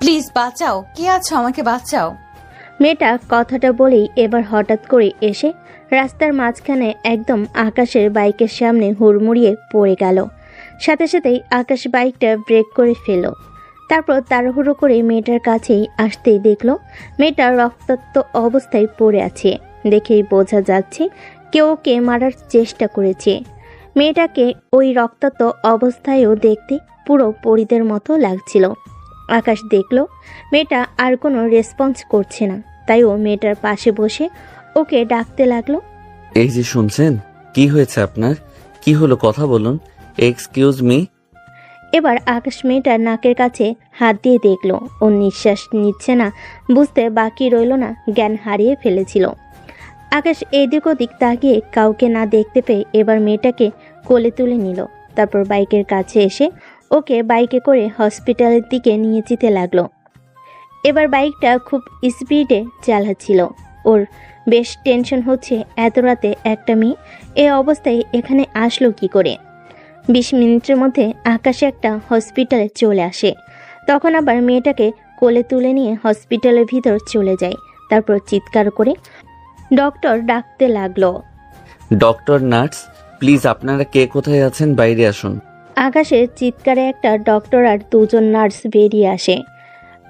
Please বাঁচাও, কে আছো, আমাকে বাঁচাও। মেয়েটা কথাটা বলেই এবার হঠাৎ করে এসে রাস্তার মাঝখানে একদম আকাশের বাইকের সামনে হুড়মুড়িয়ে পড়ে গেল। সাথে সাথেই আকাশ বাইকটা ব্রেক করে ফেল। তারপর তাড়াহুড়ো করে মেয়েটার কাছেই আসতেই দেখল মেয়েটা রক্তাক্ত অবস্থায় পড়ে আছে। দেখেই বোঝা যাচ্ছে কেউ ওকে মারার চেষ্টা করেছে। মেয়েটাকে ওই রক্তাক্ত অবস্থায়ও দেখতে পুরো পরীদের মতো লাগছিল। আকাশ দেখল মেয়েটা আর কোনো রেসপন্স করছে না, তাই ও মেয়েটার পাশে বসে ওকে ডাকতে লাগলো। এই যে শুনছেন, কি হয়েছে আপনার? কি হলো, কথা বলুন। Excuse me. এবার আকাশ মেয়েটার নাকের কাছে হাত দিয়ে দেখল ও নিঃশ্বাস নিচ্ছে না। বুঝতে বাকি রইল না, জ্ঞান হারিয়ে ফেলেছিল। আকাশ এদিক ওদিক তাকিয়ে কাউকে না দেখতে পেয়ে এবার মেয়েটাকে কোলে তুলে নিল। তারপর বাইকের কাছে এসে ওকে বাইকে করে হসপিটালের দিকে নিয়ে যেতে লাগলো। এবার বাইকটা খুব স্পিডে চালাচ্ছিল। ওর বেশ টেনশন হচ্ছে, এত রাতে একটা মেয়ে এ অবস্থায় এখানে আসলো কি করে। 20 মিনিটের মধ্যে আকাশে একটা হসপিটালে চলে আসে। তখন আবার মেয়েটাকে কোলে তুলে নিয়ে হসপিটালের ভিতর চলে যায়। তারপর চিৎকার করে ডক্টর ডাকতে লাগলো। ডক্টর, নার্স, প্লিজ আপনারা কে কোথায় আছেন বাইরে আসুন। আকাশের চিৎকারে একটা ডক্টর আর 2জন নার্স বেরিয়ে আসে।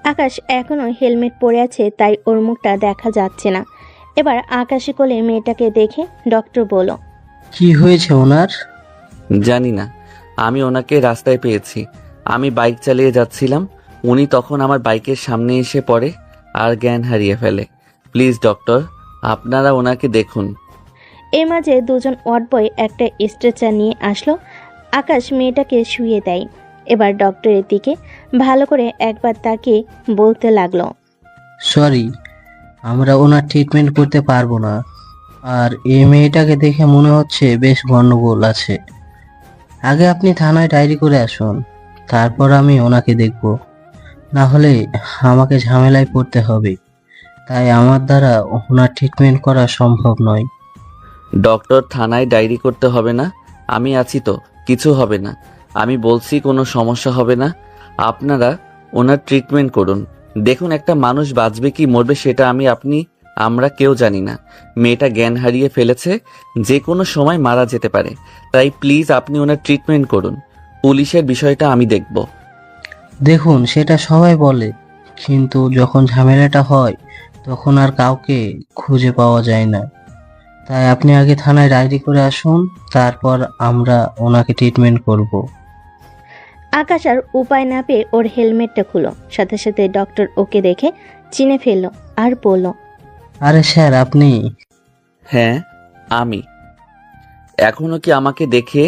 আকাশ এখনও হেলমেট পরে আছে, তাই ওর মুখটা দেখা যাচ্ছে না। এবার আকাশে কোলে মেয়েটাকে দেখে ডক্টর বলল, কি হয়েছে ওনার? জানি না, আমি ওনাকে রাস্তায় পেয়েছি। আমি বাইক চালিয়ে যাচ্ছিলাম, উনি তখন আমার বাইকের সামনে এসে পড়ে আর জ্ঞান হারিয়ে ফেলে। প্লিজ ডক্টর, আপনারা ওনাকে দেখুন। এর মাঝে 2জন ওয়ার্ড বয় একটা স্ট্রেচার নিয়ে আসলো। আকাশ মেয়েটাকে শুইয়ে দেয়। এবার ডক্টরের দিকে ভালো করে একবার তাকিয়ে বলতে লাগলো, সরি, আমরা ওনার ট্রিটমেন্ট করতে পারবো না। আর এই মেয়েটাকে দেখে মনে হচ্ছে বেশ গন্ডগোল আছে। আগে আপনি থানায় ডায়েরি করে আসুন, তারপর আমি ওনাকে দেখব। না হলে আমাকে ঝামেলায় পড়তে হবে, তাই আমার দ্বারা ওনার ট্রিটমেন্ট করা সম্ভব নয়। ডক্টর, থানায় ডায়েরি করতে হবে না, আমি আছি তো, কিছু হবে না। আমি বলছি কোনো সমস্যা হবে না। আপনারা ওনার ট্রিটমেন্ট করুন। দেখুন, একটা মানুষ বাঁচবে কি মরবে সেটা আমরা কেউ জানি না। মেয়েটা জ্ঞান হারিয়ে ফেলেছে, যে কোনো সময় মারা যেতে পারে। তাই প্লিজ আপনি ওনার ট্রিটমেন্ট করুন। পুলিশের বিষয়টা আমি দেখব। দেখুন, সেটা সবাই বলে, কিন্তু যখন ঝামেলাটা হয় তখন আর কাউকে খুঁজে পাওয়া যায় না। তাই আপনি আগে থানায় ডায়েরি করে আসুন, তারপর আমরা ওনাকে ট্রিটমেন্ট করব। আকাশ আর উপায় না পেয়ে ওর হেলমেটটা খুলো। সাথে সাথে ডক্টর ওকে দেখে চিনে ফেললো আর বলল, আরে স্যার, আপনি? হ্যাঁ, আমি। এখনো কি আমাকে দেখে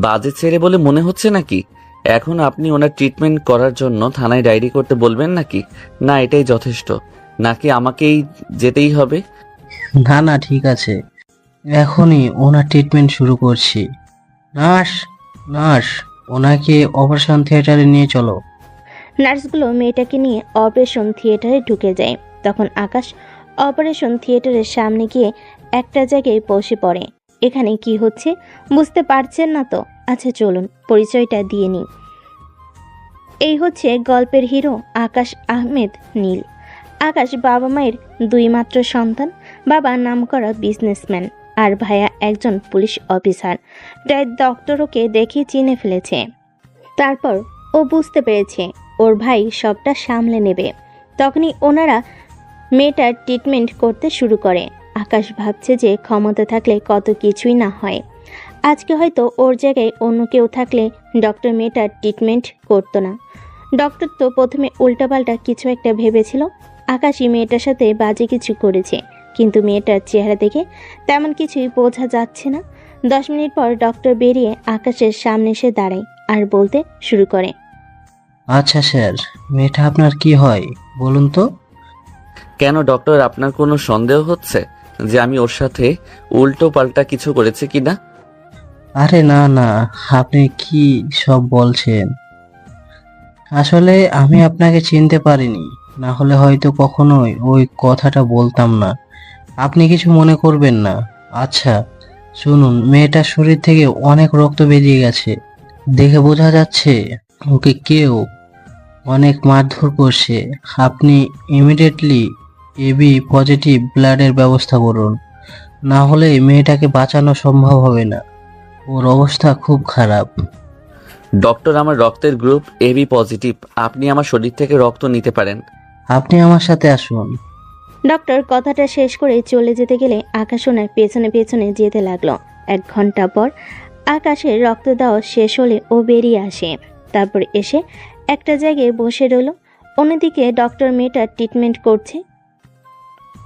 বাজে ছেড়ে বলে মনে হচ্ছে নাকি? এখন আপনি ওনার ট্রিটমেন্ট করার জন্য থানায় ডায়েরি করতে বলবেন নাকি? না এটাই যথেষ্ট, নাকি আমাকেই যেতেই হবে? না না, ঠিক আছে, এখনই ওনার ট্রিটমেন্ট শুরু করছি। নার্স, নার্স, ওনাকে অপারেশন থিয়েটারে নিয়ে চলো। নার্সগুলো মেয়েটাকে নিয়ে অপারেশন থিয়েটারে ঢুকে যায়। তখন আকাশ অপারেশন থিয়েটারের সামনে গিয়ে একটা জায়গায় বসে পড়ে। এখানে কি হচ্ছে বুঝতে পারছেন না তো? আচ্ছা চলুন পরিচয়টা দিয়ে নিই। এই হচ্ছে গল্পের হিরো আকাশ আহমেদ নীল। আকাশ বাবা মায়ের 2 মাত্র সন্তান। বাবা নামকরা বিজনেসম্যান আর ভাইয়া একজন পুলিশ অফিসার। তাই ডক্টর ওকে দেখে চিনে ফেলেছে। তারপর ও বুঝতে পেরেছে ওর ভাই সবটা সামলে নেবে। তখনই ওনারা মেয়েটার ট্রিটমেন্ট করতে শুরু করে। আকাশ ভাবছে যে ক্ষমতা থাকলে কত কিছুই না হয়। আজকে হয়তো ওর জায়গায় অন্য কেউ থাকলে ডক্টর মেয়েটার ট্রিটমেন্ট করতো না। ডক্টর তো প্রথমে উল্টাপাল্টা কিছু একটা ভেবেছিল। আকাশই মেয়েটার সাথে বাজে কিছু করেছে, কিন্তু মেয়েটার চেহারা দেখে তেমন কিছুই বোঝা যাচ্ছে না। 10 মিনিট পর ডক্টর বেরিয়ে আকাশের সামনে এসে দাঁড়ায় আর বলতে শুরু করে, আচ্ছা স্যার, মেয়েটা আপনার কি হয় বলুন তো? কেন ডক্টর, আপনার কোনো সন্দেহ হচ্ছে যে আমি ওর সাথে উল্টো পাল্টা কিছু করেছি কিনা? আরে না না, আপনি কি সব বলছেন? আসলে আমি আপনাকে চিনতে পারিনি, না হলে হয়তো কখনোই ওই কথাটা বলতাম না। আপনি কিছু মনে করবেন না। আচ্ছা শুনুন, মেয়েটার শরীর থেকে অনেক রক্ত বেরিয়ে গেছে, দেখে বোঝা যাচ্ছে ওকে কেউ অনেক মারধর করছে। আপনি ইমিডিয়েটলি এবি পজিটিভ ব্লাডের ব্যবস্থা করুন, না হলে মেয়েটাকে বাঁচানো সম্ভব হবে না। ওর অবস্থা খুব খারাপ। ডক্টর, আমার রক্তের গ্রুপ এবি পজিটিভ। আপনি আমার শরীর থেকে রক্ত নিতে পারেন। আপনি আমার সাথে আসুন। ডক্টর কথাটা শেষ করে চলে যেতে গেলে আকাশ ওনার পেছনে পেছনে যেতে লাগলো। 1 ঘন্টা পর আকাশের রক্ত দেওয়া শেষ হলে ও বেরিয়ে আসে। তারপর এসে একটা জায়গায় বসে রইল। অন্যদিকে ডক্টর মেয়েটার ট্রিটমেন্ট করছে।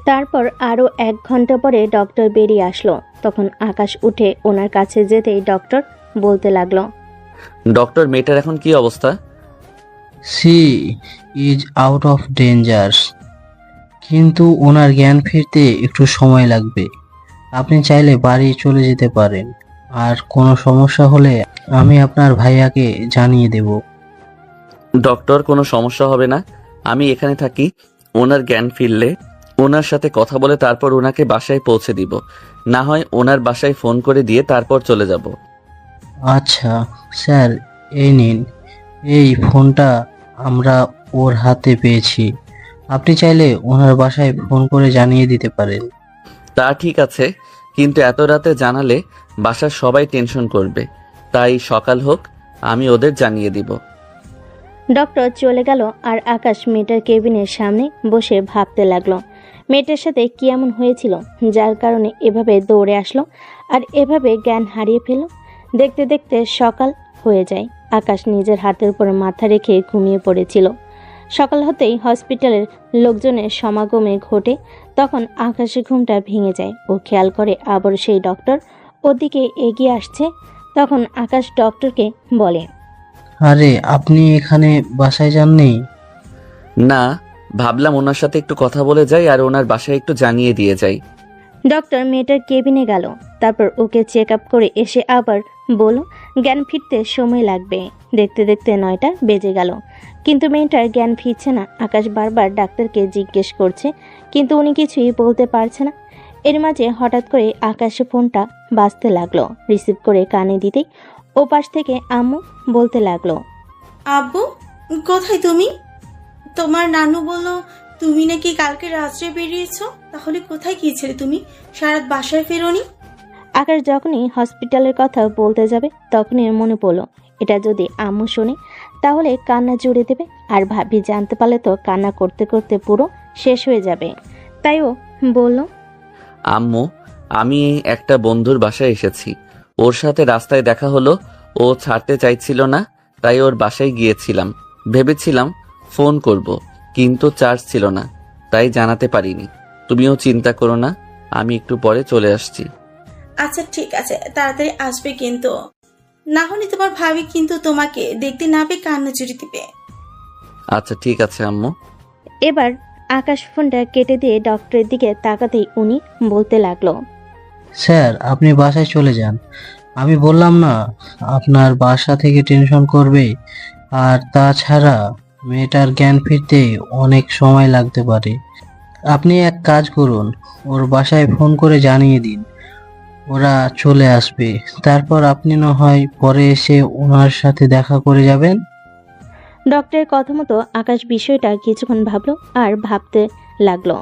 তারপর আরও 1 ঘন্টা পরে ডক্টর বেরিয়ে আসলো। তখন আকাশ উঠে ওনার কাছে যেতেই ডক্টর বলতে লাগলো, ডক্টর, মেয়েটার এখন কি অবস্থা? She is out of danger, কিন্তু ওনার জ্ঞান ফিরতে একটু সময় লাগবে। আপনি চাইলে বাড়ি চলে যেতে পারেন, আর কোনো সমস্যা হলে আমি আপনার ভাইয়াকে জানিয়ে দেব। ডক্টর, কোনো সমস্যা হবে না। আমি এখানে থাকি। ওনার জ্ঞান ফিরলে ওনার সাথে কথা বলে তারপর ওনাকে বাসায় পৌঁছে দিব। না হয় ওনার বাসায় ফোন করে দিয়ে তারপর চলে যাব। আচ্ছা স্যার, এই নিন। এই ফোনটা আমরা ওর হাতে পেয়েছি। আপনি চাইলে ওনার বাসায় ফোন করে জানিয়ে দিতে পারেন। তা ঠিক আছে, কিন্তু এত রাতে জানালে বাসার সবাই টেনশন করবে। তাই সকাল হোক, আমি ওদের জানিয়ে দিব। ডক্টর চলে গেল আর আকাশ মেয়েটার কেবিনের সামনে বসে ভাবতে লাগলো মেয়েটার সাথে কি এমন হয়েছিল যার কারণে এভাবে দৌড়ে আসলো আর এভাবে জ্ঞান হারিয়ে ফেলল। দেখতে দেখতে সকাল হয়ে যায়। আকাশ নিজের হাতের উপর মাথা রেখে ঘুমিয়ে পড়েছিল। সকাল হতেই হসপিটালের লোকজনের সমাগমে ঘটে। তখন আকাশের ঘুমটা ভেঙে যায়। ও খেয়াল করে আবার সেই ডক্টর ওদিকে এগিয়ে আসছে। তখন আকাশ ডক্টরকে বলে, আরে আপনি এখানে বাসায় যাননি? না, ভাবলাম ওনার সাথে একটু কথা বলে যাই আর ওনার বাসায় একটু জানিয়ে দিয়ে যাই। ডক্টর মেয়েটার কেবিনে গেল। তারপর ওকে চেক আপ করে এসে আবার বলল জ্ঞান ফিরতে সময় লাগবে। দেখতে দেখতে 9টা বেজে গেল, কিন্তু মেয়েটার জ্ঞান ফিরছে না। আকাশ বারবার ডাক্তারকে জিজ্ঞেস করছে, কিন্তু উনি কিছুই বলতে পারছে না। এর মাঝে হঠাৎ করে আকাশের ফোনটা বাজতে লাগলো। রিসিভ করে কানে দিতেই ওপাশ থেকে আম্মু বলতে লাগলো, আব্বু, কোথায় তুমি? তোমার নানু বললো তুমি নাকি কালকে রাত্রে বেরিয়েছো। তাহলে কোথায় গিয়েছিলে তুমি? সারাত বাসায় ফেরোনি? আকাশ যখনই হসপিটালের কথা বলতে যাবে তখনই এর মনে পড়লো এটা যদি আম্মু শোনে তাহলে কান্না জুড়ে দেবে, আর ভাবি জানতে পারলে তো কান্না করতে করতে পুরো শেষ হয়ে যাবে। তাই ও বলল, আম্মু, আমি একটা বন্ধুর বাসায় এসেছি। ওর সাথে রাস্তায় দেখা হলো। ও ছাড়তে চাইছিল না, তাই ওর বাসায় গিয়েছিলাম। ভেবেছিলাম ফোন করব, কিন্তু চার্জ ছিল না, তাই জানাতে পারিনি। তুমিও চিন্তা করো না, আমি একটু পরে চলে আসছি। আচ্ছা ঠিক আছে, তাড়াতাড়ি আসবে কিন্তু, না হলে তোমার ভাবি কিন্তু তোমাকে দেখতে না পেয়ে কান্না জুড়ে দিবে। আচ্ছা ঠিক আছে আম্মু। এবার আকাশ ফোনটা কেটে দিয়ে ডক্টরের দিকে তাকাতেই উনি বলতে লাগলো, স্যার, আপনি বাসায় চলে যান। আমি বললাম না, আপনার বাসা থেকে টেনশন করবে। আর তাছাড়া মেয়েটার জ্ঞান ফিরতে অনেক সময় লাগতে পারে। আপনি এক কাজ করুন, ওর বাসায় ফোন করে জানিয়ে দিন। ওরা চলে আসবে। তারপর আপনি না হয় পরে এসে ওনার সাথে দেখা করে যাবেন। ডক্টরের কথা মতো আকাশ বিষয়টা কিছুক্ষণ ভাবলো আর ভাবতে লাগলো।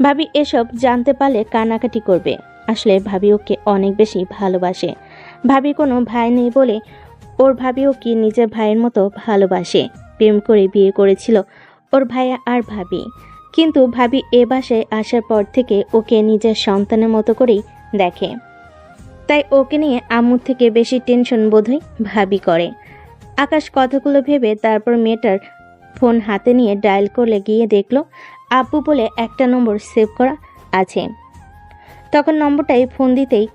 ভাবি এসব জানতে পারলে কান্নাকাটি করবে। আসলে ভাবি ওকে অনেক বেশি ভালোবাসে। ভাবি কোনো ভাই নেই বলে ওর ভাবি ওকে নিজের ভাইয়ের মতো ভালোবাসে। প্রেম করে বিয়ে করেছিল ওর ভাইয়া আর ভাবি, কিন্তু ভাবি এ বাসায় আসার পর থেকে ওকে নিজের সন্তানের মতো করেই দেখে। তাই ওকে নিয়ে আম্মুর থেকে বেশি টেনশন বোধহয় ভাবি করে। আকাশ কথাগুলো ভেবে তারপর মেয়েটার ফোন হাতে নিয়ে ডায়াল করলে গিয়ে দেখলো আব্বু বলে একটা নম্বর সেভ করা আছে। তখন নম্বরটাই ফোন দিতেই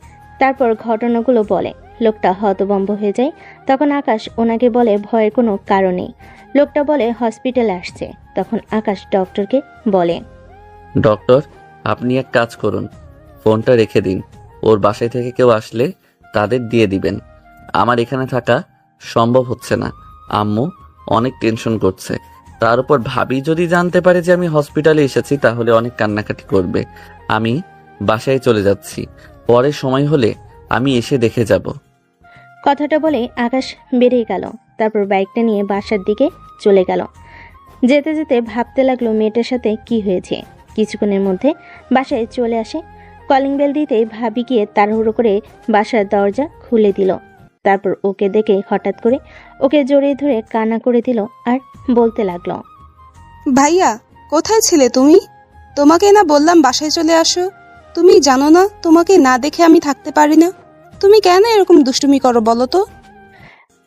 তারপর ঘটনাগুলো বলে। লোকটা হতভম্ব হয়ে যায়। তখন আকাশ ওনাকে বলে ভয়ের কোনো কারণ নেই। লোকটা বলে হসপিটালে আসছে। তখন আকাশ ডক্টরকে বলে, ডক্টর, আপনি এক কাজ করুন, ফোনটা রেখে দিন। ওর বাসায় থেকে কেউ আসলে তাদের দিয়ে দিবেন। আমার এখানে থাকা সম্ভব হচ্ছে না। আম্মু অনেক টেনশন করছে। তার উপর ভাবি যদি জানতে পারে যে আমি হসপিটালে এসেছি তাহলে অনেক কান্নাকাটি করবে। আমি বাসায় চলে যাচ্ছি, পরে সময় হলে আমি এসে দেখে যাব। কথাটা বলে আকাশ বেরিয়ে গেল। তারপর বাইকটা নিয়ে বাসার দিকে চলে গেল। যেতে যেতে ভাবতে লাগলো মেয়েটার সাথে কি হয়েছে। কিছুক্ষণের মধ্যে বাসায় চলে আসে। কলিং বেল দিতেই ভাবি গিয়ে তাড়াহুড়ো করে বাসার দরজা খুলে দিল। তারপর ওকে দেখে হঠাৎ করে ওকে জড়িয়ে ধরে কান্না করে দিল আর বলতে লাগলো, ভাইয়া, কোথায় ছিলে তুমি? তোমাকে না বললাম বাসায় চলে আসো। তুমি জানো না তোমাকে না দেখে আমি থাকতে পারি না। তুমি কেন এরকম দুষ্টুমি করো বলো তো?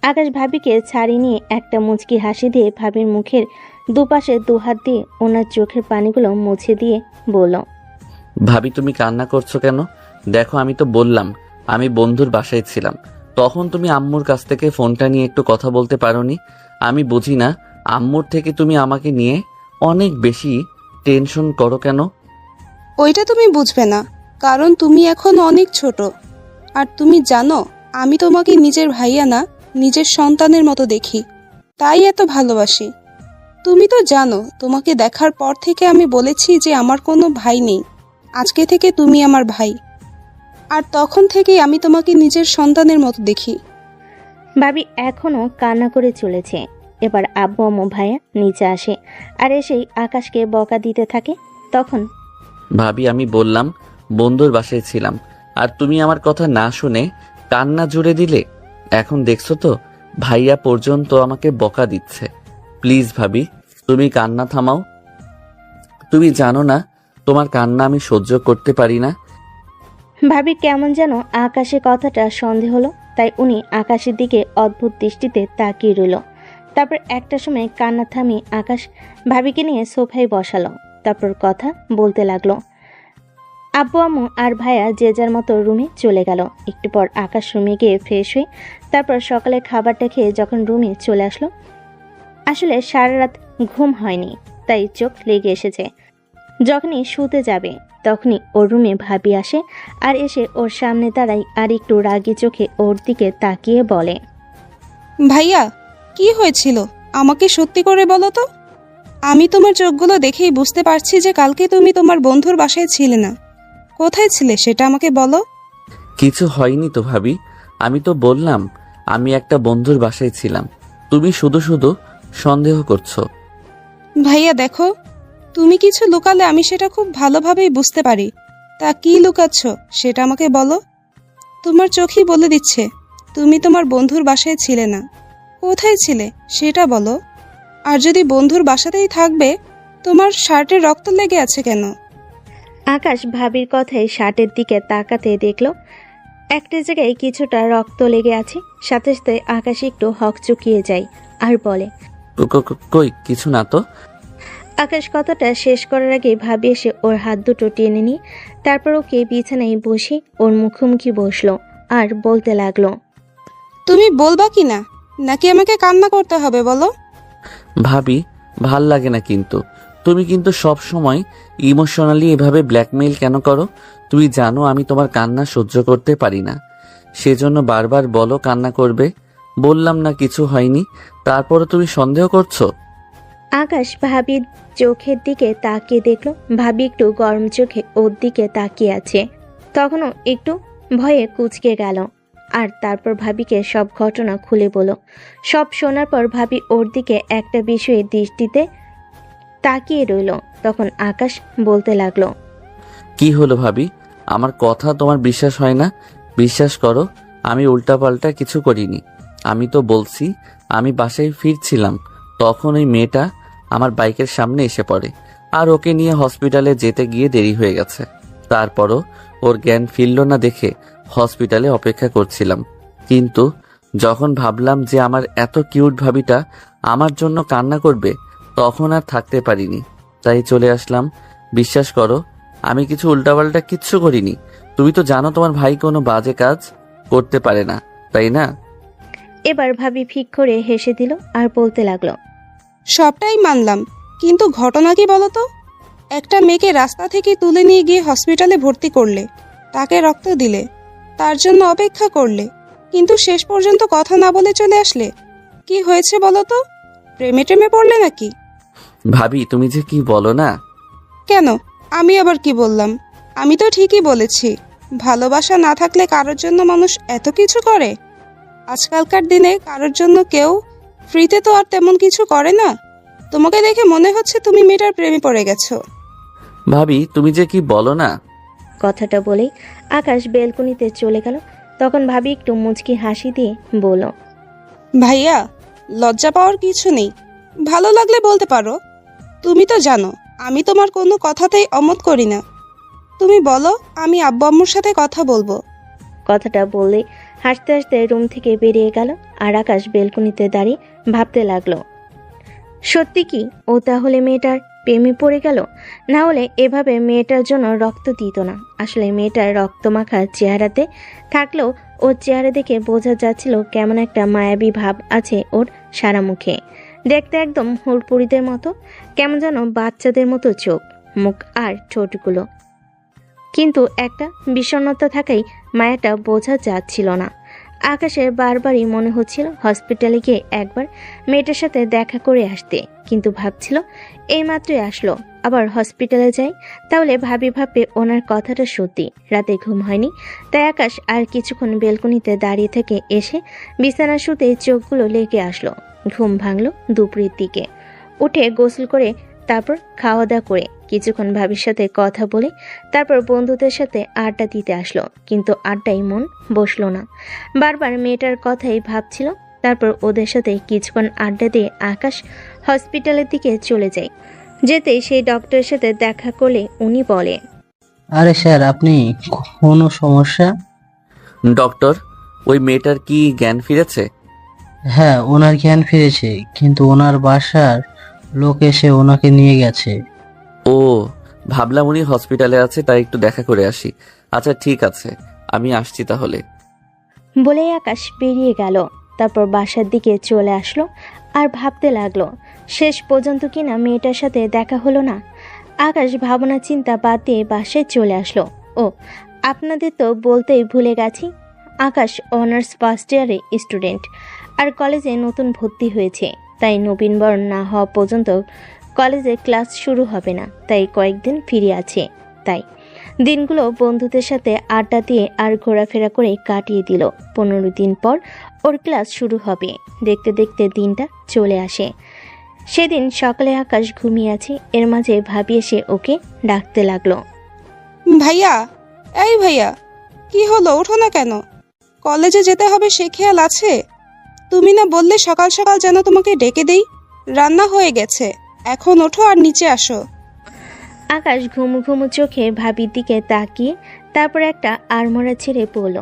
আকাশ ভাবিকে ছাড়িয়ে নিয়ে একটা মুচকি হাসি দিয়ে ভাবির মুখের দুপাশে দুহাত দিয়ে ওনার চোখের পানিগুলো মুছে দিয়ে বলল, ভাবি তুমি কান্না করছো কেন? দেখো আমি তো বললাম আমি বন্ধুর বাসায় ছিলাম, তখন তুমি আম্মুর কাছ থেকে ফোনটা নিয়ে একটু কথা বলতে পারোনি? আমি বুঝি না আম্মুর থেকে তুমি আমাকে নিয়ে অনেক বেশি টেনশন করো কেন? ওইটা তুমি বুঝবে না, কারণ তুমি এখন অনেক ছোট। আর তুমি জানো আমি তোমাকে নিজের ভাইয়া না, নিজের সন্তানের মতো দেখি, তাই এত ভালোবাসি। তুমি তো জানো তোমাকে দেখার পর থেকে আমি বলেছি যে আমার কোনো ভাই নেই, আজকে থেকে তুমি আমার ভাই। আর তখন থেকেই আমি তোমাকে নিজের সন্তানের মতো দেখি। ভাবি এখনো কান্না করে চলেছে। এবার আব্বু আম্মু ভাইয়া নিচে আসে আর এসেই আকাশকে বকা দিতে থাকে। তখন ভাবি আমি বললাম বন্ধুর বাসায় ছিলাম, আর তুমি আমার কথা না শুনে কান্না জুড়ে দিলে। এখন দেখছো তো ভাইয়া পর্যন্ত আমাকে বকা দিচ্ছে। প্লিজ ভাবি তুমি কান্না থামাও। তুমি জানো না তোমার কান্না আমি সহ্য করতে পারি না। ভাবি কেমন যেন আকাশের কথাটা সন্দেহ হলো, তাই উনি আকাশের দিকে অদ্ভুত দৃষ্টিতে তাকিয়ে রইল। তারপর একটা সময় কান্না থামিয়ে আকাশ ভাবিকে নিয়ে সোফায় বসালো। তারপর কথা বলতে লাগলো। আব্বু আম্মু আর ভাইয়া যে যার মতো রুমে চলে গেল। একটু পর আকাশ রুমে গিয়ে ফ্রেশ হয়ে তারপর সকালে খাবারটা খেয়ে যখন রুমে চলে আসলো, আসলে সারা রাত ঘুম হয়নি, তাই চোখ লেগে এসেছে। যখনই শুতে যাবে তখনই ওর রুমে ভাবি আসে আর এসে ওর সামনে দাঁড়ায় আর একটু রাগী চোখে ওর দিকে তাকিয়ে বলে, ভাইয়া, কি হয়েছিল আমাকে সত্যি করে বলো তো। আমি তোমার চোখগুলো দেখেই বুঝতে পারছি যে কালকে তুমি তোমার বন্ধুর বাসায় ছিলে না। কোথায় ছিলে সেটা আমাকে বলো। কিছু হয়নি তো ভাবি, আমি তো বললাম আমি একটা বন্ধুর বাসায় ছিলাম। তুমি শুধু শুধু সন্দেহ করছো। ভাইয়া দেখো, তুমি কিছু লুকালে আমি সেটা খুব ভালোভাবেই বুঝতে পারি। তা কি লুকাচ্ছ সেটা আমাকে বলো। তোমার চোখই বলে দিচ্ছে তুমি তোমার বন্ধুর বাসায় ছিলে না। কোথায় ছিলে সেটা বলো। আর যদি বন্ধুর বাসাতেই থাকবে, তোমার শার্টের রক্ত লেগে আছে কেন? আকাশ ভাবির কথায় শার্টের দিকে তাকাতে দেখলো একটা জায়গায় কিছুটা রক্ত লেগে আছে। সাথে সাথে আকাশ একটু হকচকিয়ে যায় আর বলে, কই কিছু না তো। আকাশ কথাটা শেষ করার আগে ভাবি এসে ওর হাত দুটো টেনে নিয়ে তারপর ওকে বিছানায় বসে ওর মুখোমুখি বসলো আর বলতে লাগলো, তুমি বলবা কি না, নাকি আমাকে কান্না করতে হবে বলো। ভাবি ভাল লাগে না কিন্তু। তুমি কিন্তু সব সময় ইমোশনালি এভাবে ব্ল্যাকমেইল কেন করো? তুমি জানো আমি তোমার কান্না সহ্য করতে পারি না, সেজন্য বারবার বলো কান্না করবে। বললাম না কিছু হয়নি, তারপরে তুমি সন্দেহ করছো। আকাশ ভাবির চোখের দিকে তাকিয়ে দেখলো ভাবি একটু গরম চোখে ওর দিকে তাকিয়ে আছে। তখনও একটু ভয়ে কুঁচকে গেল আর তারপর ভাবিকে সব ঘটনা খুলে বলল। সব শোনার পর ভাবি ওর দিকে একটা বিষয়ে দৃষ্টিতে তাকিয়ে রইল। তখন আকাশ বলতে লাগলো, কি হলো ভাবি, আমার কথা তোমার বিশ্বাস হয় না? বিশ্বাস করো আমি উল্টাপাল্টা কিছু করিনি। আমি তো বলছি আমি বাসায় ফিরছিলাম, তখন ওই মেয়েটা আমার বাইকের সামনে এসে পড়ে আর ওকে নিয়ে হসপিটালে যেতে গিয়ে দেরি হয়ে গেছে। তারপরও ওর জ্ঞান ফিরল না দেখে হসপিটালে অপেক্ষা করছিলাম। কিন্তু যখন ভাবলাম যে আমার এত কিউট ভাবিটা আমার জন্য কান্না করবে, তখন আর থাকতে পারিনি, তাই চলে আসলাম। বিশ্বাস করো আমি কিছু উল্টাপাল্টা কিচ্ছু করিনি। তুমি তো জানো তোমার ভাই কোনো বাজে কাজ করতে পারে না, তাই না? এবার ভাবি ফিক করে হেসে দিল আর বলতে লাগলো, সবটাই মানলাম, কিন্তু ঘটনা কি বলো তো। একটা মেয়েকে রাস্তা থেকে তুলে নিয়ে গিয়ে হসপিটালে ভর্তি করলে, তাকে রক্ত দিলে, তার জন্য অপেক্ষা করলে, কিন্তু শেষ পর্যন্ত কথা না বলে চলে আসলে। কি হয়েছে বলো তো? প্রেমে টেমে পড়লে নাকি? ভাবি তুমি যে কি বলো না। কেন, আমি আবার কি বললাম? আমি তো ঠিকই বলেছি, ভালোবাসা না থাকলে কারোর জন্য মানুষ এত কিছু করে। আজকালকার দিনে কারোর জন্য কেউ ফ্রিতে তো আর তেমন কিছু করে না। তোমাকে দেখে মনে হচ্ছে তুমি মেয়েটার প্রেমে পড়ে গেছো। ভাবি তুমি যে কি বলো না। কথাটা বলেই আকাশ বেলকনিতে চলে গেল। তখন ভাবি একটু মুচকি হাসি দিয়ে বলল, ভাইয়া, লজ্জা পাওয়ার কিছু নেই। ভালো লাগলে বলতে পারো। তুমি তো জানো আমি তোমার কোনো কথাতেই অমত করি না। তুমি বলো, আমি আব্বু আম্মুর সাথে কথা বলবো। কথাটা বললে হাসতে হাসতে রুম থেকে বেরিয়ে গেল। আর আকাশ বেলকনিতে দাঁড়িয়ে ভাবতে লাগলো, সত্যি কি ও তাহলে মেয়েটার প্রেমে পড়ে গেল? না হলে এভাবে মেয়েটার জন্য রক্ত দিত না। আসলে মেয়েটার রক্তমাখা চেহারাতে থাকলেও ওর চেহারা দেখে বোঝা যাচ্ছিল কেমন একটা মায়াবী ভাব আছে ওর সারা মুখে। দেখতে একদম হুড়পুরিদের মতো, কেমন যেন বাচ্চাদের মতো চোখ, মুখ আর ঠোঁটগুলো। কিন্তু একটা বিষণ্ণতা থাকাই মায়াটা বোঝা যাচ্ছিল না। আকাশের বারবারই মনে হচ্ছিল হসপিটালে গিয়ে একবার মেয়েটার সাথে দেখা করে আসতে, কিন্তু ভাবছিল এইমাত্রই আসলো, আবার হসপিটালে যাই, তাহলে ভাববে ওনার কথাটা সত্যি। রাতে ঘুম হয়নি, তাই আকাশ আর কিছুক্ষণ বেলকনিতে দাঁড়িয়ে থেকে এসে বিছানা শুতে চোখগুলো লেগে আসলো। ঘুম ভাঙলো দুপুরের দিকে। উঠে গোসল করে তারপর খাওয়া দাওয়া করে কিছুক্ষণ ভাবির সাথে কথা বলে তারপর বন্ধুদের সাথে আড্ডা দিতে আসলো, কিন্তু আড্ডায় মন বসলো না। বারবার মেয়েটার কথাই ভাবছিল। তারপর ওদের সাথে কিছুক্ষণ আড্ডা দিয়ে আকাশ হসপিটালের দিকে চলে যায়। যেতেই সেই ডক্টরের সাথে দেখা করলে উনি বলে, আরে স্যার, আপনি কোনো সমস্যা? ডক্টর, ওই মেয়েটার কি জ্ঞান ফিরেছে? হ্যাঁ, ওনার জ্ঞান ফিরেছে, কিন্তু ওনার বাসার লোক এসে ওনাকে নিয়ে গেছে। ও, ভাবলাম উনি হসপিটালে আছে, তাই একটু দেখা করে আসি। আচ্ছা ঠিক আছে, আমি আসছি তাহলে। বলেই আকাশ বেরিয়ে গেল। তারপর বাসার দিকে চলে আসলো আর ভাবতে লাগলো, শেষ পর্যন্ত কিনা মেয়েটার সাথে দেখা হলো না। আকাশ ভাবনা চিন্তা বাদ দিয়ে বাসায় চলে আসলো। ও, আপনাদের তো বলতেই ভুলে গেছি, আকাশ অনার্স ফার্স্ট ইয়ারে স্টুডেন্ট আর কলেজে নতুন ভর্তি হয়েছে। তাই নবীনবরণ না হওয়া পর্যন্ত কলেজে ক্লাস শুরু হবে না, তাই কয়েকদিন ফিরে আছে। তাই দিনগুলো বন্ধুদের সাথে আড্ডা দিয়ে আর ঘোরাফেরা করে কাটিয়ে দিল। 15 দিন পর ওর ক্লাস শুরু হবে। দেখতে দেখতে দিনটা চলে আসে। সেদিন সকালে আকাশ ঘুমিয়ে আছে, এর মাঝে ভাবি এসে ওকে ডাকতে লাগলো। ভাইয়া, এই ভাইয়া, কি হলো? ওঠো না কেন? কলেজে যেতে হবে সে খেয়াল আছে? তুমি না বললে সকাল সকাল যেন তোমাকে ডেকে দেই? রান্না হয়ে গেছে, এখন ওঠো আর নিচে আসো। আকাশ ঘুমু ঘুমু চোখে ভাবির দিকে তাকিয়ে তারপর একটা আড়মোড়া ছেড়ে বলল,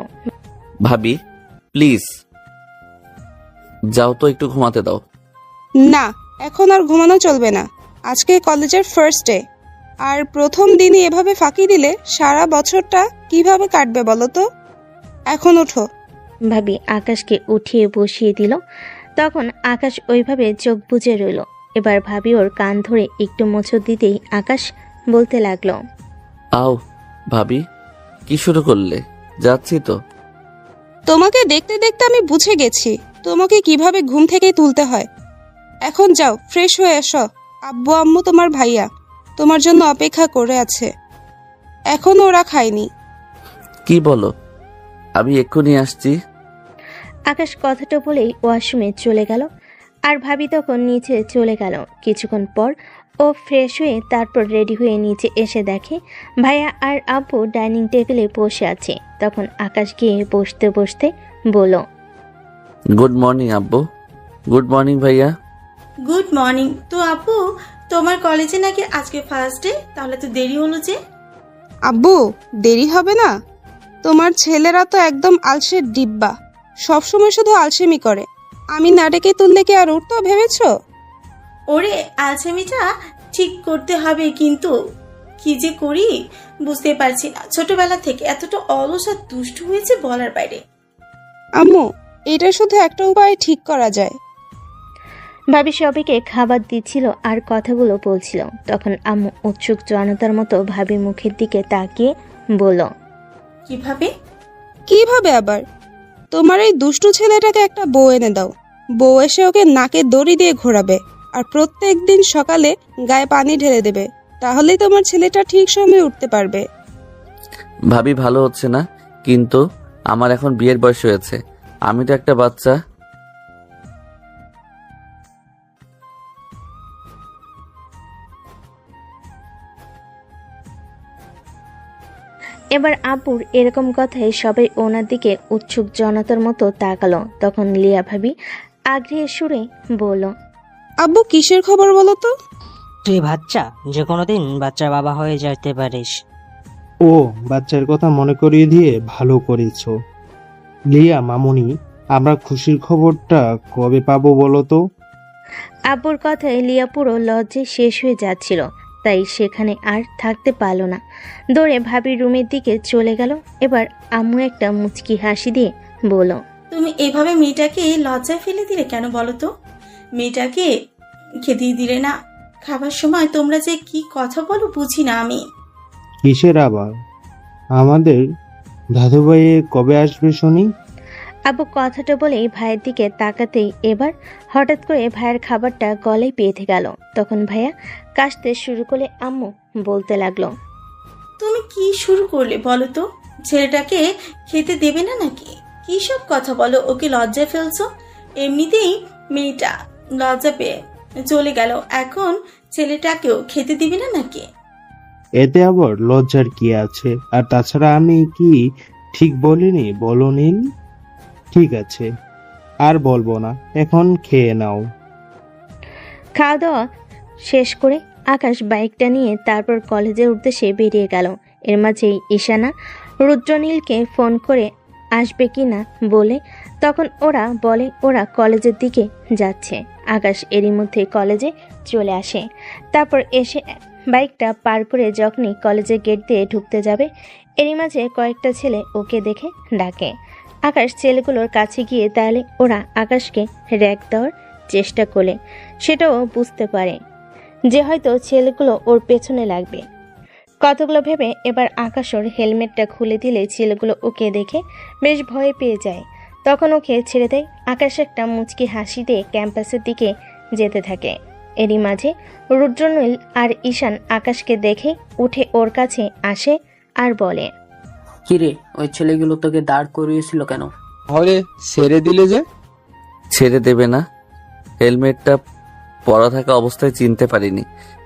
ভাবি প্লিজ যাও তো, একটু ঘুমাতে দাও। না, এখন আর ঘুমানো চলবে না। আজকে কলেজের ফার্স্ট ডে, আর প্রথম দিনই এভাবে ফাঁকি দিলে সারা বছরটা কিভাবে কাটবে বলো তো? এখন ওঠো। ভাবি আকাশকে উঠিয়ে বসিয়ে দিল। তখন আকাশ ওইভাবে চোখ বুজে রইল। এবার ভাবি ওর কান ধরে একটু মোচড় দিতেই আকাশ বলতে লাগলো, আও ভাবি, কি শুরু করলে? যাচ্ছি তো। তোমাকে দেখতে দেখতে আমি বুঝে গেছি তোমাকে কিভাবে ঘুম থেকে তুলতে হয়। এখন যাও, ফ্রেশ হয়ে এসো। আব্বু আম্মু তোমার ভাইয়া তোমার জন্য অপেক্ষা করে আছে, এখনো ওরা খায়নি। কি বলো? আমি এক্ষুনি আসছি। আকাশ কথাটা বলেই ওয়াশরুমে চলে গেল। আর ভাবি তখন নিচে চলে গেল। কিছুক্ষণ পর ও ফ্রেশ হয়ে তারপর রেডি হয়ে নিচে এসে দেখে ভাইয়া আর আব্বু ডাইনিং টেবিলে বসে আছে। তখন আকাশ গিয়ে বসতে বসতে বলল, গুড মর্নিং আব্বু। গুড মর্নিং ভাইয়া। Good morning. তো আপু, তোমার কলেজে নাকি আজকে ফার্স্ট ডে, তাহলে তো দেরি হলো যে? আব্বু, দেরি হবে না? তোমার ছেলেরা তো একদম আলসের ডিব্বা, সবসময় শুধু আলসেমি করে। আমি না ডেকে তুললে কি আর উঠতো ভেবেছো? ওরে, আলসেমিটা ঠিক করতে হবে, কিন্তু কি যে করি বুঝতে পারছি না। ছোটবেলা থেকে এতটা অলস আর দুষ্টু হয়েছে বলার বাইরে। আম্মু, এটা শুধু একটা উপায়ে ঠিক করা যায়। ভাবি সবাইকে খাবার দিচ্ছিল আর কথাগুলো বলছিল। তখন আম্মু উৎসুক জনতার মতো ভাবি মুখের দিকে তাকিয়ে বলল, কিভাবে? কিভাবে আবার? তোমার এই দুষ্টু ছেলেটাকে একটা বউ এনে দাও। বউ এসে ওকে নাকে দড়ি দিয়ে ঘোরাবে, আর প্রত্যেক দিন সকালে গায়ে পানি ঢেলে দেবে। তাহলেই তোমার ছেলেটা ঠিক সময়ে উঠতে পারবে। ভাবি ভালো হচ্ছে না, কিন্তু আমার এখন বিয়ের বয়স হয়েছে, আমি তো একটা বাচ্চা। এবার আব্বুর এরকম কথায় সবাই ওনার দিকে উৎসুক জনতার মতো তাকালো। তখন লিয়া ভাবি আগ্রহের সুরে বলল, আব্বু কিসের খবর বলো তো? তুই বাচ্চা, যে কোনোদিন বাচ্চার বাবা হয়ে যেতে পারিস। ও, বাচ্চার কথা মনে করিয়ে দিয়ে ভালো করেছো। লিয়া মামুনি, আমরা খুশির খবরটা কবে পাবো বলো তো? আব্বুর কথায় লিয়া পুরো লজ্জায় শেষ হয়ে যাচ্ছিল, তাই সেখানে আর থাকতে পারল না। দৌড়ে ভাবির রুমের দিকে চলে গেল। এবার আম্মু একটা মুচকি হাসি দিয়ে বলল, তুমি এভাবে মেয়েটাকে লজ্জায় ফেলে দিলে কেন বলো তো? মেয়েটাকে খেতে দিলে না। খাবার সময় তোমরা যে কি কথা বলো বুঝি না আমি। কিসের আবার? আমাদের দাদুভাই কবে আসবে শুনি? আব্বু কথাটা বলেই ভাইয়ের দিকে তাকাতেই এবার হঠাৎ করে ভাইয়ের খাবারটা গলায় বেঁধে গেল। তখন ভাইয়া কাশতে শুরু করলে আম্মু বলতে লাগলো, তুমি কি শুরু করলে বলো তো? ছেলেটাকে খেতে দেবে না নাকি? কি সব কথা বলো? ওকে লজ্জায় ফেলছো? এমনিতেই মেয়েটা লজ্জা পেয়ে চলে গেল, এখন ছেলেটাকেও খেতে দিবে না নাকি? এতে আবার লজ্জার কি আছে? আর তাছাড়া আমি কি ঠিক বলিনি বলো নীল? ঠিক আছে, আর বলবো না, এখন খেয়ে নাও। খাওয়া দাওয়া শেষ করে আকাশ বাইকটা নিয়ে তারপর কলেজের উদ্দেশ্যে বেরিয়ে গেল। এর মাঝেই ঈশানা রুদ্রনীলকে ফোন করে আসবে কি না বলে, তখন ওরা বলে ওরা কলেজের দিকে যাচ্ছে। আকাশ এরই মধ্যে কলেজে চলে আসে। তারপর এসে বাইকটা পার করে যখনই কলেজের গেট দিয়ে ঢুকতে যাবে, এরই মাঝে কয়েকটা ছেলে ওকে দেখে ডাকে। আকাশ ছেলেগুলোর কাছে গিয়ে তাহলে ওরা আকাশকে র্যাক দেওয়ার চেষ্টা করলে সেটাও বুঝতে পারে যে হয়তো ছেলেগুলো ওর পেছনে লাগবে। কতগুলো ভেবে এবার আকাশ ওর হেলমেটটা খুলে দিলে ছেলেগুলো ওকে দেখে বেশ ভয় পেয়ে যায়। তখন ওকে ছেড়ে দেয়। আকাশ একটা মুচকি হাসি দিয়ে ক্যাম্পাসের দিকে যেতে থাকে। এরই মাঝে রুদ্রনীল আর ঈশান আকাশকে দেখে উঠে ওর কাছে আসে আর বলে, কিরে, ওই ছেলেগুলো তোকে দাঁড় করিয়েছিল কেন? তাহলে ছেড়ে দিলে যে? ছেড়ে দেবে না? হেলমেটটা পরা থাকা অবস্থায় চিনতে পারিনি,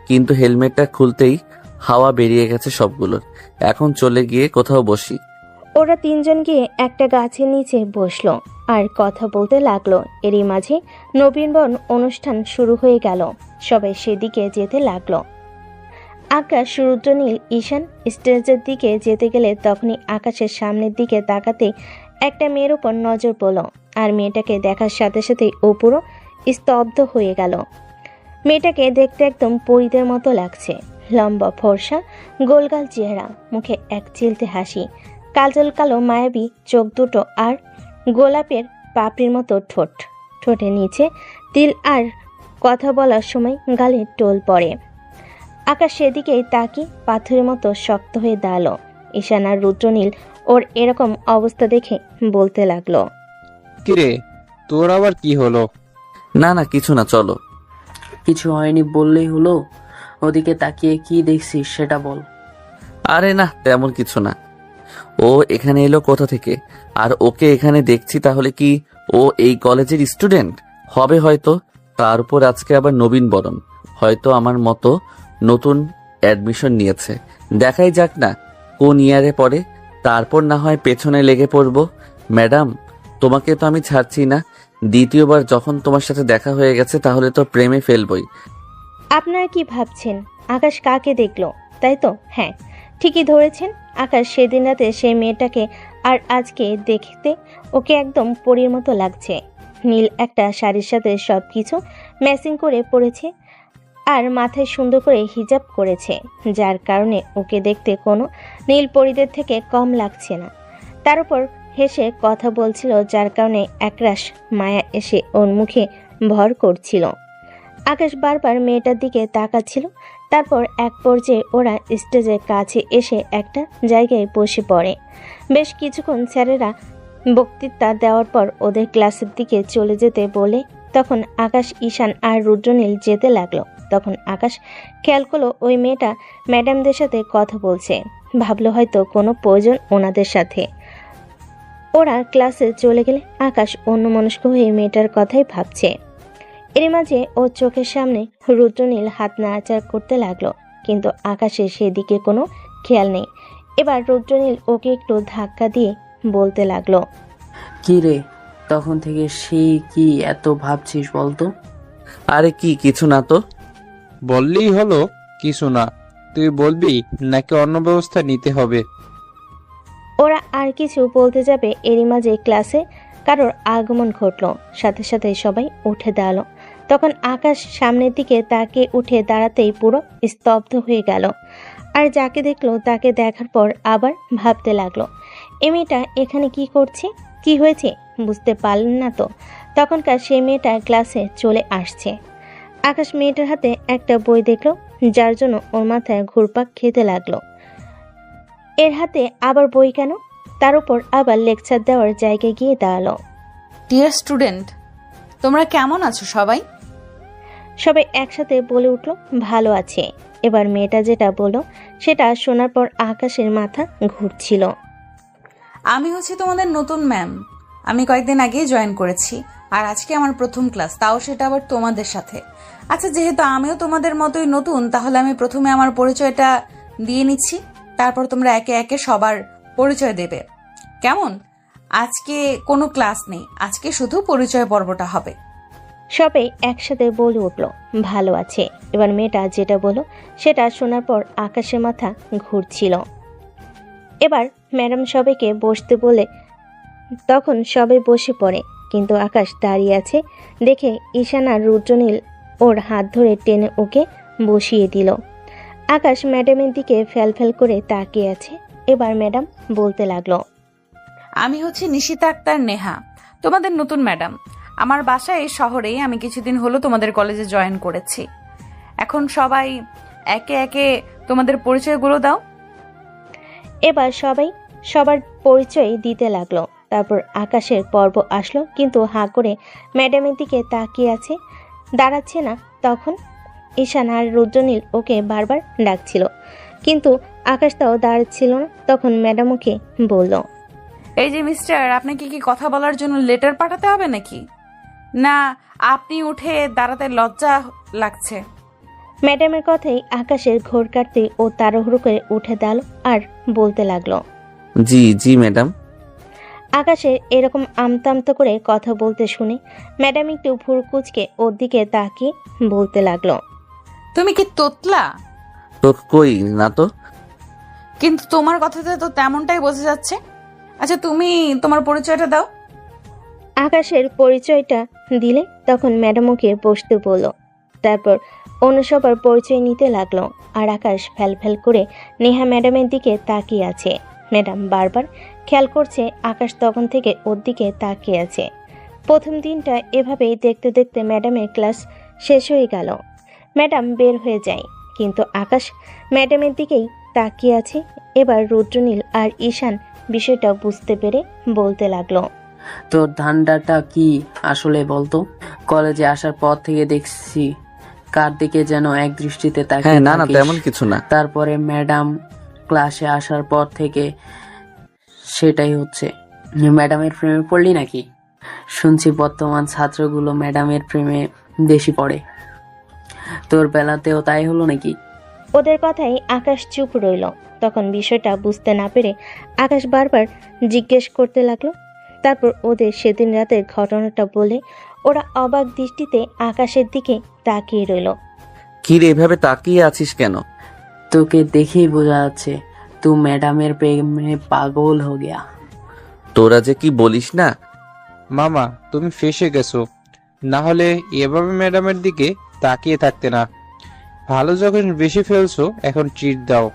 কিন্তু হেলমেটটা খুলতেই হাওয়া বেরিয়ে গেছে সবগুলোর। এখন চলে গিয়ে কোথাও বসি। ওরা তিনজন গিয়ে একটা গাছের নিচে বসলো আর কথা বলতে লাগলো। এরই মাঝে নবীনবরণ অনুষ্ঠান শুরু হয়ে গেল। সবাই সেদিকে যেতে লাগলো। আকাশ, রুদ্রনীল, ঈশান স্টেজের দিকে যেতে গেলে তখনই আকাশের সামনের দিকে তাকাতে একটা মেয়ের উপর নজর পড়ল। আর মেয়েটাকে দেখার সাথে সাথেই ও পুরো স্তব্ধ হয়ে গেল। মেয়েটাকে দেখতে একদম পরীদের মতো লাগছে। লম্বা ফর্সা গোলগাল চেহারা, মুখে এক চিলতে হাসি, কাজল কালো মায়াবী চোখ দুটো আর গোলাপের পাপড়ির মতো ঠোঁট। ঠোঁটের নিচে তিল, আর কথা বলার সময় গালে টোল পড়ে। আকাশ সেদিকেই তাকিয়ে পাথরের মতো শক্ত হয়ে দাঁড়ালো। ঈশান আর রুদ্রনীল ওর এরকম অবস্থা দেখে বলতে লাগলো, কিরে, তোর আবার কি হলো? না না, কিছু না, চলো। কিছু হয়নি বললেই হলো? ওদিকে তাকিয়ে কি দেখছিস সেটা বল। আরে না, তেমন কিছু না। ও এখানে এলো কোথা থেকে? আর ওকে এখানে দেখছি, তাহলে কি ও এই কলেজের স্টুডেন্ট হবে হয়তো? তার উপর আজকে আবার নবীনবরণ, হয়তো আমার মতো নতুন অ্যাডমিশন নিয়েছে। দেখাই যাক না কোন ইয়ারে পড়ে, তারপর না হয় পেছনে লেগে পড়ব। ম্যাডাম, তোমাকে তো আমি ছাড়ছি না। দ্বিতীয়বার যখন তোমার সাথে দেখা হয়ে গেছে, তাহলে তো প্রেমে ফেলবই। আপনারা কি ভাবছেন আকাশ কাকে দেখলো, তাই তো? হ্যাঁ, ঠিকই ধরেছেন। আকাশ সেদিন রাতে সেই মেয়েটাকে, আর আজকে দেখতে ওকে একদম পরীর মতো লাগছে। নীল একটা শাড়ির সাথে সব কিছু ম্যাচিং করে পরেছে আর মাথায় সুন্দর করে হিজাব করেছে, যার কারণে ওকে দেখতে কোনো নীল পরীদের থেকে কম লাগছে না। তার উপর হেসে কথা বলছিল, যার কারণে একরাশ মায়া এসে ওর মুখে ভর করছিল। আকাশ বারবার মেয়েটার দিকে তাকাচ্ছিল। তারপর এক পর্যায়ে ওরা স্টেজের কাছে এসে একটা জায়গায় বসে পড়ে। বেশ কিছুক্ষণ স্যারেরা বক্তৃতা দেওয়ার পর ওদের ক্লাসের দিকে চলে যেতে বলে তখন আকাশ, ঈশান আর রুদ্রনীল যেতে লাগলো। তখন আকাশ খেয়াল করলো ওই মেয়েটা ম্যাডামদের সাথে কথা বলছে। ভাবলো হয়তো কোনো প্রয়োজন ওনাদের সাথে। ওরা ক্লাসে চলে গেলে আকাশ অন্যমনস্ক হয়ে মেয়েটার কথাই ভাবছে। এর মাঝে ওর চোখের সামনে রুদ্রনীল হাত নাড়াচাড়া করতে লাগলো, কিন্তু আকাশের সেদিকে কোনো খেয়াল নেই। এবার রুদ্রনীল ওকে একটু ধাক্কা দিয়ে বলতে লাগলো, কি রে, তখন থেকে সেই কি এত ভাবছিস বলতো? আরে কিছু না তো। বললেই হলো কিছু না, তুই বলবি নাকি অন্য ব্যবস্থা নিতে হবে? ওরা আর কিছু বলতে যাবে এরই মাঝে ক্লাসে কারোর আগমন ঘটলো। সাথে সাথে সবাই উঠে দাঁড়ালো। তখন আকাশ সামনের দিকে তাকিয়ে উঠে দাঁড়াতেই পুরো স্তব্ধ হয়ে গেল। আর যাকে দেখলো তাকে দেখার পর আবার ভাবতে লাগলো, এই মেয়েটা এখানে কি করছে, কি হয়েছে বুঝতে পারলেন না তো। তখনকার সেই মেয়েটা ক্লাসে চলে আসছে। আকাশ মেয়েটার হাতে একটা বই দেখলো, যার জন্য ওর মাথায় ঘুরপাক খেতে লাগলো। এর হাতে আবার বই কেন? তার উপর আবার লেকচার দেওয়ার জায়গায় গিয়ে দাঁড়ালো। ডিয়ার স্টুডেন্ট, তোমরা কেমন আছো সবাই? সবাই একসাথে বলে উঠল, ভালো আছে। এবার মেয়েটা যেটা বলল সেটা শোনার পর আকাশের মাথা ঘুরছিল। আমি হচ্ছে তোমাদের নতুন ম্যাম। আমি কয়েকদিন আগেই জয়েন করেছি, আর আজকে আমার প্রথম ক্লাস, তাও সেটা আবার তোমাদের সাথে। আচ্ছা, যেহেতু আমিও তোমাদের মতোই নতুন, তাহলে আমি প্রথমে আমার পরিচয়টা দিয়ে নিচ্ছি, তারপর তোমরা একে একে সবার পরিচয় দেবে, কেমন? আজকে কোনো ক্লাস নেই, আজকে শুধু পরিচয় পর্বটা হবে। সবাই একসাথে বলে উঠল, ভালো আছে। এবার মেয়েটা যেটা বলল সেটা শোনার পর আকাশের মাথা ঘুরছিল। এবার ম্যাডাম সবাইকে বসতে বলে তখন সবাই বসে পড়ে, কিন্তু আকাশ দাঁড়িয়ে আছে দেখে ঈশান আর রুদ্রনীল ওর হাত ধরে টেনে ওকে বসিয়ে দিল। আকাশ ম্যাডামের দিকে ফ্যাল করে তাকিয়ে আছে। এবার ম্যাডাম বলতে লাগলো, আমি হচ্ছে নিশিতা আক্তার নেহা, তোমাদের নতুন ম্যাডাম। আমার বাসা এই শহরেই, আমি কিছুদিন হলো তোমাদের কলেজে জয়েন করেছি। এখন সবাই একে একে তোমাদের পরিচয়গুলো দাও। এবার সবাই সবার পরিচয় দিতে লাগলো। তারপর আকাশের পর্ব আসলো, কিন্তু হাঁ করে ম্যাডামের দিকে তাকিয়ে আছে, দাঁড়াচ্ছে না। তখন ঈশান আর রুদ্রনীল ওকে বারবার ডাকছিল, কিন্তু আকাশ তাও দাঁড়াচ্ছিল না। তখন ম্যাডাম ওকে বলল, এই যে মিস্টার, আপনাকে কি কথা বলার জন্য লেটার পাঠাতে হবে নাকি, না আপনি উঠে দাঁড়াতে লজ্জা লাগছে? ম্যাডামের কথাই আকাশের ঘোর কাটতে ও তাড়াহুড়ো করে উঠে দাঁড়ালো আর বলতে লাগলো, জি জি ম্যাডাম। আকাশের এরকম আমতা করে কথা বলতে শুনে ম্যাডাম একটু ভুরু কুঁচকে ওর দিকে তাকিয়ে বলতে লাগলো, তুমি কি তোতলা? তো কই না তো। কিন্তু তোমার কথাতে তো তেমনটাই বোঝা যাচ্ছে। আচ্ছা, তুমি তোমার পরিচয়টা দাও। আকাশের পরিচয়টা দিলে তখন ম্যাডাম ওকে বসতে বলল। তারপর অন্য সবার পরিচয় নিতে লাগলো। আর আকাশ ফ্যাল করে নেহা ম্যাডামের দিকে তাকিয়ে আছে। ম্যাডাম বারবার খেয়াল করছে আকাশ তখন থেকে ওর দিকে তাকিয়ে আছে। প্রথম দিনটা এভাবেই দেখতে দেখতে ম্যাডামের ক্লাস শেষ হয়ে গেল। ম্যাডাম বের হয়ে যায়, কিন্তু আকাশ ম্যাডামের দিকেই তাকিয়ে আছে। এবার রুদ্রনীল আর ঈশান বিষয়টা বুঝতে পেরে বলতে লাগলো, তোর ধান্দাটা কি আসলে বলতো? কলেজে আসার পর থেকে দেখছি কার দিকে যেন এক দৃষ্টিতে হ্যাঁ, তাকিয়ে না থাকিস। তেমন কিছু না। তারপরে ম্যাডাম ক্লাসে আসার পর থেকে সেটাই হচ্ছে। ম্যাডামের প্রেমে পড়লি নাকি? শুনছি বর্তমান ছাত্রগুলো ম্যাডামের প্রেমে বেশি পড়ে, তোর বেলাতেও তাই হলো নাকি? ওদের কথাই আকাশ চুপ রইল। তখন বিষয়টা বুঝতে না পেরে আকাশ বারবার জিজ্ঞেস করতে লাগলো। তারপর ওদের সেদিন রাতের ঘটনাটা বলে ওরা অবাক দৃষ্টিতে আকাশের দিকে তাকিয়ে রইল। কি রে, এভাবে তাকিয়ে আছিস কেন? তোকে দেখেই বোঝা যাচ্ছে তুই ম্যাডামের প্রেমে পাগল হয়ে গিয়া। তোরা যে কি বলিস না। মামা, তুমি ফেঁসে গেছো, না হলে এভাবে ম্যাডামের দিকে তাকিয়ে থাকতে না। ভালো যখন বেশি ফেলছো, এখন ট্রিট দাও।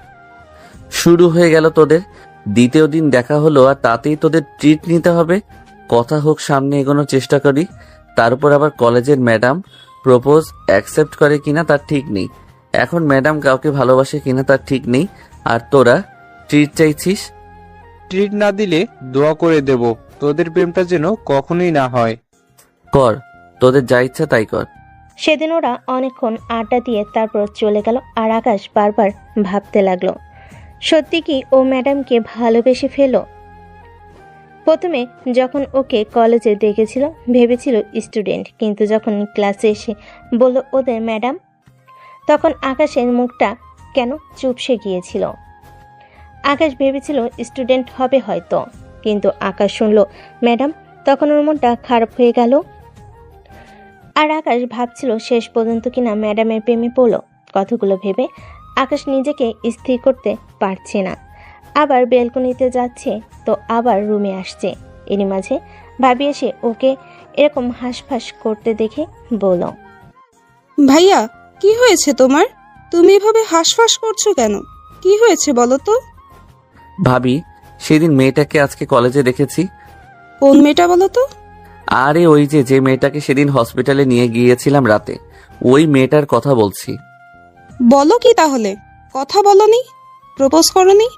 শুরু হয়ে গেল তোদের। দ্বিতীয় দিন দেখা হলো আর তাতেই তোদের ট্রিট নিতে হবে। কথা হোক, সামনে এগোনোর চেষ্টা করি। তার উপর আবার কলেজের ম্যাডাম প্রপোজ অ্যাকসেপ্ট করে কিনা তার ঠিক নেই। এখন ম্যাডাম কাউকে ভালোবাসে কিনা তার ঠিক নেই, আর তোরা ট্রিট চাইছিস। ট্রিট না দিলে দোয়া করে দেব তোদের প্রেমটা যেন কখনোই না হয়। কর, তোদের যা ইচ্ছা তাই কর। সেদিন ওরা অনেকক্ষণ আড্ডা দিয়ে তারপর চলে গেল। আর আকাশ বারবার ভাবতে লাগলো, সত্যি কি ও ম্যাডামকে ভালোবেসে ফেল? প্রথমে যখন ওকে কলেজে দেখেছিল ভেবেছিল স্টুডেন্ট, কিন্তু যখন ক্লাসে এসে বলল ওদের ম্যাডাম, তখন আকাশের মুখটা কেন চুপসে গিয়েছিল। আকাশ ভেবেছিল স্টুডেন্ট হবে হয়তো, কিন্তু আকাশ শুনল ম্যাডাম, তখন ওর মনটা খারাপ হয়ে গেল। আর আকাশ ভাবছিল শেষ পর্যন্ত কিনা ম্যাডামের প্রেমে পড়লো। কথাগুলো ভেবে আকাশ নিজেকে স্থির করতে পারছে না। আবার বেলকনিতে যাচ্ছে তো আবার রুমে আসছে। এরই মাঝে ভাবি এসে ওকে এরকম হাঁসফাঁস করতে দেখে বলল, ভাইয়া, কি হয়েছে তোমার? তুমি এভাবে হাঁসফাঁস করছো কেন? কি হয়েছে বলো তো? ভাবি, সেদিন মেয়েটাকে আজকে কলেজে দেখেছি। কোন মেয়েটা বলো তো? আরে ওই যে মেয়েটাকে সেদিন হসপিটালে নিয়ে গিয়েছিলাম রাতে, ওই মেয়েটার কথা বলছি। বলো কি তাহলে? কথা বলনি? প্রপোজ করনি?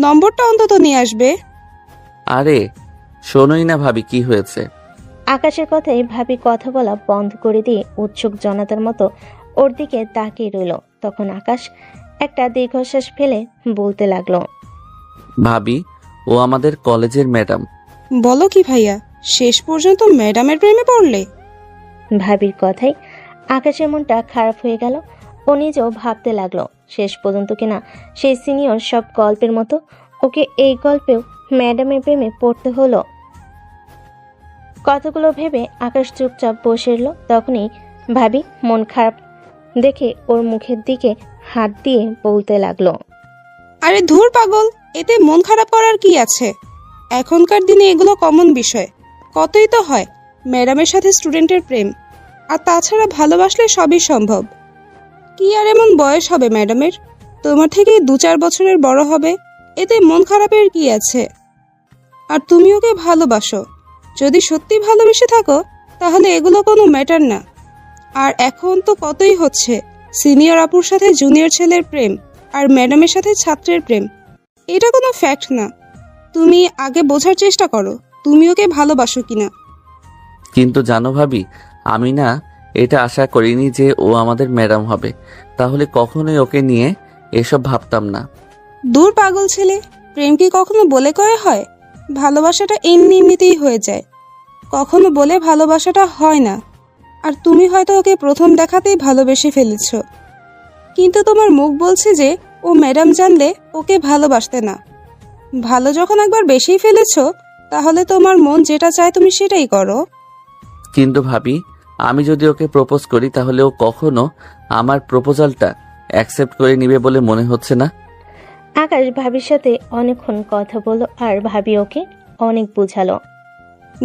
নম্বরটা অন্তত নিয়ে আসবে। আরে শোনোই না ভাবি, কি হয়েছে? আকাশের কথায় ভাবি কথা বলা বন্ধ করে দিয়ে উৎসুক জনতার মতো ওর দিকে তাকিয়ে রইল। তখন আকাশ একটা দীর্ঘশ্বাস ফেলে বলতে লাগলো, ভাবি, ও আমাদের কলেজের ম্যাডাম। বলো কি ভাইয়া, শেষ পর্যন্ত ম্যাডামের প্রেমে পড়লে? ভাবির কথায় আকাশের মনটা খারাপ হয়ে গেল। ও নিজেও ভাবতে লাগলো শেষ পর্যন্ত কিনা সেই সিনিয়র সব গল্পের মতো ওকে এই গল্পেও ম্যাডামের প্রেমে পড়তে হলো। কথাগুলো ভেবে আকাশ চুপচাপ বসে এলো। তখনই ভাবি মন খারাপ দেখে ওর মুখের দিকে হাত দিয়ে বলতে লাগলো, আরে ধুর পাগল, এতে মন খারাপ করার কি আছে? এখনকার দিনে এগুলো কমন বিষয়। কতই তো হয় ম্যাডামের সাথে স্টুডেন্টের প্রেম। আর তাছাড়া ভালোবাসলে সবই সম্ভব। কি আর এমন বয়স হবে ম্যাডামের? তোমার থেকে 2-4 বছরের বড় হবে। এতে মন খারাপের কি আছে? আর তুমি ওকে ভালোবাসো। যদি সত্যি ভালোবেসে থাকো তাহলে এগুলো কোনো ম্যাটার না। আর এখন তো কতই হচ্ছে সিনিয়র আপুর সাথে জুনিয়র ছেলের প্রেম, আর ম্যাডামের সাথে ছাত্রের প্রেম। এটা কোনো ফ্যাক্ট না। তুমি আগে বোঝার চেষ্টা করো তুমি ওকে ভালোবাসো কিনা। কিন্তু জানো ভাবি, আমি না এটা আশা করিনি যে ও আমাদের ম্যাডাম হবে। তাহলে কখনোই ওকে নিয়ে এসব ভাবতাম না। দূর পাগল ছেলে, প্রেম কি কখনো বলে কয়ে হয়? ভালোবাসাটা এমনিতেই হয়ে যায়, কখনো বলে ভালোবাসাটা হয় না। আর তুমি হয়তো ওকে প্রথম দেখাতেই ভালোবেসে ফেলেছো, কিন্তু তোমার মুখ বলছে যে ও ম্যাডাম জানলে ওকে ভালোবাসতে না। ভালো যখন একবার বেশিই ফেলেছো, তাহলে তোমার মন যেটা চায় তুমি সেটাই করো। কিন্তু ভাবি, আমি যদি ওকে প্রপোজ করি তাহলে ও কখনো আমার প্রপোজালটা অ্যাকসেপ্ট করে নিবে বলে মনে হচ্ছে না। আকাশ ভাবির সাথে অনেকক্ষণ কথা বলল আর ভাবি ওকে অনেক বোঝালো।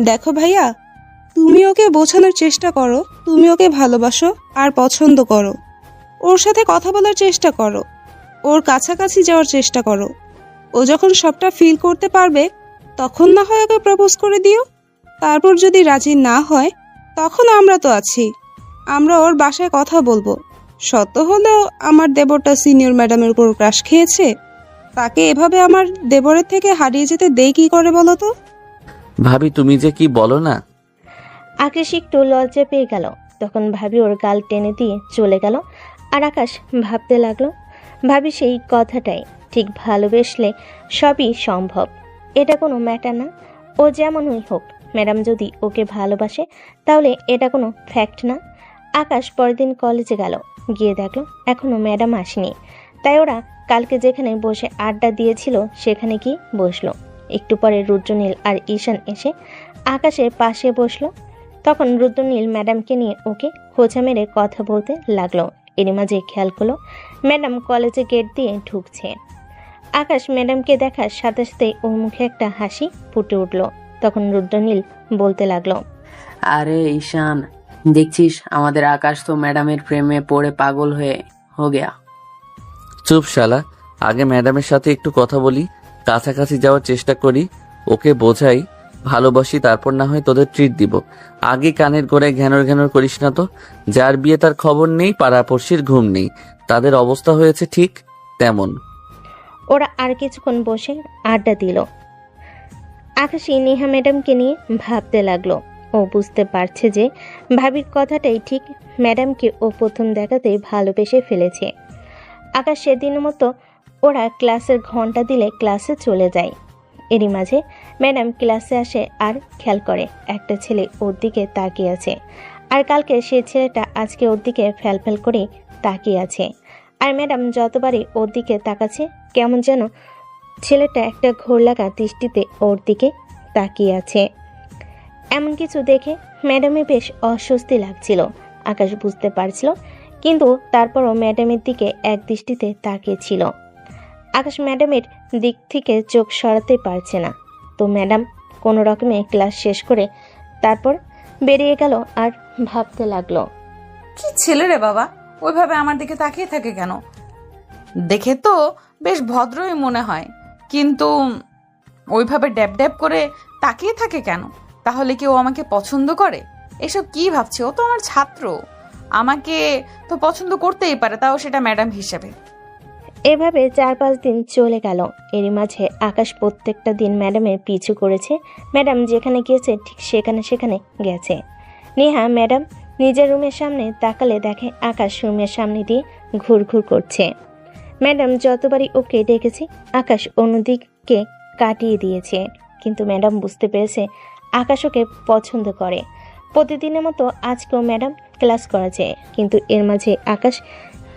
দেখো ভাইয়া, তুমি ওকে বোঝানোর চেষ্টা করো তুমি ওকে ভালোবাসো আর পছন্দ করো। ওর সাথে কথা বলার চেষ্টা করো, ওর কাছাকাছি যাওয়ার চেষ্টা করো। ও যখন সবটা ফিল করতে পারবে তখন না হয় ওকে প্রপোজ করে দিও। তারপর যদি রাজি না হয় তখন আমরা তো আছি, আমরা ওর বাসায় কথা বলবো। সত্য হলেও আমার দেবরটা সিনিয়র ম্যাডামের উপর ক্রাশ খেয়েছে, তাকে এভাবে আমার দেবরের থেকে হারিয়ে যেতে দেই কি করে বলো তো? ভাবি, তুমি যে কি বলো না। আকাশ একটু লজ্জা পেয়ে গেল। তখন ভাবি ওর গাল টেনে দিয়ে চলে গেল। আর আকাশ ভাবতে লাগলো, ভাবি সেই কথাটাই, ঠিক ভালোবেসলে সবই সম্ভব। এটা কোনো ম্যাটার না, ও যেমনই হোক। ম্যাডাম যদি ওকে ভালোবাসে তাহলে এটা কোনো ফ্যাক্ট না। আকাশ পরের দিন কলেজে গেল, গিয়ে দেখলো এখনো ম্যাডাম আসেনি। তাই ওরা কালকে যেখানে বসে আড্ডা দিয়েছিল সেখানে গিয়ে বসলো। একটু পরে রুদ্রনীল আর ঈশান এসে আকাশের পাশে বসলো। তখন রুদ্রনীল ম্যাডামকে নিয়ে ওকে খোঁচা মেরে কথা বলতে লাগলো। এর মাঝে খেয়াল করলো ম্যাডাম কলেজে গেট দিয়ে ঢুকছে। আকাশ ম্যাডামকে দেখার সাথে সাথে ওর মুখে একটা হাসি ফুটে উঠলো। তখন রুদ্রনীল বলতে লাগলো, আরে ঈশান, দেখছিস আমাদের আকাশ তো ম্যাডামের প্রেমে পড়ে পাগল হয়ে গেয়া। চুপ শালা, আগে ম্যাডামের সাথে একটু কথা বলি, কাছাকাছি যাওয়ার চেষ্টা করি, ওকে বোঝাই ভালোবাসি, তারপর না হয় তোদের ট্রিট দিব। আগে কানের গোড়ায় ঘ্যানর ঘ্যানর করিস না তো। যার বিয়ে তার খবর নেই, পাড়াপড়শির ঘুম নেই, তাদের অবস্থা হয়েছে ঠিক তেমন। ওরা আর কিছুক্ষণ বসে আড্ডা দিল। আকাশী নেহা ম্যাডামকে নিয়ে ভাবতে লাগলো। ও বুঝতে পারছে যে ভাবির কথাটাই ঠিক, ম্যাডামকে ও প্রথম দেখাতেই ভালোবেসে ফেলেছে। আকাশ সেদিনের মতো ওরা ক্লাসের ঘন্টা দিলে ক্লাসে চলে যায়। এরই মাঝে ম্যাডাম ক্লাসে আসে আর খেয়াল করে একটা ছেলে ওর দিকে তাকিয়ে আছে। আর কালকে সেই ছেলেটা আজকে ওর দিকে ফ্যালফ্যাল করে তাকিয়ে আছে। আর ম্যাডাম যতবারই ওর দিকে তাকাচ্ছে কেমন যেন ছেলেটা একটা ঘোর লাগা দৃষ্টিতে ওর দিকে তাকিয়ে আছে। এমন কিছু দেখে ম্যাডামের বেশ অস্বস্তি লাগছিল। আকাশ বুঝতে পারছিল, কিন্তু তারপরও ম্যাডামের দিকে এক দৃষ্টিতে তাকিয়েছিল। আকাশ ম্যাডামের দিক থেকে চোখ সরাতে পারছে না। তো ম্যাডাম কোনো রকমে ক্লাস শেষ করে তারপর বেরিয়ে গেল আর ভাবতে লাগলো, কি ছেলে রে বাবা, ওইভাবে আমার দিকে তাকিয়ে থাকে কেন? দেখে তো বেশ ভদ্রই মনে হয়, কিন্তু ওইভাবে ড্যাব ড্যাব করে তাকিয়ে থাকে কেন? তাহলে কি ও আমাকে পছন্দ করে? এসব কি ভাবছে? ও তো আমার ছাত্র, আমাকে তো পছন্দ করতেই পারে, তাও সেটা ম্যাডাম হিসেবে। এভাবে 4-5 দিন চলে গেল। এরই মাঝে আকাশ প্রত্যেকটা দিন ম্যাডামের পিছু করেছে। ম্যাডাম যেখানে গিয়েছে ঠিক সেখানে গেছে। নেহা ম্যাডাম নিজের রুমের সামনে তাকালে দেখে আকাশ রুমের সামনে দিয়ে ঘুরঘুর করছে। ম্যাডাম যতবারই ওকে ডেকেছে আকাশ অন্যদিকে কাটিয়ে দিয়েছে, কিন্তু ম্যাডাম বুঝতে পেরেছে আকাশ ওকে পছন্দ করে। প্রতিদিনের মতো আজকেও ম্যাডাম ক্লাস করাছে, কিন্তু এর মাঝে আকাশ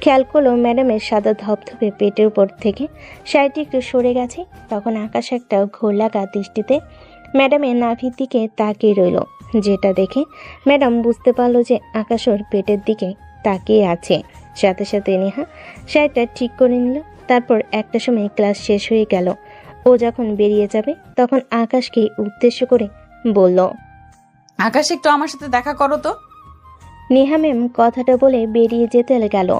খেয়াল করলো ম্যাডামের সাদা ধপধপে পেটের উপর থেকে শাড়িটি একটু সরে গেছে। তখন আকাশ একটা ঘোর লাগা দৃষ্টিতে ম্যাডামের নাভির দিকে তাকিয়ে রইল, যেটা দেখে ম্যাডাম বুঝতে পারলো যে আকাশ ওর পেটের দিকে তাকিয়ে আছে। সাথে সাথে নেহা শাড়িটা ঠিক করে নিল। তারপর একটা সময় ক্লাস শেষ হয়ে গেল। ও যখন বেরিয়ে যাবে তখন আকাশকে উদ্দেশ্য করে বলল, আকাশ, একটু আমার সাথে দেখা করো তো। নেহা ম্যাম কথাটা বলে বেরিয়ে যেতে গেল।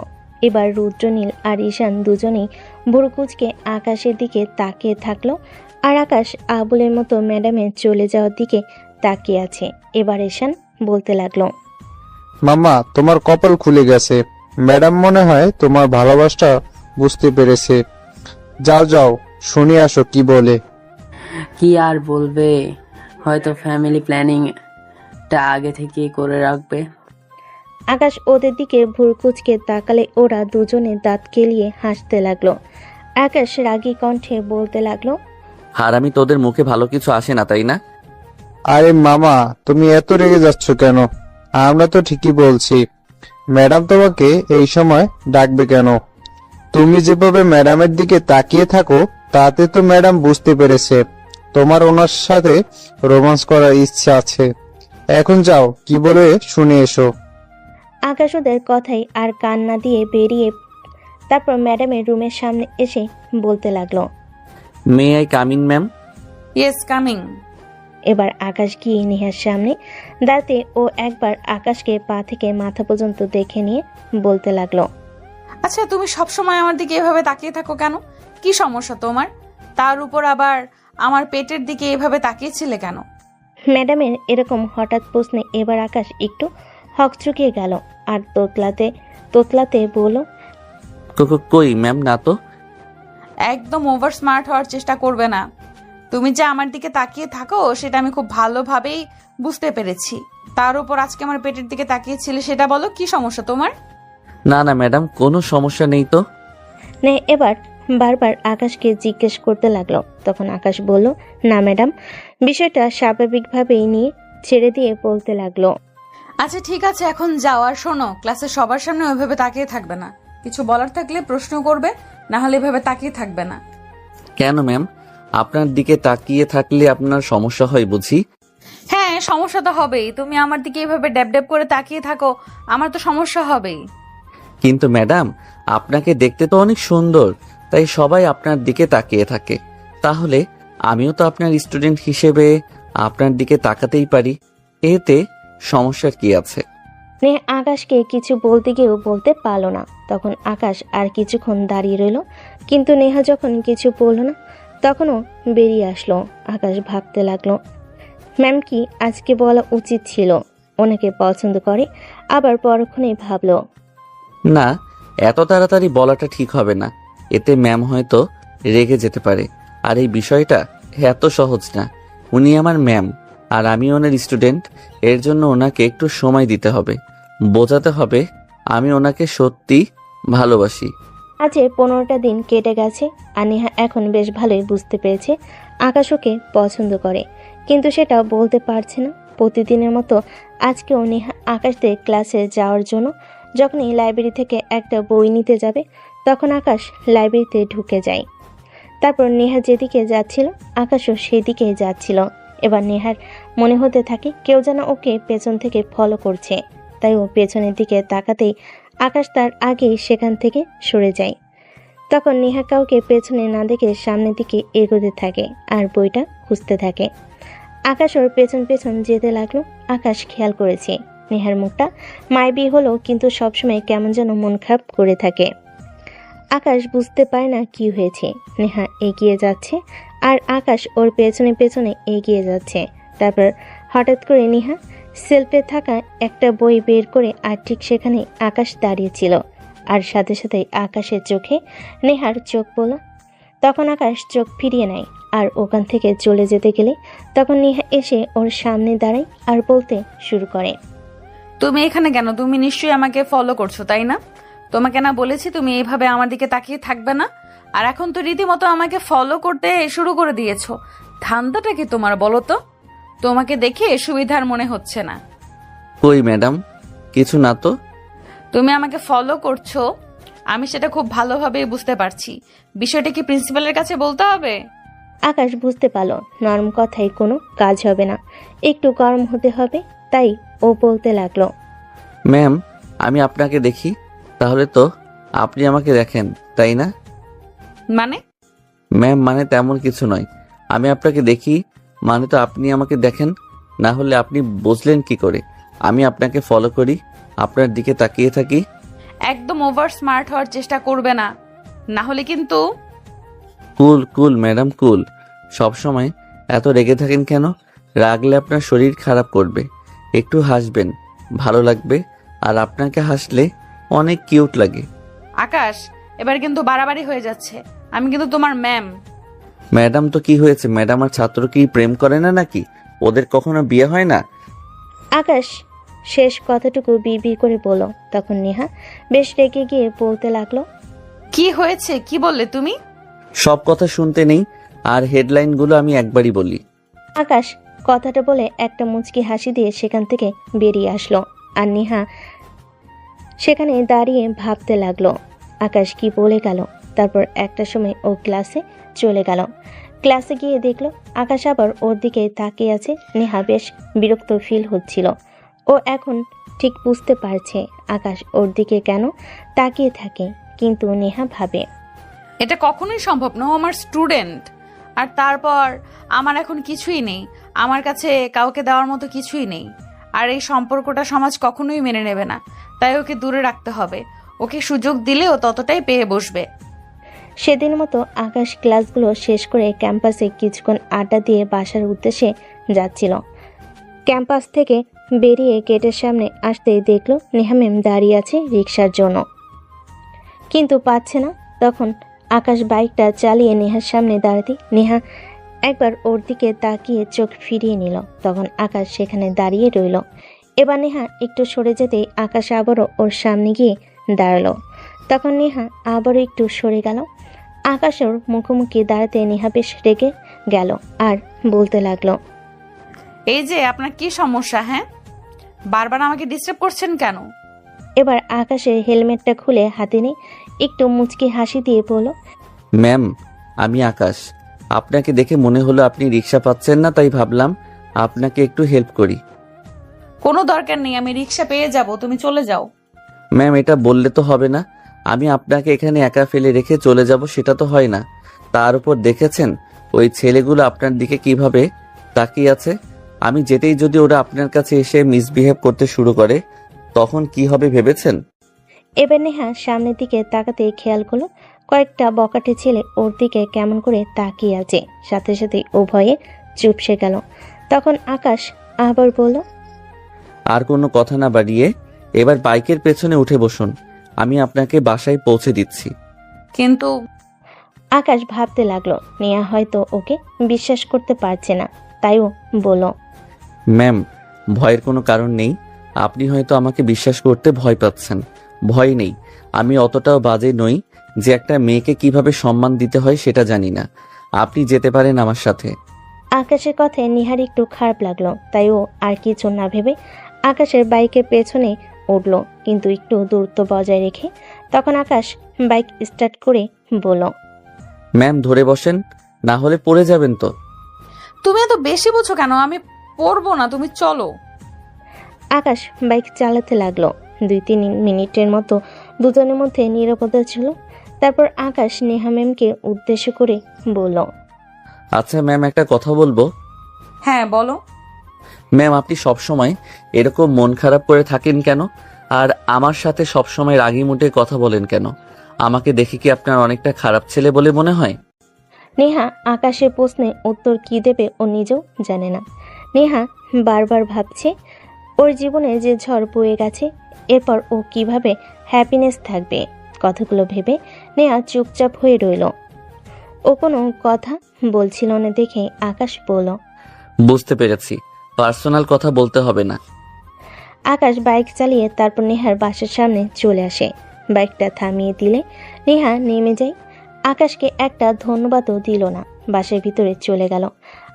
এবার রুদ্রনীল আর ঈশান দুজনেই ভুরুকুচকে আকাশের দিকে তাকিয়ে থাকলো, আর আকাশ আবুলের মতো ম্যাডামের চলে যাওয়ার দিকে তাকিয়ে আছে। এবার ঈশান বলতে লাগলো, মাম্মা, তোমার কপাল খুলে গেছে। ম্যাডাম মনে হয় তোমার ভালোবাসাটা বুঝতে পেরেছে। যাও যাও, শুনে আসো কি বলে। কি আর বলবে, হয়তো ফ্যামিলি প্ল্যানিংটা আগে থেকেই করে রাখবে। আকাশ ওদের দিকে ভুরকুচকে তাকালে ওরা দুজনে দাঁত কেলিয়ে হাসতে লাগলো। আকাশ রাগী কণ্ঠে বলতে লাগলো, আর আমি তোদের মুখে ভালো কিছু আসে না, তাই না? আরে মামা, তুমি এত রেগে যাচ্ছ কেন? আমরা তো ঠিকই বলছি। ম্যাডাম তোমাকে এই সময় ডাকবে কেন? তুমি যেভাবে ম্যাডামের দিকে তাকিয়ে থাকো তাতে তো ম্যাডাম বুঝতে পেরেছে তোমার ওনার সাথে রোমান্স করার ইচ্ছা আছে। এখন যাও, কি বলে শুনে এসো। আকাশ ওদের কথাই আর কান না দিয়ে বেরিয়ে তারপর ম্যাডামের রুমের সামনে এসে বলতে লাগলো, may I come in ma'am? Yes, coming. এবার আকাশ গিয়ে নেহার সামনে দাঁড়াতে ও একবার আকাশকে পা থেকে মাথা পর্যন্ত দেখে নিয়ে বলতে লাগলো, আচ্ছা, তুমি সবসময় আমার দিকে এভাবে তাকিয়ে থাকো কেন? কি সমস্যা তোমার? তার উপর আবার আমার পেটের দিকে এভাবে তাকিয়েছিলে কেন? ম্যাডামের এরকম হঠাৎ প্রশ্নে এবার আকাশ একটু হকচকিয়ে গেল আর তোতলাতে বলল, কই ম্যাম, না তো। একদম ওভার স্মার্ট হওয়ার চেষ্টা করবে না। তুমি যে আমার দিকে তাকিয়ে থাকো সেটা আমি খুব ভালোভাবেই বুঝতে পেরেছি। তার উপর আজকে আমার পেটের দিকে তাকিয়েছিলে, সেটা বলো কি সমস্যা তোমার? না না ম্যাডাম, কোনো সমস্যা নেই তো। নে এবার বারবার আকাশকে জিজ্ঞেস করতে লাগলো। তখন আকাশ বলল, না ম্যাডাম, বিষয়টা স্বাভাবিকভাবেই নিয়ে ছেড়ে দিয়ে বলতে লাগলো, আচ্ছা ঠিক আছে, এখন যাও। আর শোনো, ক্লাসে সবার সামনে ওইভাবে তাকিয়ে থাকবে না। কিছু বলার থাকলে প্রশ্ন করবে, না হলে এভাবে তাকিয়ে থাকবে না। কেন ম্যাম? আপনার দিকে তাকিয়ে থাকলে আপনার সমস্যা হয় বুঝি? হ্যাঁ, সমস্যা তো হবেই। তুমি আমার দিকে এভাবে ড্যাব ড্যাব করে তাকিয়ে থাকো, আমার তো সমস্যা হবেই। কিন্তু ম্যাডাম, আপনাকে দেখতে তো অনেক সুন্দর, তাই সবাই আপনার দিকে তাকিয়ে থাকে। তাহলে আমিও তো আপনার স্টুডেন্ট হিসেবে আপনার দিকে তাকাতেই পারি। এতে সমস্যার কি আছে? নে আকাশকে কিছু বলতে গিয়েও বলতে পারলো না। তখন আকাশ আর কিছুক্ষণ দাঁড়িয়ে রইল, কিন্তু নেহা যখন কিছু বলল না তখনও বেরিয়ে আসলো। আকাশ ভাবতে লাগলো, ম্যাম কি আজকে বলা উচিত ছিল ওনাকে পছন্দ করে, আবার পরক্ষণেই ভাবলো, না, এত তাড়াতাড়ি বলাটা ঠিক হবে না। এতে ম্যাম হয়তো রেগে যেতে পারে। আর এই বিষয়টা এত সহজ না। উনি আমার ম্যাম আর আমি ওনার স্টুডেন্ট। এর জন্য ওনাকে একটু সময় দিতে হবে, বোঝাতে হবে আমি ওনাকে সত্যি ভালোবাসি। আজ 15টা দিন কেটে গেছে আর নেহা এখন বেশ ভালোই বুঝতে পেরেছে আকাশ ওকে পছন্দ করে, কিন্তু সেটা বলতে পারছে না। প্রতিদিনের মতো আজকেও নেহা আকাশদের ক্লাসে যাওয়ার জন্য যখনই লাইব্রেরি থেকে একটা বই নিতে যাবে তখন আকাশ লাইব্রেরিতে ঢুকে যায়। তারপর নেহা যেদিকে যাচ্ছিল আকাশও সেদিকে যাচ্ছিল। এবার নেহার মনে হতে থাকে কেউ যেন ওকে পেছন থেকে ফলো করছে। তাই ও পেছনের দিকে তাকাতেই আকাশ তার আগেই সেখান থেকে সরে যায়। তখন নেহা কাউকে পেছনে না দেখে সামনের দিকে এগোতে থাকে আর বইটা খুঁজতে থাকে। আকাশ ওর পেছন পেছন যেতে লাগলো। আকাশ খেয়াল করেছে নেহার মুখটা মায়াবী হলো, কিন্তু সবসময় কেমন যেন মন খারাপ করে থাকে। আকাশ বুঝতে পারে না কি হয়েছে। নেহা এগিয়ে যাচ্ছে আর আকাশ ওর পেছনে পেছনে এগিয়ে যাচ্ছে। তারপর হঠাৎ করে নেহা সেলফে থাকা একটা বই বের করে আর ঠিক সেখানে আকাশ দাঁড়িয়েছিল। আর সাথে সাথে আকাশের চোখে নেহার চোখ পড়ল। তখন আকাশ চোখ ফিরিয়ে নেয় আর ওখান থেকে চলে যেতে গেলে তখন নেহা এসে ওর সামনে দাঁড়ায় আর বলতে শুরু করে, তুমি এখানে কেন? তুমি নিশ্চয়ই আমাকে ফলো করছো, তাই না? তোমাকে না বলেছি তুমি এইভাবে আমার দিকে তাকিয়ে থাকবে না? আর এখন তো রীতিমতো আমাকে ফলো করতে শুরু করে দিয়েছো। ধান্দাটা কি তোমার বলো তো? তোমাকে দেখে সুবিধার মনে হচ্ছে না। কই ম্যাডাম, কিছু না তো। তুমি আমাকে ফলো করছো, আমি সেটা খুব ভালোভাবেই বুঝতে পারছি। বিষয়টা কি প্রিন্সিপালের কাছে বলতে হবে? আকাশ বুঝতে পারল নরম কথায় কোনো কাজ হবে না, একটু গরম হতে হবে। তাই ও বলতে লাগলো, ম্যাম, আমি আপনাকে দেখি, তাহলে তো আপনি আমাকে দেখেন, তাই না? মানে? ম্যাম, মানে তেমন কিছু নয়। আমি আপনাকে দেখি মানে তো আপনি আমাকে দেখেন। না হলে আপনি বুঝলেন কি করে আমি আপনাকে ফলো করি, আপনার দিকে তাকিয়ে থাকি? একদম ওভার স্মার্ট হওয়ার চেষ্টা করবে না, না হলে কিন্তু। কুল কুল ম্যাডাম, কুল। সবসময় এত রেগে থাকেন কেন? রাগলে আপনার শরীর খারাপ করবে। একটু হাসবেন, ভালো লাগবে। আর আপনাকে হাসলে অনেক কিউট লাগে। আকাশ, এবার কিন্তু বাড়াবাড়ি হয়ে যাচ্ছে। আমি কিন্তু তোমার ম্যাম। ম্যাডাম তো কি হয়েছে? ম্যাডাম আর ছাত্র কি প্রেম করে না নাকি? ওদের কখনো বিয়ে হয় না? আকাশ শেষ কথাটুকু বিড়বিড় করে বলল। তখন নেহা বেশ রেগে গিয়ে বলতে লাগলো, কি হয়েছে? কি বললে তুমি? সব কথা শুনতে নেই, আর হেডলাইনগুলো আমি একবারই বলি। আকাশ কথাটা বলে একটা মুচকি হাসি দিয়ে সেখান থেকে বেরিয়ে আসলো। আর নেহা সেখানে দাঁড়িয়ে ভাবতে লাগলো আকাশ কি বলে গেল। তারপর একটা সময় ও ক্লাসে চলে গেল। ক্লাসে গিয়ে দেখলো আকাশ আবার ওর দিকে তাকিয়ে আছে। নেহা বেশ বিরক্ত ফিল হচ্ছিল। ও এখন ঠিক বুঝতে পারছে আকাশ ওর দিকে কেন তাকিয়ে থাকে, কিন্তু নেহা ভাবে, এটা কখনোই সম্ভব না, ও আমার স্টুডেন্ট। আর তারপর আমার এখন কিছুই নেই, আমার কাছে কাউকে দেওয়ার মতো কিছুই নেই। আর এই সম্পর্কটা সমাজ কখনোই মেনে নেবে না, তাই ওকে দূরে রাখতে হবে। ওকে সুযোগ দিলেও ততটাই পেয়ে বসবে। সেদিন মতো আকাশ ক্লাসগুলো শেষ করে ক্যাম্পাসে কিছুক্ষণ আড্ডা দিয়ে বাসার উদ্দেশ্যে যাচ্ছিল। ক্যাম্পাস থেকে বেরিয়ে গেটের সামনে আসতেই দেখলো নেহা ম্যাম দাঁড়িয়ে আছে রিক্সার জন্য, কিন্তু পাচ্ছে না। তখন আকাশ বাইকটা চালিয়ে নেহার সামনে দাঁড়াতে নেহা একবার ওর দিকে তাকিয়ে চোখ ফিরিয়ে নিল। তখন আকাশ সেখানে দাঁড়িয়ে রইল। এবার নেহা একটু সরে যেতেই আকাশ আবারও ওর সামনে গিয়ে দাঁড়ালো। তখন নেহা আবারও একটু সরে গেল। আকাশ ওর মুখোমুখি দাঁড়াতে নেহা বেশ রেগে গেল আর বলতে লাগলো, এই যে আপনার কি সমস্যা? হ্যাঁ, বারবার আমাকে ডিস্টার্ব করছেন কেন? এবার আকাশের হেলমেটটা খুলে হাতে নিয়ে একটু মুচকি হাসি দিয়ে বলল, ম্যাম, আমি আকাশ। আপনাকে দেখে মনে হলো আপনি রিক্সা পাচ্ছেন না, তাই ভাবলাম আপনাকে একটু হেল্প করি। কোনো দরকার নেই, আমি রিক্সা পেয়ে যাব, তুমি চলে যাও। ম্যাম, এটা বললে তো হবে না। আমি আপনাকে এখানে একা ফেলে রেখে চলে যাব সেটা তো হয় না। তার উপর দেখেছেন ওই ছেলেগুলো আপনার দিকে কিভাবে তাকিয়ে আছে। আমি যেতেই যদি ওরা আপনার কাছে এসে মিসবিহেভ করতে শুরু করে, তখন কি হবে ভেবেছেন? এবার নেহা সামনের দিকে তাকাতে খেয়াল করলো কয়েকটা বকাটে ছেলে ওর দিকে কেমন করে তাকিয়ে আছে। সাথে সাথে ও ভয়ে চুপসে গেল। তখন আকাশ আবার বলল, আর কোনো কথা না বাড়িয়ে এবার বাইকের পেছনে উঠে বসুন, আমি আপনাকে বাসায় পৌঁছে দিচ্ছি। কিন্তু আকাশ ভাবতে লাগলো নেহা হয়তো ওকে বিশ্বাস করতে পারছে না, তাই ও বলল, ম্যাম, ভয়ের কোনো কারণ নেই। আপনি হয়তো আমাকে বিশ্বাস করতে ভয় পাচ্ছেন। ভয় নেই, আমি অতটাও বাজে নই যে একটা মেয়েকে কিভাবে সম্মান দিতে হয় সেটা জানি না। আপনি যেতে পারেন আমার সাথে। আকাশের কথায় নিহার একটু খারাপ লাগলো, তাই ও আর কিছু না ভেবে আকাশের বাইকের পেছনে উঠল, কিন্তু একটু দূরত্ব বজায় রেখে। তখন আকাশ বাইক স্টার্ট করে বলল, ম্যাম ধরে বসেন, না হলে পড়ে যাবেন তো। তুমি এত বেশি বুঝো কেন? আমি পড়বো না, তুমি চলো। আকাশ বাইক চালাতে লাগলো। 2-3 মিনিটের মতো দুজনের মধ্যে নীরবতা ছিল। তারপর আকাশ নেহা ম্যামকে উদ্দেশ্য করে বলল, আচ্ছা ম্যাম, একটা কথা বলবো। হ্যাঁ বলো। ম্যাম, আপনি সবসময় এরকম মন খারাপ করে থাকেন কেন? আর আমার সাথে সবসময় রাগি মুডে কথা বলেন কেন? আমাকে দেখে কি আপনার অনেকটা খারাপ ছেলে বলে মনে হয়? নেহা আকাশের প্রশ্নে উত্তর কি দেবে ও নিজেও জানে না। নেহা বারবার ভাবছে ওর জীবনে যে ঝড় বয়ে গেছে, এরপর ও কিভাবে হ্যাপিনেস থাকবে। কথাগুলো ভেবে নেহা চুপচাপ হয়ে রইল। ও কোনো কথা বলছিল না দেখে আকাশ বলল, বুঝতে পেরেছি, পার্সোনাল কথা বলতে হবে না। আকাশ বাইক চালিয়ে তারপর নেহার বাসার সামনে চলে আসে। বাইকটা থামিয়ে দিলে নেহা নেমে যায়। আকাশকে একটা ধন্যবাদও দিল না, বাসার ভিতরে চলে গেল।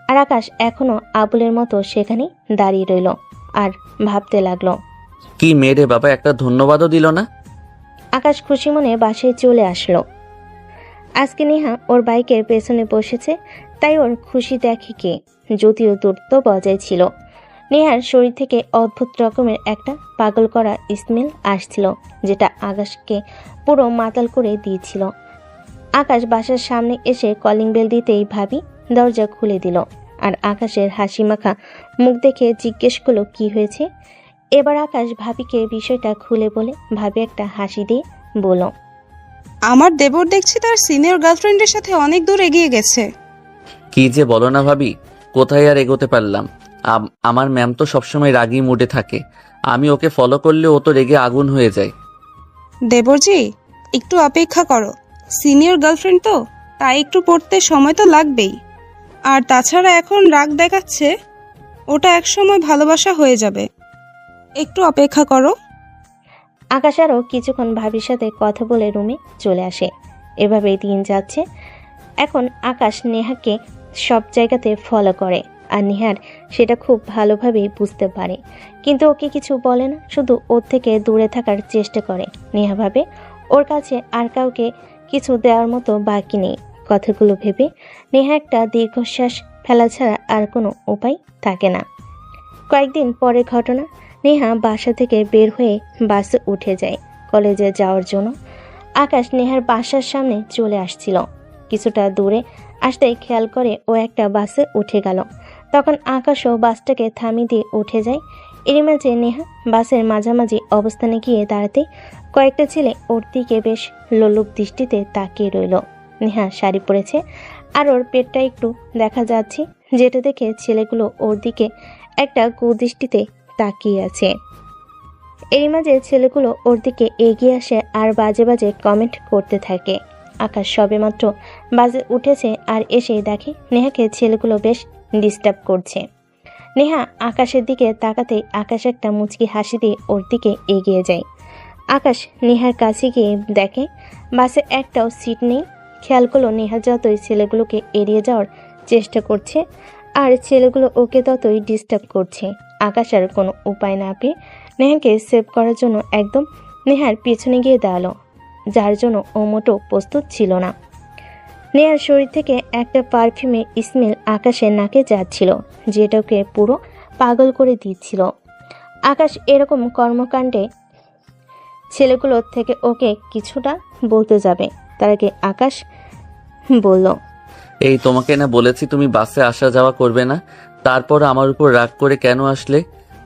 আর আকাশ এখনো আবুলের মতো সেখানে দাঁড়িয়ে রইল আর ভাবতে লাগলো। কি মেয়ে রে বাবা, একটা ধন্যবাদও দিল না। আকাশ খুশি মনে বাসায় চলে আসলো। আজকে নেহা ওর বাইকের পেছনে বসেছে, তাই ওর খুশি দেখে কে, যদিও দূরত্ব বজায় ছিল। নেহার শরীর থেকে অদ্ভুত রকমের একটা পাগল করা স্মেল আসছিল, যেটা আকাশকে পুরো মাতাল করে দিয়েছিল। আকাশ বাসার সামনে এসে কলিং বেল দিতেই ভাবি দরজা খুলে দিল। আর আকাশের হাসি মাখা মুখ দেখে জিজ্ঞেস করলো কি হয়েছে। এবার আকাশ ভাবিকে বিষয়টা খুলে বলে ভাবি একটা হাসি দিয়ে বলল, আমার দেবর দেখছি তার সিনিয়র গার্লফ্রেন্ডের সাথে অনেক দূর এগিয়ে গেছে। কি যে বলো না ভাবি, কোথায় আর এগোতে পারলাম। আমার ম্যাম তো সবসময় রাগি মুডে থাকে, আমি ওকে ফলো করলে ও তো রেগে আগুন হয়ে যায়। দেবরজি, একটু অপেক্ষা করো। সিনিয়র গার্লফ্রেন্ড তো, তাই একটু পড়তে সময় তো লাগবেই। আর তাছাড়া এখন রাগ দেখাচ্ছে, ওটা একসময় ভালোবাসা হয়ে যাবে। একটু অপেক্ষা করো। আকাশ আরও কিছুক্ষণ ভাবির সাথে কথা বলে রুমে চলে আসে। এভাবেই দিন যাচ্ছে। এখন আকাশ নেহাকে সব জায়গাতে ফলো করে, আর নেহার সেটা খুব ভালোভাবেই বুঝতে পারে, কিন্তু ওকে কিছু বলে না, শুধু ওর থেকে দূরে থাকার চেষ্টা করে। নেহা ভাবে ওর কাছে আর কাউকে কিছু দেওয়ার মতো বাকি নেই। কথাগুলো ভেবে নেহা একটা দীর্ঘশ্বাস ফেলা ছাড়া আর কোনো উপায় থাকে না। কয়েকদিন পরের ঘটনা, নেহা বাসা থেকে বের হয়ে বাসে উঠে যায় কলেজে যাওয়ার জন্য। আকাশ নেহার বাসার সামনে চলে আসছিল। কিছুটা দূরে আসতেই খেয়াল করে ও একটা বাসে উঠে গেল। তখন আকাশও বাসটাকে থামিয়ে দিয়ে উঠে যায়। এরই মাঝে নেহা বাসের মাঝামাঝি অবস্থানে গিয়ে দাঁড়াতে কয়েকটা ছেলে ওর দিকে বেশ লোলুপ দৃষ্টিতে তাকিয়ে রইল। নেহা শাড়ি পরেছে আর ওর পেটটা একটু দেখা যাচ্ছে, যেটা দেখে ছেলেগুলো ওর দিকে একটা কুদৃষ্টিতে তাকিয়ে আছে। এরই মাঝে ছেলেগুলো ওর দিকে এগিয়ে আসে আর বাজে বাজে কমেন্ট করতে থাকে। আকাশ সবেমাত্র বাজে উঠেছে আর এসে দেখে নেহাকে ছেলেগুলো বেশ ডিস্টার্ব করছে। নেহা আকাশের দিকে তাকাতেই আকাশ একটা মুচকি হাসি দিয়ে ওর দিকে এগিয়ে যায়। আকাশ নেহার কাছে গিয়ে দেখে বাসে একটাও সিট নেই। খেয়াল করলো নেহা যতই ছেলেগুলোকে এড়িয়ে যাওয়ার চেষ্টা করছে আর ছেলেগুলো ওকে ততই ডিস্টার্ব করছে। আকাশ আর কোনো উপায় না পেয়ে নেহাকে সেভ করার জন্য একদম নেহার পিছনে গিয়ে দাঁড়ালো, যার জন্য ও মোটো প্রস্তুত ছিল না। নেহার শরীর থেকে একটা পারফিউমের স্মেল আকাশের নাকে যাচ্ছিল, যেটাকে পুরো পাগল করে দিচ্ছিল। আকাশ এরকম কর্মকাণ্ডে ছেলেগুলোর থেকে ওকে কিছুটা বলতে যাবে, তার আগে আকাশ বলল, এই তোমাকে না বলেছি তুমি বাসে আসা যাওয়া করবে না, তারপর আমার উপর রাগ করে কেন আসলে?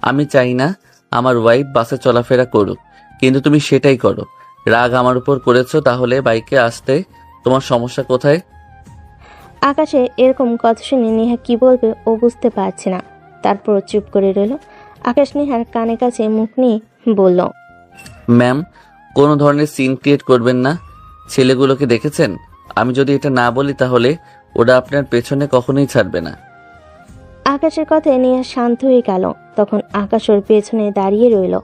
আমি চাই না আমার ওয়াইফ বাসে চলাফেরা করুক, কিন্তু তুমি সেটাই করো। রাগ আমার উপর করেছো, তাহলে বাইকে আসতে তোমার সমস্যা কোথায়? আকাশে এরকম কথা শুনে নেহা কি বলবে ও বুঝতে পারছে না, তারপর চুপ করে রইল। আকাশ নেহার কানে কাছে মুখ নিয়ে বলল, ম্যাম, কোনো ধরনের সিন ক্রিয়েট করবেন না। ছেলেগুলোকে দেখেছেন, আমি যদি এটা না বলি তাহলে ওরা আপনার পেছনে কখনোই ছাড়বে না। আকাশের কথায় নেহা শান্ত হয়ে গেল। তখন আকাশ ওর পেছনে দাঁড়িয়ে রইল।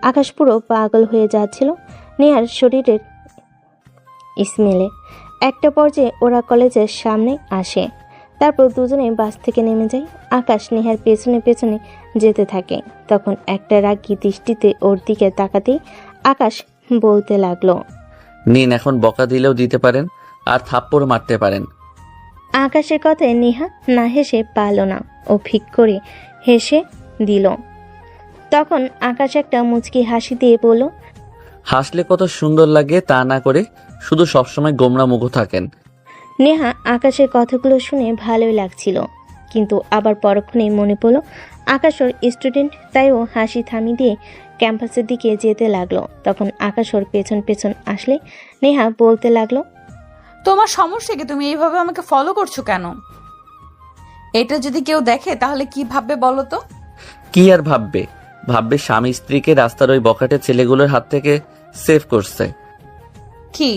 আকাশ পুরো পাগল হয়ে যাচ্ছিল নেহার শরীরের স্মেলে। একটা পর্যায়ে ওরা কলেজের সামনে আসে, তারপর দুজনে বাস থেকে নেমে যায়। আকাশ নেহার পেছনে পেছনে যেতে থাকে। তখন একটা রাগী দৃষ্টিতে ওর দিকে তাকাতেই আকাশ বলতে লাগলো, নিন, এখন বকা দিলেও দিতে পারেন, আর থাপ্পড় মারতে পারেন। আকাশের কথায় নেহা না হেসে পারল না, ও ফিক করে হেসে দিল। তখন আকাশ একটা মুচকি হাসি দিয়ে বলল, হাসলে কত সুন্দর লাগে তা না করে শুধু সবসময় গোমরা মুখ থাকেন। নেহা আকাশের কথাগুলো শুনে ভালোই লাগছিল, কিন্তু আবার পরক্ষণেই মনে পড়ল আকাশ ওর স্টুডেন্ট, তাই ও হাসি থামিয়ে দিয়ে ক্যাম্পাসের দিকে যেতে লাগলো। তখন আকাশ ওর পেছন পেছন আসলে নেহা বলতে লাগলো, তোমার সমস্যা কি? তুমি এইভাবে আমাকে ফলো করছো কেন? এটা যদি কেউ দেখে তাহলে কি ভাববে বলো তো? কি আর ভাববে? ভাববে স্বামী স্ত্রীকে রাস্তার ওই বখাটে ছেলেগুলোর হাত থেকে সেভ করছে। কি?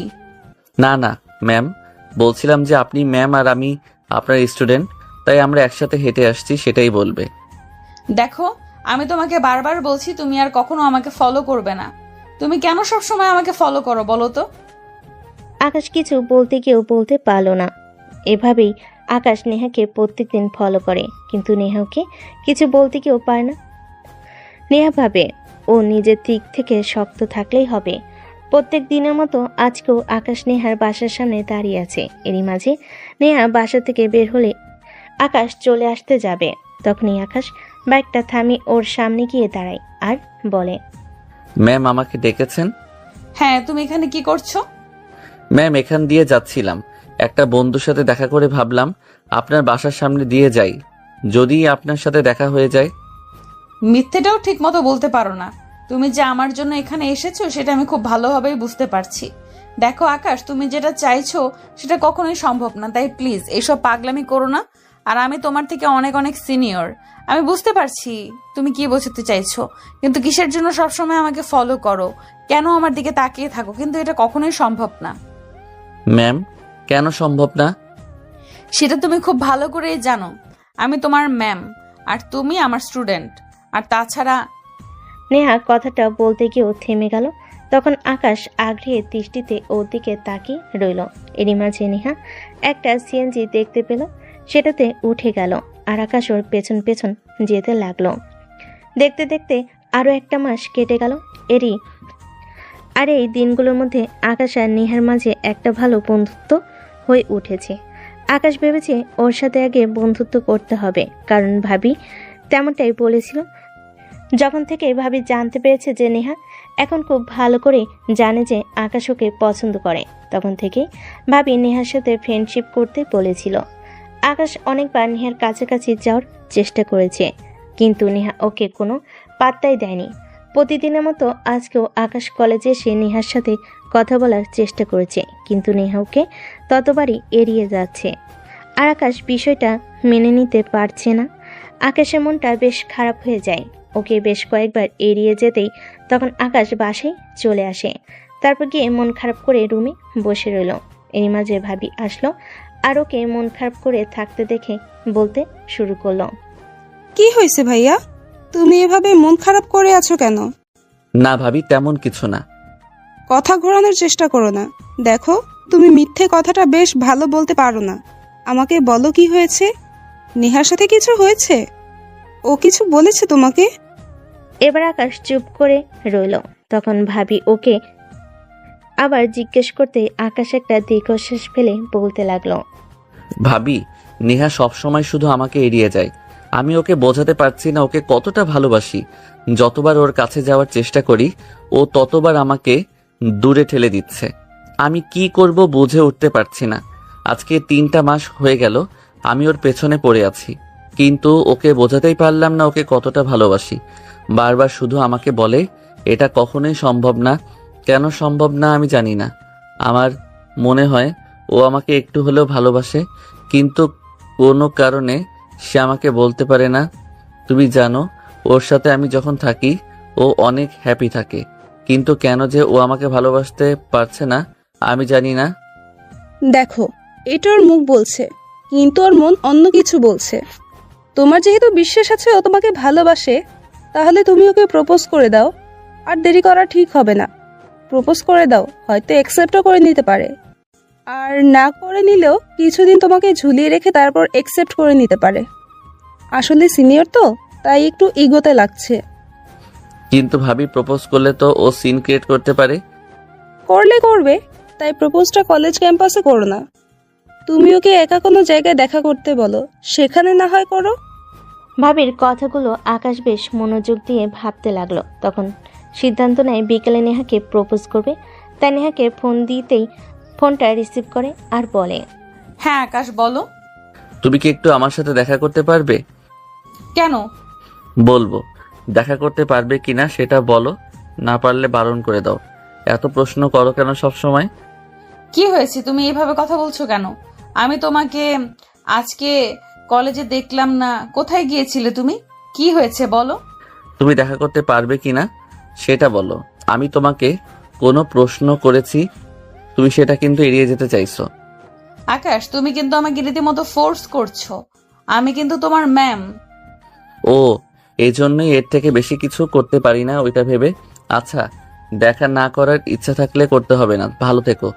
না না ম্যাম, বলছিলাম যে আপনি ম্যাম আর আমি আপনার স্টুডেন্ট, তাই আমরা একসাথে হেঁটে আসছি, সেটাই বলবে। দেখো, আমি তোমাকে বারবার বলছি তুমি আর কখনো আমাকে ফলো করবে না। তুমি কেন সবসময় আমাকে ফলো করো বলো তো? আকাশ কিছু বলতে গিয়েও বলতে পারল না। এভাবেই আকাশ নেহাকে প্রত্যেকদিন ফলো করে, কিন্তু নেহাকে কিছু বলতে গিয়েও পারে না। নেহা ভাবে ও নিজের দিক থেকে শক্ত থাকলেই হবে। প্রত্যেক দিনের মতো আজকেও আকাশ নেহার বাসার সামনে দাঁড়িয়ে আছে। এরই মাঝে নেহা বাসা থেকে বের হলে আকাশ চলে আসতে যাবে। তখনই আকাশ বাইকটা থামিয়ে ওর সামনে গিয়ে দাঁড়ায় আর বলে, ম্যাম আমাকে ডেকেছেন? হ্যাঁ, তুমি এখানে কি করছো? ম্যাম এখান দিয়ে যাচ্ছিলাম, একটা বন্ধুর সাথে দেখা করে ভাবলাম আপনার বাসার সামনে দিয়ে যাই, যদি আপনার সাথে দেখা হয়ে যায়। মিথ্যেটাও ঠিক মতো বলতে পারো না। তুমি যে আমার জন্য এখানে এসেছো সেটা আমি খুব ভালোভাবেই বুঝতে পারছি। দেখো আকাশ, তুমি যেটা চাইছো সেটা কখনোই সম্ভব না, তাই প্লিজ এসব পাগলামি করো না। আর আমি তোমার থেকে অনেক অনেক সিনিয়র, আমি বুঝতে পারছি তুমি কি বোঝাতে চাইছো, কিন্তু কিসের জন্য সবসময় আমাকে ফলো করো, কেন আমার দিকে তাকিয়ে থাকো, কিন্তু এটা কখনোই সম্ভব না। ম্যাম কেন সম্ভব না? সেটা তুমি খুব ভালো করেই জানো। আমি তোমার ম্যাম আর তুমি আমার স্টুডেন্ট। আর তাছাড়া নেহা কথাটা বলতে গিয়েও থেমে গেল। তখন আকাশ আগ্রহের দৃষ্টিতে ওর দিকে তাকিয়ে রইল। এরই মাঝে নেহা একটা সিএনজি দেখতে পেল, সেটাতে উঠে গেল আর আকাশ ওর পেছন পেছন যেতে লাগলো। দেখতে দেখতে আরও একটা মাস কেটে গেল। এই দিনগুলোর মধ্যে আকাশ আর নেহার মাঝে একটা ভালো বন্ধুত্ব হয়ে উঠেছে। আকাশ ভেবেছে ওর সাথে আগে বন্ধুত্ব করতে হবে, কারণ ভাবি তেমনটাই বলেছিল। যখন থেকে ভাবি জানতে পেরেছে যে নেহা এখন খুব ভালো করে জানে যে আকাশ ওকে পছন্দ করে, তখন থেকে ভাবি নেহার সাথে ফ্রেন্ডশিপ করতে বলেছিল। আকাশ অনেকবার নেহার কাছাকাছি যাওয়ার চেষ্টা করেছে, কিন্তু নেহা ওকে কোনো পাত্তাই দেয়নি। প্রতিদিনের মতো আজকেও আকাশ কলেজে এসে নেহার সাথে কথা বলার চেষ্টা করেছে, কিন্তু নেহা ওকে ততবারই এড়িয়ে যাচ্ছে। আর আকাশ বিষয়টা মেনে নিতে পারছে না। আকাশের মনটা বেশ খারাপ হয়ে যায়। ওকে বেশ কয়েকবার এড়িয়ে যেতেই তখন আকাশ বাসায় চলে আসে। তারপর গিয়ে মন খারাপ করে রুমে বসে রইল। এর মাঝে ভাবি আসলো আর ওকে মন খারাপ করে থাকতে দেখে বলতে শুরু করলো, কি হয়েছে ভাইয়া? তুমি এভাবে মন খারাপ করে আছো কেন? না ভাবি, তেমন কিছু না। কথা ঘোরানোর চেষ্টা করো না। দেখো, তুমি মিথ্যে কথাটা বেশ ভালো বলতে পারো না। আমাকে বলো কি হয়েছে? নেহার সাথে কিছু হয়েছে? ও কিছু বলেছে তোমাকে? এবার আকাশ চুপ করে রইল। তখন ভাবি ওকে আবার জিজ্ঞেস করতে আকাশ একটা দীর্ঘশ্বাস ফেলে বলতে লাগলো, ভাবি, নেহা সবসময় শুধু আমাকে এড়িয়ে যায়। আমি ওকে বোঝাতে পারছি না ওকে কতটা ভালোবাসি। যতবার ওর কাছে যাওয়ার চেষ্টা করি ও ততবার আমাকে দূরে ঠেলে দিচ্ছে। আমি কি করব বুঝে উঠতে পারছি না। আজকে 3টা মাস হয়ে গেল আমি ওর পেছনে পড়ে আছি, কিন্তু ওকে বোঝাতেই পারলাম না ওকে কতটা ভালোবাসি। বারবার শুধু আমাকে বলে এটা কখনোই সম্ভব না। কেন সম্ভব না আমি জানি না। আমার মনে হয় ও আমাকে একটু হলেও ভালোবাসে, কিন্তু কোনো কারণে সে আমাকে বলতে পারে না। তুমি জানো, ওর সাথে আমি যখন থাকি ও অনেক হ্যাপি থাকে, কিন্তু কেন যে ও আমাকে ভালোবাসতে পারছে না আমি জানি না। দেখো, এটা ওর মুখ বলছে, কিন্তু ওর মন অন্য কিছু বলছে। তোমার যেহেতু বিশ্বাস আছে ও তোমাকে ভালোবাসে, তাহলে তুমি ওকে প্রপোজ করে দাও। আর দেরি করা ঠিক হবে না। প্রপোজ করে দাও, হয়তো অ্যাকসেপ্টও করে নিতে পারে। আর না করে নিলেও কিছুদিন তোমাকে ঝুলিয়ে রেখে তারপর অ্যাকসেপ্ট করে নিতে পারে। আসলে সিনিয়র তো, তাই একটু ইগোতে লাগছে। কিন্তু ভাবি, প্রপোজ করলে তো ও সিন ক্রিয়েট করতে পারে। করলে করবে, তাই প্রপোজটা কলেজ ক্যাম্পাসে করো না। তুমি ওকে একা কোনো জায়গায় দেখা করতে বলো, সেখানে না হয় করো। ভাবির কথাগুলো আকাশ বেশ মনোযোগ দিয়ে ভাবতে লাগলো। তখন সিদ্ধান্ত নেয় বিকেলে নেহাকে প্রপোজ করবে। তাই নেহাকে ফোন দিতেই ফোনটা রিসিভ করে আর বলে, হ্যাঁ আকাশ বলো। তুমি কি একটু আমার সাথে দেখা করতে পারবে? কেন? বলবো, দেখা করতে পারবে কিনা সেটা বলো, না পারলে বারণ করে দাও। এত প্রশ্ন করো কেন সব সময়? কি হয়েছে, তুমি এভাবে কথা বলছো কেন? আমি তোমাকে আজকে কলেজে দেখলাম না, কোথায় গিয়েছিলে তুমি? কি হয়েছে বলো। তুমি দেখা করতে পারবে কিনা সেটা বলো। আমি তোমাকে কোনো প্রশ্ন করেছি, তুমি সেটা কিন্তু এড়িয়ে যেতে চাইছো। আকাশ, তুমি কিন্তু আমাকে রীতিমতো ফোর্স করছো। আমি কিন্তু তোমার ম্যাম। ও, এই জন্যই এর থেকে বেশি কিছু করতে পারি না ওইটা ভেবে। আচ্ছা, দেখা না করার ইচ্ছা থাকলে করতে হবে না, ভালো থেকো।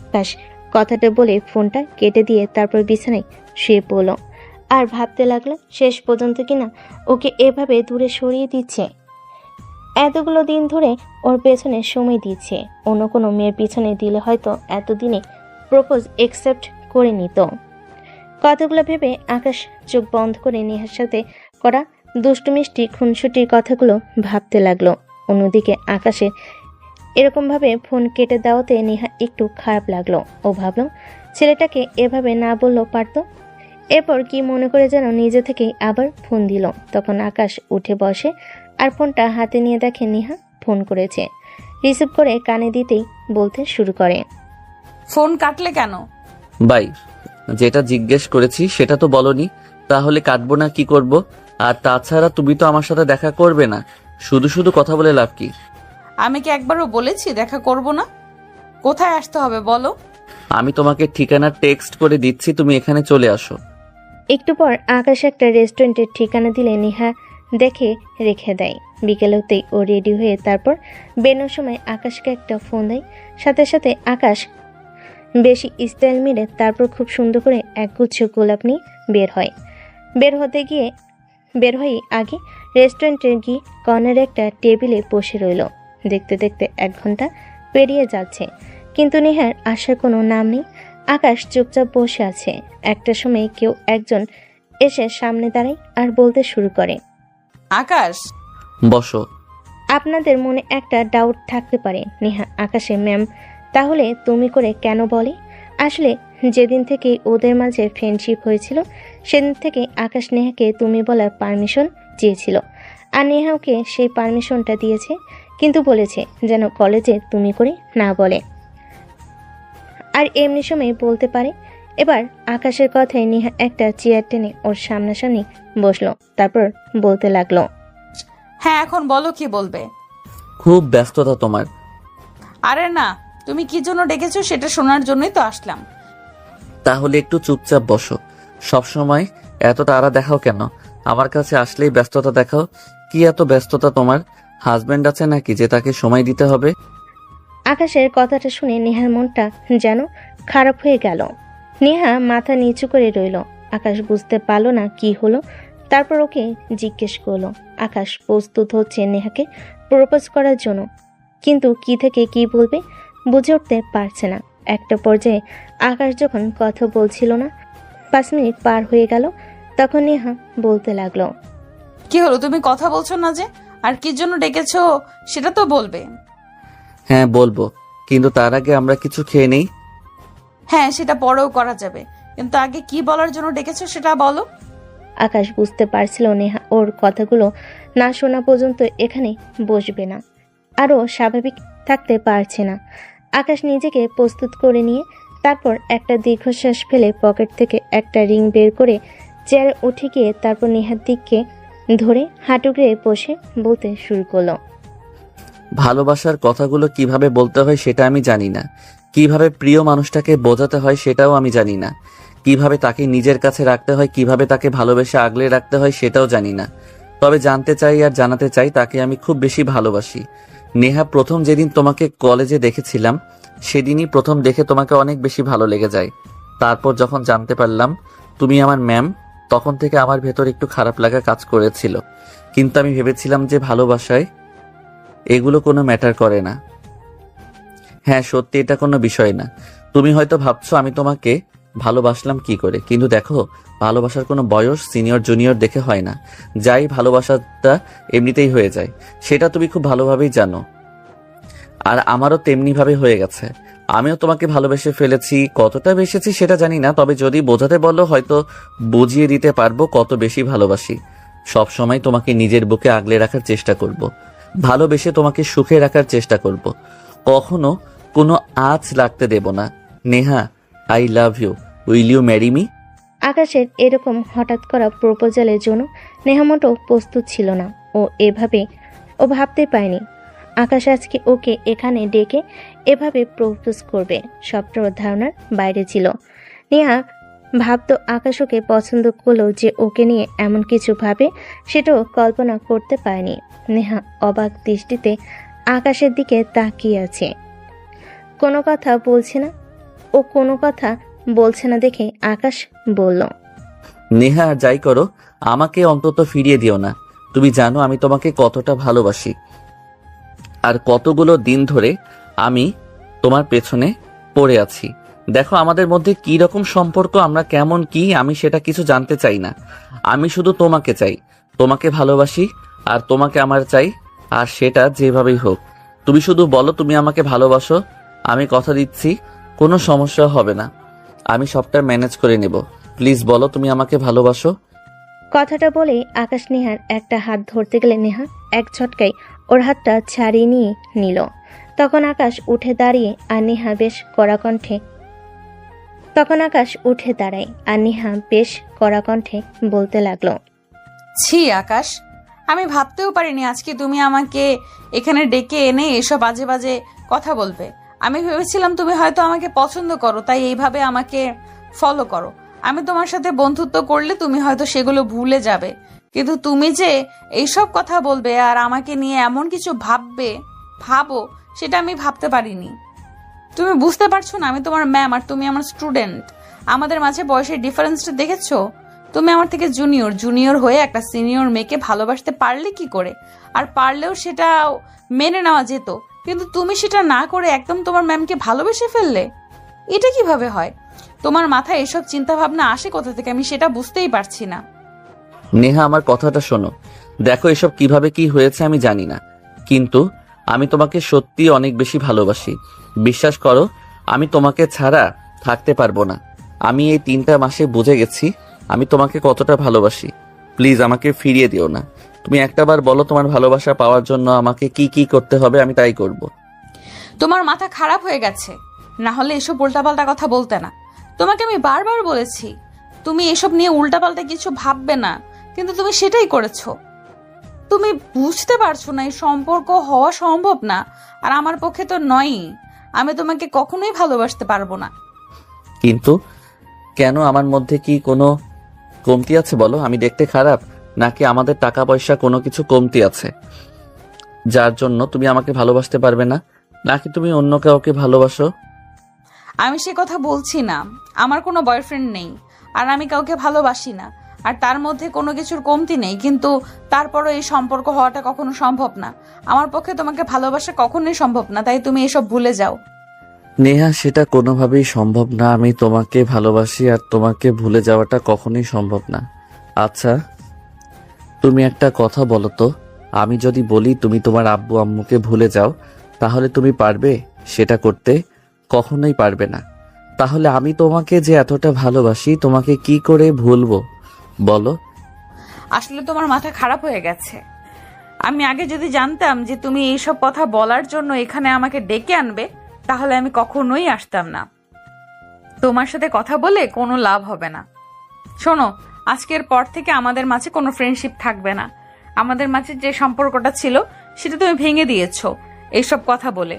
আকাশ কথাটা বলে ফোনটা কেটে দিয়ে তারপর বিছানায় শুয়ে পড়ল। আর ভাবতে লাগলো শেষ পর্যন্ত কিনা ওকে এভাবে দূরে সরিয়ে দিচ্ছে। এতগুলো দিন ধরে ওর পেছনে সময় দিচ্ছে, অন্য কোনো মেয়ের পিছনে দিলে হয়তো এতদিনে প্রপোজ একসেপ্ট করে নিত। কথাগুলো ভেবে আকাশ চোখ বন্ধ করে নেহার সাথে করা দুষ্টু মিষ্টি খুনসুটির কথাগুলো ভাবতে লাগলো। অন্যদিকে আকাশের এরকমভাবে ফোন কেটে দেওয়াতে নেহা একটু খারাপ লাগলো। ও ভাবলো ছেলেটাকে এভাবে না বললেও পারতো। এরপর কি মনে করে যেন নিজে থেকেই আবার ফোন দিল। তখন আকাশ উঠে বসে আর ফোনটা হাতে নিয়ে দেখে নেহা ফোন করেছে। রিসিভ করে কানে দিতেই বলতে শুরু করে, ফোন কাটলে কেন? বাই, যেটা জিজ্ঞেস করেছি সেটা তো বলনি, তাহলে কাটবো না কি করব? আর তাছাড়া তুমি তো আমার সাথে দেখা করবে না, শুধু শুধু কথা বলে লাভ কি? আমি কি একবারও বলেছি দেখা করব না? কোথায় আসতে হবে বলো? আমি তোমাকে ঠিকানা টেক্সট করে দিচ্ছি, তুমি এখানে চলে আসো। একটু পর আকাশ একটা রেস্টুরেন্টের ঠিকানা দিলে নেহা দেখে রেখে দেয়। বিকেল হতেই ও রেডি হয়ে তারপর বেরোনোর সময় আকাশকে একটা ফোন দেয়। সাথে সাথে আকাশ বেশি স্টাইল মেরে তারপর খুব সুন্দর করে একগুচ্ছ গোলাপ নিয়ে বের হয়ে আগে রেস্টুরেন্টের গিয়ে কর্নারে একটা টেবিলে বসে রইল। দেখতে দেখতে 1 ঘন্টা পেরিয়ে যাচ্ছে, কিন্তু নেহার আসার কোনো নাম নেই। আকাশ চুপচাপ বসে আছে। একটা সময় কেউ একজন এসে সামনে দাঁড়ায় আর বলতে শুরু করে, আকাশ। বসো। আপনাদের মনে একটা ডাউট থাকতে পারে, নেহা আকাশের ম্যাম তাহলে তুমি করে কেন বলে? আসলে যেদিন থেকে ওদের মাঝে ফ্রেন্ডশিপ হয়েছিল সেদিন থেকে আকাশ নেহাকে তুমি বলার পারমিশন চেয়েছিল, আর নেহা ওকে সেই পারমিশনটা দিয়েছে, কিন্তু বলেছে যেন কলেজে তুমি করে না বলে, আর এমনি সময় বলতে পারে। এবার আকাশের কথায় নেহা একটা চেয়ার টেনে ওর সামনাসামনি বসলো। তারপর বলতে লাগলো, হ্যাঁ এখন বলো, কি বলবে? খুব ব্যস্ততা তোমার। আরে না, তুমি কি জন্য ডেকেছো সেটা শোনার জন্যই তো আসলাম। তাহলে একটু চুপচাপ বসো। সব সময় এত তাড়া দেখাও কেন? আমার কাছে আসলেই ব্যস্ততা দেখাও। কি এত ব্যস্ততা তোমার? হাজবেন্ড আছে নাকি যে তাকে সময় দিতে হবে? আকাশের কথাটা শুনে নেহার মনটা যেন খারাপ হয়ে গেল। নেহা মাথা নিচু করে রইল। আকাশ বুঝতে পারলো না কি হলো। তারপর ওকে জিজ্ঞেস করলো। আকাশ প্রস্তুত হচ্ছে নেহাকে প্রপোজ করার জন্য, কিন্তু কি থেকে কি বলবে বুঝে উঠতে পারছে না। একটা পর্যায়ে আকাশ যখন কথা বলছিল না, 5 মিনিট পার হয়ে গেল, তখন নেহা বলতে লাগলো, কি হলো, তুমি কথা বলছো না যে? আর কি জন্য ডেকেছো সেটা তো বলবে। হ্যাঁ বলবো, কিন্তু তার আগে আমরা কিছু খেয়ে নেই। হ্যাঁ সেটা পরেও করা যাবে, কিন্তু আগে কি বলার জন্য ডেকেছো সেটা বলো। আকাশ বুঝতে পারছিল নেহা ওর কথাগুলো না শোনা পর্যন্ত এখানে বসবে না, আরও স্বাভাবিক থাকতে পারছে না। আকাশ নিজেকে প্রস্তুত করে নিয়ে তারপর একটা দীর্ঘশ্বাস ফেলে পকেট থেকে একটা রিং বের করে চেয়ারে উঠে গিয়ে তারপর নেহার দিককে ধরে হাঁটু গেড়ে বসে বলতে শুরু করলো, ভালোবাসার কথাগুলো কিভাবে বলতে হয় সেটা আমি জানি না, কিভাবে প্রিয় মানুষটাকে বোঝাতে হয় সেটাও আমি জানি না, কিভাবে তাকে নিজের কাছে রাখতে হয়, কিভাবে তাকে ভালোবেসে আগলে রাখতে হয় সেটাও জানি না। তবে জানতে চাই আর জানাতে চাই তাকে আমি খুব বেশি ভালোবাসি। নেহা, প্রথম যেদিন তোমাকে কলেজে দেখেছিলাম সেদিনই প্রথম দেখে তোমাকে অনেক বেশি ভালো লেগে যায়। তারপর যখন জানতে পারলাম তুমি আমার ম্যাম, তখন থেকে আমার ভেতর একটু খারাপ লাগা কাজ করেছিল, কিন্তু আমি ভেবেছিলাম যে ভালোবাসায় এগুলো কোনো ম্যাটার করে না। হ্যাঁ সত্যি, এটা কোনো বিষয় না। তুমি হয়তো ভাবছো আমি তোমাকে ভালোবাসলাম কি করে, কিন্তু দেখো ভালোবাসার কোনো বয়স সিনিয়র জুনিয়র দেখে হয় না। যাই ভালোবাসাটা এমনিতেই হয়ে যায়, সেটা তুমি খুব ভালোভাবেই জানো। আর আমারও তেমনি ভাবে হয়ে গেছে। আমিও তোমাকে ভালোবেসে ফেলেছি, কতটা বেসেছি সেটা জানি না, তবে যদি বোঝাতে বলো হয়তো বুঝিয়ে দিতে পারবো কত বেশি ভালোবাসি। সব সময় তোমাকে নিজের বুকে আগলে রাখার চেষ্টা করব, ভালোবেসে তোমাকে সুখে রাখার চেষ্টা করব, কখনো কোনো আঁচ লাগতে দেব না। Neha, I love you, will you marry me? আকাশের এরকম হঠাৎ করা প্রপোজালের জন্য নেহা মোটেও প্রস্তুত ছিল না। ও ভাবতে পায়নি আকাশ আজকে ওকে এখানে ডেকে এভাবে প্রপোজ করবে। সবটা ওর ধারণার বাইরে ছিল। নেহা ভাবতো আকাশ ওকে পছন্দ করলেও যে ওকে নিয়ে এমন কিছু ভাবে সেটাও কল্পনা করতে পারেনি। নেহা অবাক দৃষ্টিতে আকাশের দিকে তাকিয়ে আছে, কোনো কথা বলছে না। ও কোনো কথা বলছে না দেখে আকাশ বলল, নেহা আর যাই করো আমাকে অন্তত ফিরিয়ে দিও না। তুমি জানো আমি তোমাকে কতটা ভালোবাসি, আর কতগুলো দিন ধরে আমি তোমার পেছনে পড়ে আছি। দেখো আমাদের মধ্যে কি রকম সম্পর্ক, আমরা কেমন কি, আমি সেটা কিছু জানতে চাই না। আমি শুধু তোমাকে চাই, তোমাকে ভালোবাসি, আর তোমাকে আমার চাই, আর সেটা যেভাবেই হোক। তুমি শুধু বলো তুমি আমাকে ভালোবাসো, আমি কথা দিচ্ছি কোনো সমস্যা হবে না, আমি সবটা ম্যানেজ করে নেব। প্লিজ বলো তুমি আমাকে ভালোবাসো। কথাটা বলে আকাশ নেহার একটা হাত ধরতে গেলে নেহা এক ঝটকায় ওর হাতটা ছাড়িয়ে নিয়ে নিল। তখন আকাশ উঠে দাঁড়ায় আর নেহা বেশ কড়া কণ্ঠে বলতে লাগলো, ছি আকাশ, আমি ভাবতেও পারিনি আজকে তুমি আমাকে এখানে ডেকে এনে এসব বাজে বাজে কথা বলবে। আমি ভেবেছিলাম তুমি হয়তো আমাকে পছন্দ করো, তাই এইভাবে আমাকে ফলো করো। আমি তোমার সাথে বন্ধুত্ব করলে তুমি হয়তো সেগুলো ভুলে যাবে, কিন্তু তুমি যে এইসব কথা বলবে আর আমাকে নিয়ে এমন কিছু ভাবো সেটা আমি ভাবতে পারিনি। তুমি বুঝতে পারছো না আমি তোমার ম্যাম আর তুমি আমার স্টুডেন্ট। আমাদের মাঝে বয়সের ডিফারেন্সটা দেখেছো? তুমি আমার থেকে জুনিয়র হয়ে একটা সিনিয়র মেয়েকে ভালোবাসতে পারলে কি করে? আর পারলেও সেটা মেনে নেওয়া যেত, কিন্তু তুমি সেটা না করে একদম তোমার ম্যামকে ভালোবেসে ফেললে। এটা কিভাবে হয়? তোমার মাথায় এসব চিন্তা ভাবনা আসে কোথা থেকে আমি সেটা বুঝতেই পারছি না। নেহা আমার কথাটা শোনো, দেখো এসব কিভাবে কি হয়েছে আমি জানি না, কিন্তু আমি তোমাকে সত্যি অনেক বেশি ভালোবাসি। বিশ্বাস করো আমি তোমাকে ছাড়া থাকতে পারবো না। আমি এই 3টা মাসে বুঝে গেছি আমি তোমাকে কতটা ভালোবাসি। প্লিজ আমাকে ফিরিয়ে দিও না। তুমি একটাবার বলো তোমার ভালোবাসা পাওয়ার জন্য আমাকে কি কি করতে হবে, আমি তাই করব। তোমার মাথা খারাপ হয়ে গেছে, না হলে এসব উল্টাপাল্টা কথা বলতে না। তোমাকে আমি বারবার বলেছি তুমি এসব নিয়ে উল্টাপাল্টা কিছু ভাববে না, কিন্তু তুমি সেটাই করেছো। তুমি বুঝতে পারছো না এই সম্পর্ক হওয়া সম্ভব না, আর আমার পক্ষে তো নয়ই। আমি তোমাকে কখনোই ভালোবাসতে পারবো না। কিন্তু কেন, আমার মধ্যে কি কোনো কমতি আছে বলো? আমি দেখতে খারাপ, নাকি আমাদের টাকা পয়সা কোনো কিছু কমতি আছে যার জন্য তুমি আমাকে ভালোবাসতে পারবে না? নাকি তুমি অন্য কাউকে ভালোবাসো? আমি সে কথা বলছি না। আমার কোনো বয়ফ্রেন্ড নেই, আর আমি কাউকে ভালোবাসি না, আর তার মধ্যে কোনো কিছুর কমতি নেই, কিন্তু তারপরও এই সম্পর্ক হওয়াটা কখনো সম্ভব না। আমার পক্ষে তোমাকে ভালোবাসা কখনোই সম্ভব না, তাই তুমি এসব ভুলে যাও। নেহা, সেটা কোনোভাবেই সম্ভব না। আমি তোমাকে ভালোবাসি, আর তোমাকে ভুলে যাওয়াটা কখনোই সম্ভব না। আচ্ছা তুমি একটা কথা বলো তো, আমি যদি বলি তুমি তোমার আব্বু আম্মুকে ভুলে যাও, তাহলে তুমি পারবে সেটা করতে? কখনোই পারবে না। তাহলে আমি তোমাকে যে এতটা ভালোবাসি তোমাকে কি করে ভুলবো বলো? আসলে তোমার মাথা খারাপ হয়ে গেছে। আমি আগে যদি জানতাম যে তুমি এইসব কথা বলার জন্য এখানে আমাকে ডেকে আনবে, তাহলে আমি কখনোই আসতাম না। তোমার সাথে কথা বলে কোনো লাভ হবে না। শোনো, আজকের পর থেকে আমাদের মাঝে কোনো ফ্রেন্ডশিপ থাকবে না। আমাদের মাঝে যে সম্পর্কটা ছিল সেটা তুমি ভেঙে দিয়েছো এইসব কথা বলে।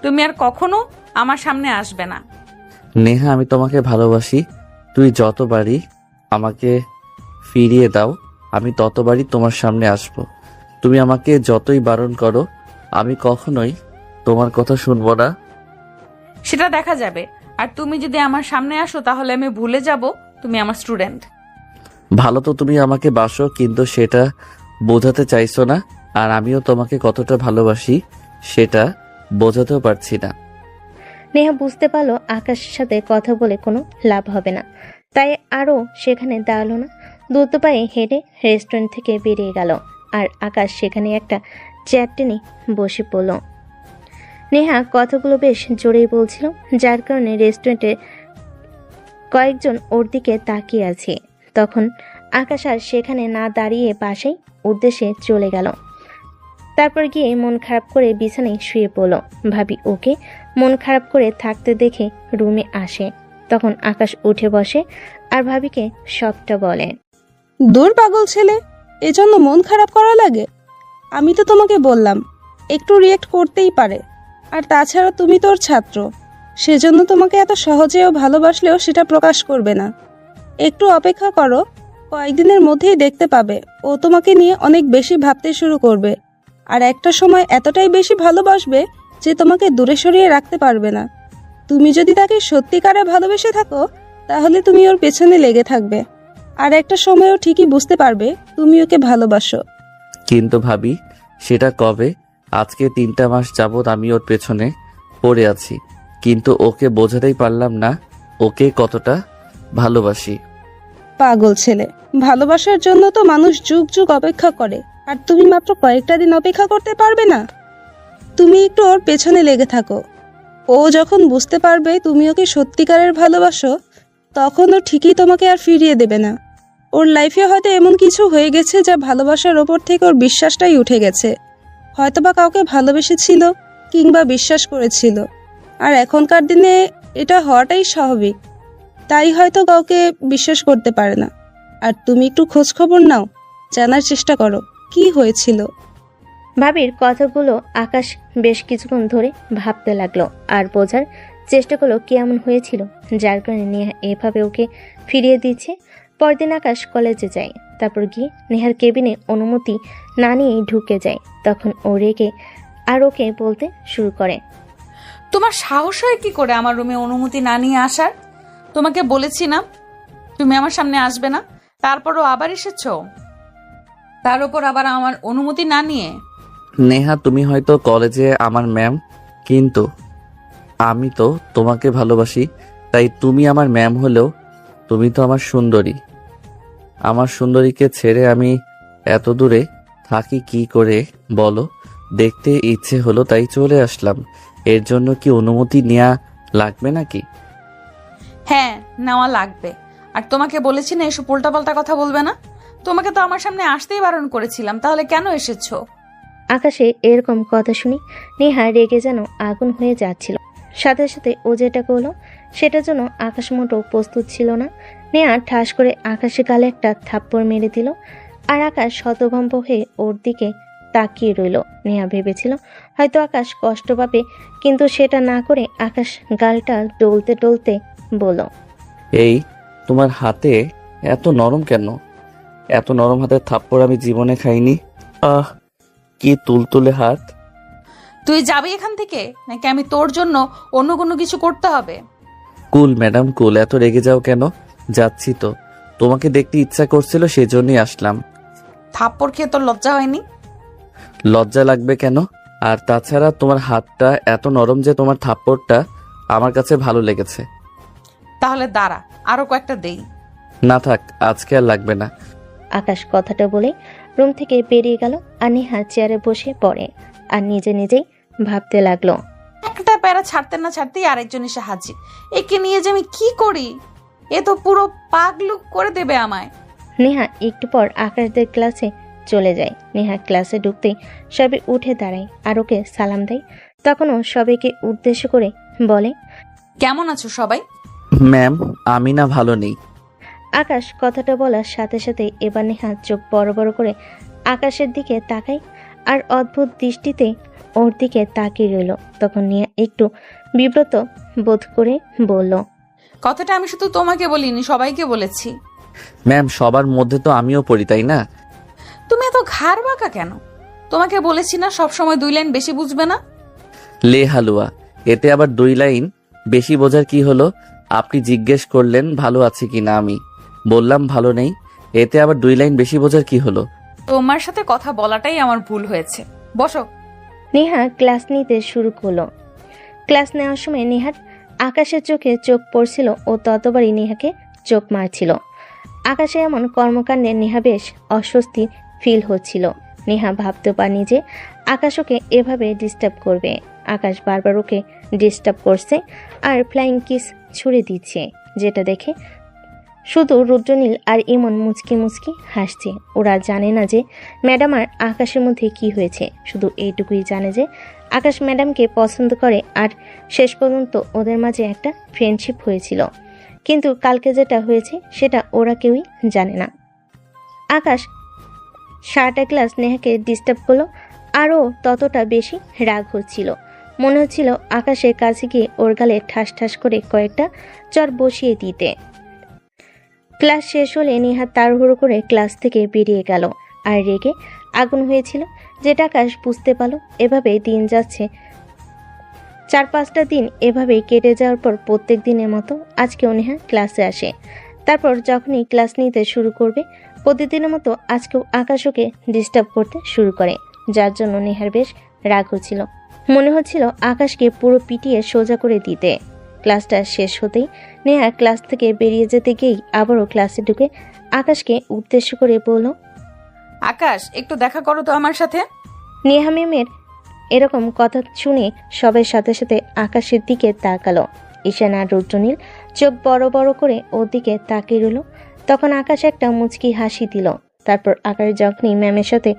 তুমি আর কখনো আমার সামনে আসবে না। নেহা, আমি তোমাকে ভালোবাসি। তুই যতবারই আমাকে ফিরিয়ে দাও আমি ততবারই তোমার সামনে আসব। তুমি আমাকে যতই বারণ করো আমি কখনোই তোমার কথা শুনবো না। সেটা দেখা যাবে। আর তুমি যদি আমার সামনে আসো তাহলে আমি ভুলে যাব তুমি আমার স্টুডেন্ট। ভালো তো তুমি আমাকে বাসো, কিন্তু সেটা বোঝাতে চাইছো না। আর আমিও তোমাকে কতটা ভালোবাসি সেটা বোঝাতেও পারছি না। নেহা বুঝতে পারলো আকাশের সাথে কথা বলে কোনো লাভ হবে না, তাই আরও সেখানে দাঁড়ালো না। দ্রুত পায়ে হেঁটে রেস্টুরেন্ট থেকে বেরিয়ে গেল। আর আকাশ সেখানে একটা চেয়ার টেনে বসে পড়ল। নেহা কথাগুলো বেশ জোরেই বলছিল, যার কারণে রেস্টুরেন্টে কয়েকজন ওর দিকে তাকিয়ে আছে। তখন আকাশ আর সেখানে না দাঁড়িয়ে পাশেই উদ্দেশ্যে চলে গেল। তারপর গিয়ে মন খারাপ করে বিছানায় শুয়ে পড়ল। ভাবি ওকে মন খারাপ করে থাকতে দেখে রুমে আসে। তখন আকাশ উঠে বসে আর ভাবিকে সবটা বলে। দূর পাগল ছেলে, এজন্য মন খারাপ করা লাগে? আমি তো তোমাকে বললাম একটু রিয়েক্ট করতেই পারে, আর তাছাড়া তুমি তোর ছাত্র, সেজন্য তোমাকে এত সহজেও ভালোবাসলেও সেটা প্রকাশ করবে না। একটু অপেক্ষা করো, কয়েকদিনের মধ্যেই দেখতে পাবে ও তোমাকে নিয়ে অনেক বেশি ভাবতে শুরু করবে, আর একটা সময় এতটাই বেশি ভালোবাসবে যে তোমাকে দূরে সরিয়ে রাখতে পারবে না। তুমি যদি তাকে সত্যিকারে ভালোবেসে থাকো তাহলে তুমি ওর পেছনে লেগে থাকবে, আর একটা সময়ও ঠিকই বুঝতে পারবে তুমি ওকে ভালোবাসো। কিন্তু ভাবি, সেটা কবে? আজকে 3টা মাস যাবৎ আমি ওর পেছনে পড়ে আছি, কিন্তু ওকে বোঝাতেই পারলাম না ওকে কতটা ভালোবাসি। পাগল ছেলে, ভালোবাসার জন্য তো মানুষ যুগ যুগ অপেক্ষা করে, আর তুমি মাত্র কয়েকটা দিন অপেক্ষা করতে পারবে না? তুমি একটু ওর পেছনে লেগে থাকো। ও যখন বুঝতে পারবে তুমি ওকে সত্যিকারের ভালোবাসো, তখন ও ঠিকই তোমাকে আর ফিরিয়ে দেবে না। ওর লাইফে হয়তো এমন কিছু হয়ে গেছে যা ভালোবাসার ওপর থেকে ওর বিশ্বাসটাই উঠে গেছে। হয়তোবা কাউকে ভালোবেসেছিল কিংবা বিশ্বাস করেছিল, আর এখনকার দিনে এটা হওয়াটাই স্বাভাবিক, তাই হয়তো কাউকে বিশ্বাস করতে পারে না। আর তুমি একটু খোঁজ খবর নাও, জানার চেষ্টা করো কি হয়েছিল। ভাবির কথাগুলো আকাশ বেশ কিছুক্ষণ ধরে ভাবতে লাগলো আর বোঝার চেষ্টা করলো কেমন হয়েছিল, যার কারণে নেহা এভাবে ওকে ফিরিয়ে দিচ্ছে। পরদিন আকাশ কলেজে যায়। তারপর গিয়ে নেহার কেবিনে অনুমতি না নিয়েই ঢুকে যায়। তখন ও রেগে আর ওকে বলতে শুরু করে। তোমার সাহস হয় কি করে আমার রুমে অনুমতি না নিয়ে আসার? তোমাকে বলেছি না তুমি আমার সামনে আসবে না, তারপরও আবার এসেছো, তার উপর আবার আমার অনুমতি না নিয়ে। নেহা, তুমি হয়তো কলেজে আমার ম্যাম, কিন্তু আমি তো তোমাকে ভালোবাসি, তাই তুমি আমার ম্যাম হলেও তুমি তো আমার সুন্দরী। আমার সুন্দরীকে ছেড়ে আমি এত দূরে থাকি কি করে বলো? দেখতে ইচ্ছে হলো তাই চলে আসলাম। এর জন্য কি অনুমতি নেওয়া লাগবে নাকি? হ্যাঁ, নেওয়া লাগবে। আর তোমাকে বলেছি না এসব উল্টাপাল্টা কথা বলবে না? তোমাকে তো আমার সামনে আসতেই বারণ করেছিলাম, তাহলে কেন এসেছো? আকাশে এরকম কথা শুনি নেহা রেগে যেন আগুন হয়ে যাচ্ছিল। সাথে সাথে ও যেটা করলো সেটার জন্য আকাশ মোটেও প্রস্তুত ছিল না। নেহা ঠাস করে আকাশের গালে একটা থাপ্পড় মেরে দিল, আর আকাশ হতভম্ব হয়ে ওর দিকে তাকিয়ে রইল। নেহা ভেবেছিল হয়তো আকাশ কষ্ট পাবে, কিন্তু সেটা না করে আকাশ গালটা ডলতে ডলতে বলল। এই, তোমার হাতে এত নরম কেন? এত নরম হাতের থাপ্পড় আমি জীবনে খাইনি। আহ, কি তুলতুলে হাত। তুই যাবি এখান থেকে, নাকি আমি তোর জন্য অন্য কোনো কিছু করতে হবে? কুল ম্যাডাম কুল, এত রেগে যাও কেন? যাচ্ছি তো, তোমাকে দেখতে ইচ্ছা করছিল সেজন্যই আসলাম। থাপ্পড় খেয়ে তোর লজ্জা হয়নি? লজ্জা লাগবে কেন? আর তাছাড়া তোমার হাতটা এত নরম যে তোমার থাপ্পড়টা আমার কাছে ভালো লেগেছে। তাহলে দাঁড়া, আরো কয়েকটা দেই। না থাক, আজকে আর লাগবে না। আকাশ কথাটা বলে রুম থেকে বেরিয়ে গেল আর নেহা চেয়ারে বসে পড়ে আর নিজে নিজেই ভাবতে লাগলো। একটা প্যারা ছাড়তে না ছাড়তেই আরেকজন এসে হাজির। একে নিয়ে যে আমি কি করি? এ তো পুরো পাগলু করে দেবে আমায়। নেহা একটু পর আকাশদের ক্লাসে চলে যায়। নেহা ক্লাসে ঢুকতেই সবাই উঠে দাঁড়ায় আর ওকে সালাম দেয়। তখনও সবাইকে উদ্দেশ্য করে বলে, কেমন আছো সবাই? ম্যাম, আমি না ভালো নেই। আকাশ কথাটা বলার সাথে সাথে এবার নেহা চোখ বড় বড় করে আকাশের দিকে তাকায় আর অদ্ভুত দৃষ্টিতে ওর দিকে তাকিয়ে রইল। তখন নেহা একটু বিব্রত বোধ করে বলল, কথাটা আমি শুধু তোমাকে বলিনি, সবাইকে বলেছি। ম্যাম, সবার মধ্যে তো আমিও পড়ি, তাই না? তুমি এত ঘাড় বাঁকা কেন? তোমাকে বলেছি না সব সময় 2 লাইন বেশি বুঝবে না। লে হালুয়া, এতে আবার 2 লাইন বেশি বোঝার কি হলো? আপনি জিজ্ঞেস করলেন ভালো আছি কিনা, আমি বললাম ভালো নেই, এতে আবার 2 লাইন বেশি বোঝার কি হলো? তোমার সাথে কথা বলাটাই আমার ভুল হয়েছে। বসো। নেহা ক্লাস নিতে শুরু করলো। ক্লাস নেওয়ার সময় নেহার আকাশের চোখে চোখ পড়ছিল ও ততবারই নেহাকে চোখ মারছিল। আকাশে এমন কর্মকাণ্ডে নেহা বেশ অস্বস্তি ফিল হচ্ছিল। নেহা ভাবতে পারেনি যে আকাশ ওকে এভাবে ডিস্টার্ব করবে। আকাশ বারবার ওকে ডিস্টার্ব করছে আর ফ্লাইং কিস ছুড়ে দিচ্ছে, যেটা দেখে শুধু রুদ্রনীল আর ইমন মুচকি মুচকি হাসছে। ওরা জানে না যে ম্যাডাম আর আকাশের মধ্যে কি হয়েছে, শুধু এইটুকুই জানে যে আকাশ ম্যাডামকে পছন্দ করে আর শেষ পর্যন্ত ওদের মাঝে একটা ফ্রেন্ডশিপ হয়েছিল। কিন্তু কালকে যেটা হয়েছে সেটা ওরা কেউই জানে না। আকাশ সারাটা ক্লাস নেহাকে ডিস্টার্ব করলো, আরও ততটা বেশি রাগ হচ্ছিল। মনে হচ্ছিল আকাশের কাছে গিয়ে ওর গালে ঠাস ঠাস করে কয়েকটা চড় বসিয়ে দিতে। ক্লাস শেষ হলে নেহা তাড়াহুড়ো করে ক্লাস থেকে বেরিয়ে গেল আর রেগে আগুন হয়েছিল, যেটা আকাশ বুঝতে পারল। এভাবে দিন যাচ্ছে, 4-5টা দিন এভাবেই কেটে যাওয়ার পর প্রত্যেক দিনের মতো আজকেও নেহা ক্লাসে আসে। তারপর যখনই ক্লাস নিতে শুরু করবে প্রতিদিনের মতো আজকেও আকাশ ওকে ডিস্টার্ব করতে শুরু করে, যার জন্য নেহার বেশ রাগ হচ্ছিল। মনে হচ্ছিল আকাশকে পুরো পিটিয়ে সোজা করে দিতে। ক্লাসটা শেষ হতেই নেহা ক্লাস থেকে বেরিয়ে যেতে গিয়েই আবারও ক্লাসে ঢুকে আকাশকে উদ্দেশ্য করে বলল, আকাশ, একটু দেখা করো তো আমার সাথে। নেহা ম্যামের এরকম কথা শুনে সবার সাথে সাথে আকাশের দিকে তাকালো। ঈশান আর রুদ্রনীল চোখ বড় বড় করে ওর দিকে তাকিয়ে রইল। তখন আকাশ একটা মুচকি হাসি দিল। তারপর আকাশ যখনই ম্যামের সাথে